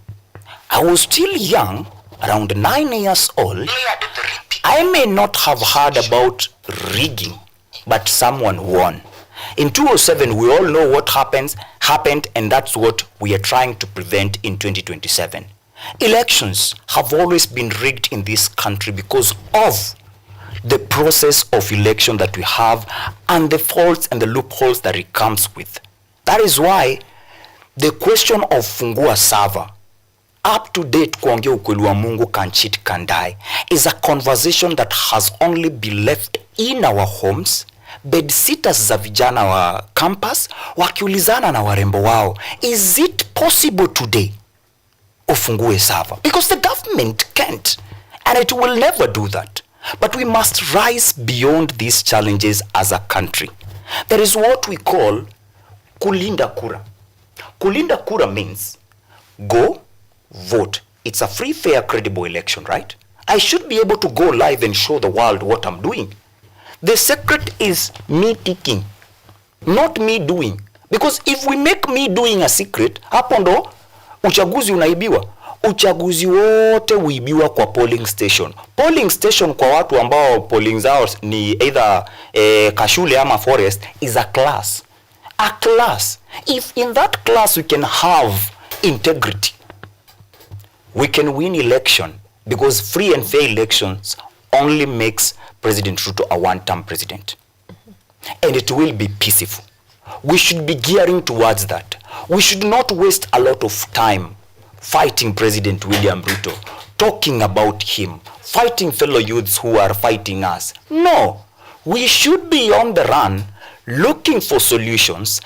I was still young, around 9 years old. I may not have heard about rigging, but someone won. In 2007, we all know what happened, and that's what we are trying to prevent in 2027. Elections have always been rigged in this country because of the process of election that we have and the faults and the loopholes that it comes with. That is why the question of fungua server, up to date kuongea ukweli wa Mungu, can cheat, can die, is a conversation that has only been left in our homes, bedsitters za vijana wa campus wakiulizana na warembo wao, is it possible today ufungue server? Because the government can't, and it will never do that. But we must rise beyond these challenges as a country. There is what we call kulinda kura. Kulinda kura means go vote. It's a free, fair, credible election, right? I should be able to go live and show the world what I'm doing. The secret is me ticking, not me doing. Because if we make me doing a secret, hapo ndo uchaguzi unaibiwa. Uchaguzi wote uibiwa kwa polling station. Polling station kwa watu ambao polling zao ni either kashule ama forest is a class. A class. If in that class we can have integrity, we can win election, because free and fair elections only makes President Ruto a one-term president. And it will be peaceful. We should be gearing towards that. We should not waste a lot of time fighting President William Ruto, talking about him, fighting fellow youths who are fighting us. No, we should be on the run, looking for solutions,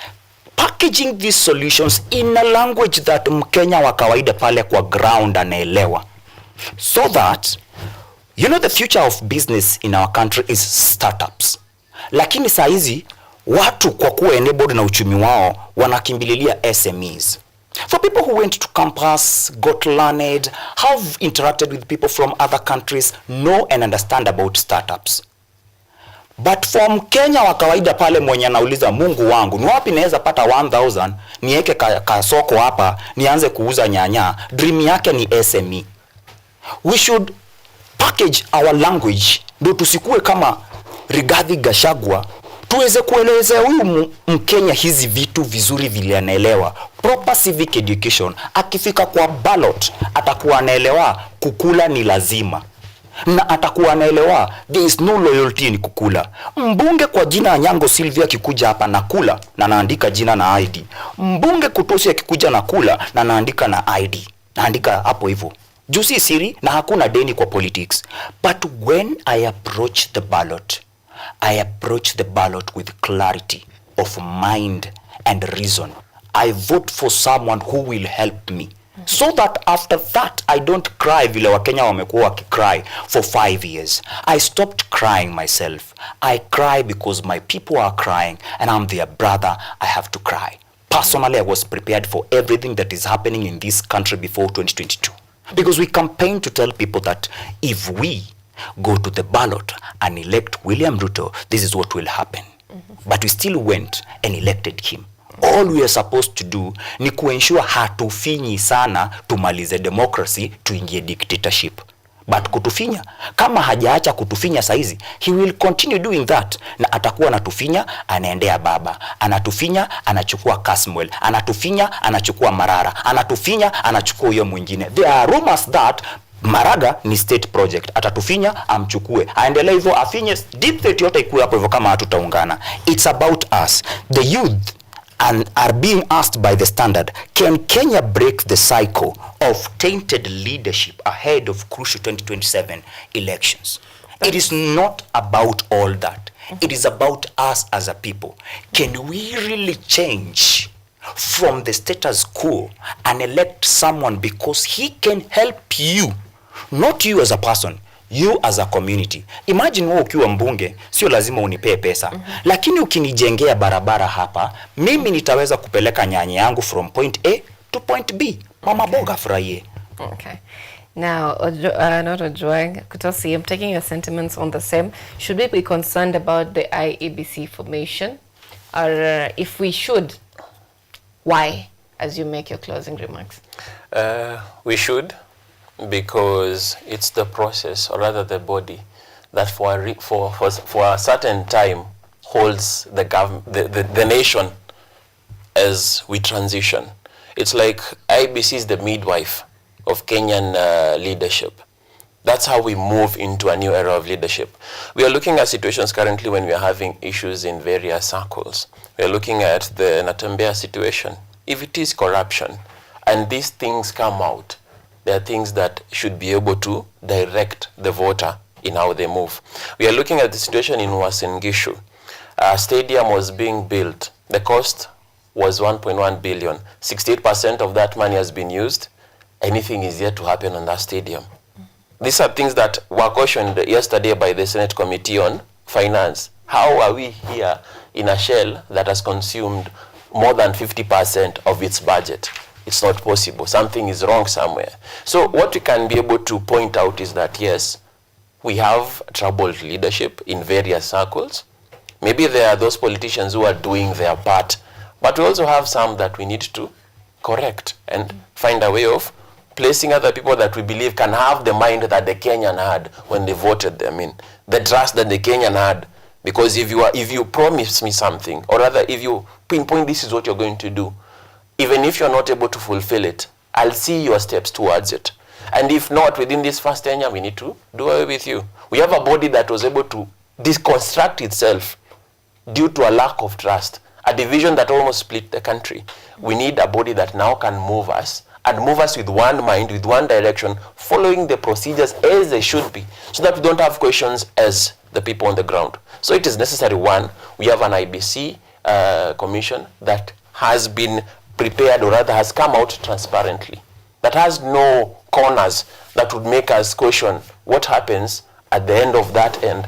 packaging these solutions in a language that Mkenya wa kawaida pale kwa ground anaelewa. So that, you know, the future of business in our country is startups. Lakini saizi, watu kwa kuwa enabled na uchumi wao wanakimbililia SMEs. For people who went to campus, got learned, have interacted with people from other countries, know and understand about startups. But from Kenya wa kawaida pale mwenye anauliza Mungu wangu, ni wapi naweza pata 1000 niweke kasoko hapa nianze kuuza nyanya, dream yake ni SME. We should package our language ndio tusikue kama Rigathi Gachagua, tuweze kueleza huyu Mkenya hizi vitu vizuri vile anaelewa. Proper civic education, akifika kwa ballot atakuwa anaelewa kukula ni lazima, na atakuwa anaelewa there is no loyalty in kukula. Mbunge kwa jina Anyango SYLVIA akikuja hapa na kula na naandika jina na ID. Mbunge Kutosi akikuja na kula na naandika na ID, naandika hapo hivyo. Jusi siri na hakuna deni kwa politics. But when I approach the ballot, I approach the ballot with clarity of mind and reason. I vote for someone who will help me, so that after that I don't cry vile Wakenya wamekuwa wakicry for 5 years. I stopped crying myself. I cry because my people are crying and I'm their brother. I have to cry. Personally, I was prepared for everything that is happening in this country before 2022. Because we campaign to tell people that if we go to the ballot and elect William Ruto, this is what will happen. But we still went and elected him. All we are supposed to do ni kuensure hatufinyi sana tumalize democracy tuingie dictatorship. But kutufinya, kama hajaacha kutufinya saizi, he will continue doing that. Na atakuwa anatufinya, anaendea baba. Anatufinya, anachukua Kasmuel. Anatufinya, anachukua Marara. Anatufinya, anachukua huyo mwingine. There are rumors that Maraga ni state project. Atatufinya, amchukue. Aendelee hivyo, afinye, deep state yote ikuwe hapo hivyo kama hatutaungana. It's about us. The youth and are being asked by the Standard, can Kenya break the cycle of tainted leadership ahead of crucial 2027 elections? It is not about all that. It is about us as a people. Can we really change from the status quo and elect someone because he can help you, not you as a person, you as a community? Imagine wewe ukiwa mbunge, sio lazima unipee pesa. Lakini ukinijengea barabara hapa, mimi nitaweza kupeleka nyanya yangu from point A to point B. Mama boga furahie. Okay. Now, not Ojwang, Kutosi, I'm taking your sentiments on the same. Should we be concerned about the IEBC formation? Or if we should, why? As you make your closing remarks. We should, because it's the process, or rather the body, that for a certain time holds the nation as we transition. It's like IBC is the midwife of Kenyan leadership. That's how we move into a new era of leadership. We are looking at situations currently when we are having issues in various circles. We are looking at the Natembea situation. If it is corruption and these things come out, there are things that should be able to direct the voter in how they move. We are looking at the situation in Uasin Gishu. A stadium was being built. The cost was 1.1 billion. 68% of that money has been used. Anything is yet to happen on that stadium. These are things that were cautioned yesterday by the Senate Committee on Finance. How are we here in a shell that has consumed more than 50% of its budget? It's not possible. Something is wrong somewhere. So what we can be able to point out is that, yes, we have troubled leadership in various circles. Maybe there are those politicians who are doing their part, but we also have some that we need to correct and find a way of placing other people that we believe can have the mind that the Kenyan had when they voted them in, the trust that the Kenyan had. Because if you promise me something, or rather if you pinpoint this is what you're going to do, even if you're not able to fulfill it, I'll see your steps towards it. And if not, within this first tenure, we need to do away with you. We have a body that was able to deconstruct itself due to a lack of trust, a division that almost split the country. We need a body that now can move us, and move us with one mind, with one direction, following the procedures as they should be, so that we don't have questions as the people on the ground. So it is necessary, one, we have an IBC commission that has been prepared, or rather has come out transparently, that has no corners that would make us question what happens at the end of that end.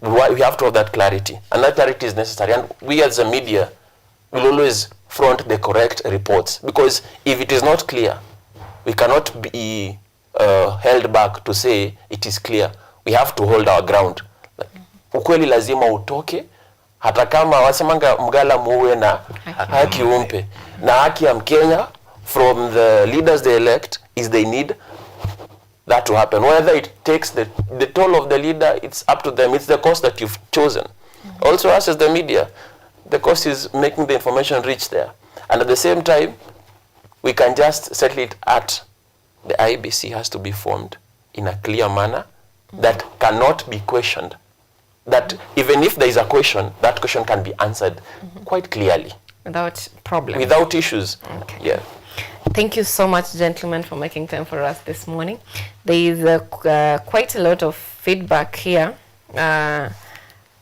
We have to have that clarity, and that clarity is necessary. And we as a media will always front the correct reports, because if it is not clear, we cannot be held back to say it is clear. We have to hold our ground. Ukweli lazima utoke, hata kama wasemanga mgala muwe na haki umpe. Na haki ya Mkenya from the leaders they elect is they need that to happen. Whether it takes the toll of the leader, it's up to them. It's the course that you've chosen. Also, us as the media, the course is making the information reach there. And at the same time, we can just settle it at the IBC has to be formed in a clear manner that cannot be questioned. That even if there is a question, that question can be answered quite clearly. Without problem. Without issues. Okay. Yeah. Thank you so much, gentlemen, for making time for us this morning. There is quite a lot of feedback here on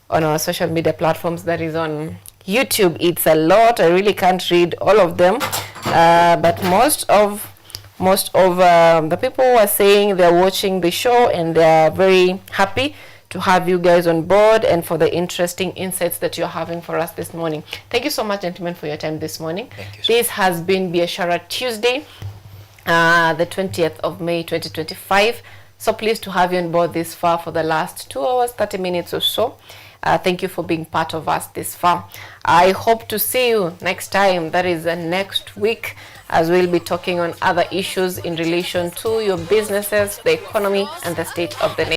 our social media platforms. That is on YouTube. It's a lot. I really can't read all of them, but most of the people who are saying they're watching the show and they're very happy to have you guys on board and for the interesting insights that you're having for us this morning. Thank you so much, gentlemen, for your time this morning. Thank you. This has been Biashara Tuesday, the 20th of May 2025. So pleased to have you on board this far for the last 2 hours, 30 minutes or so. Thank you for being part of us this far. I hope to see you next time, that is next week, as we'll be talking on other issues in relation to your businesses, the economy, and the state of the nation.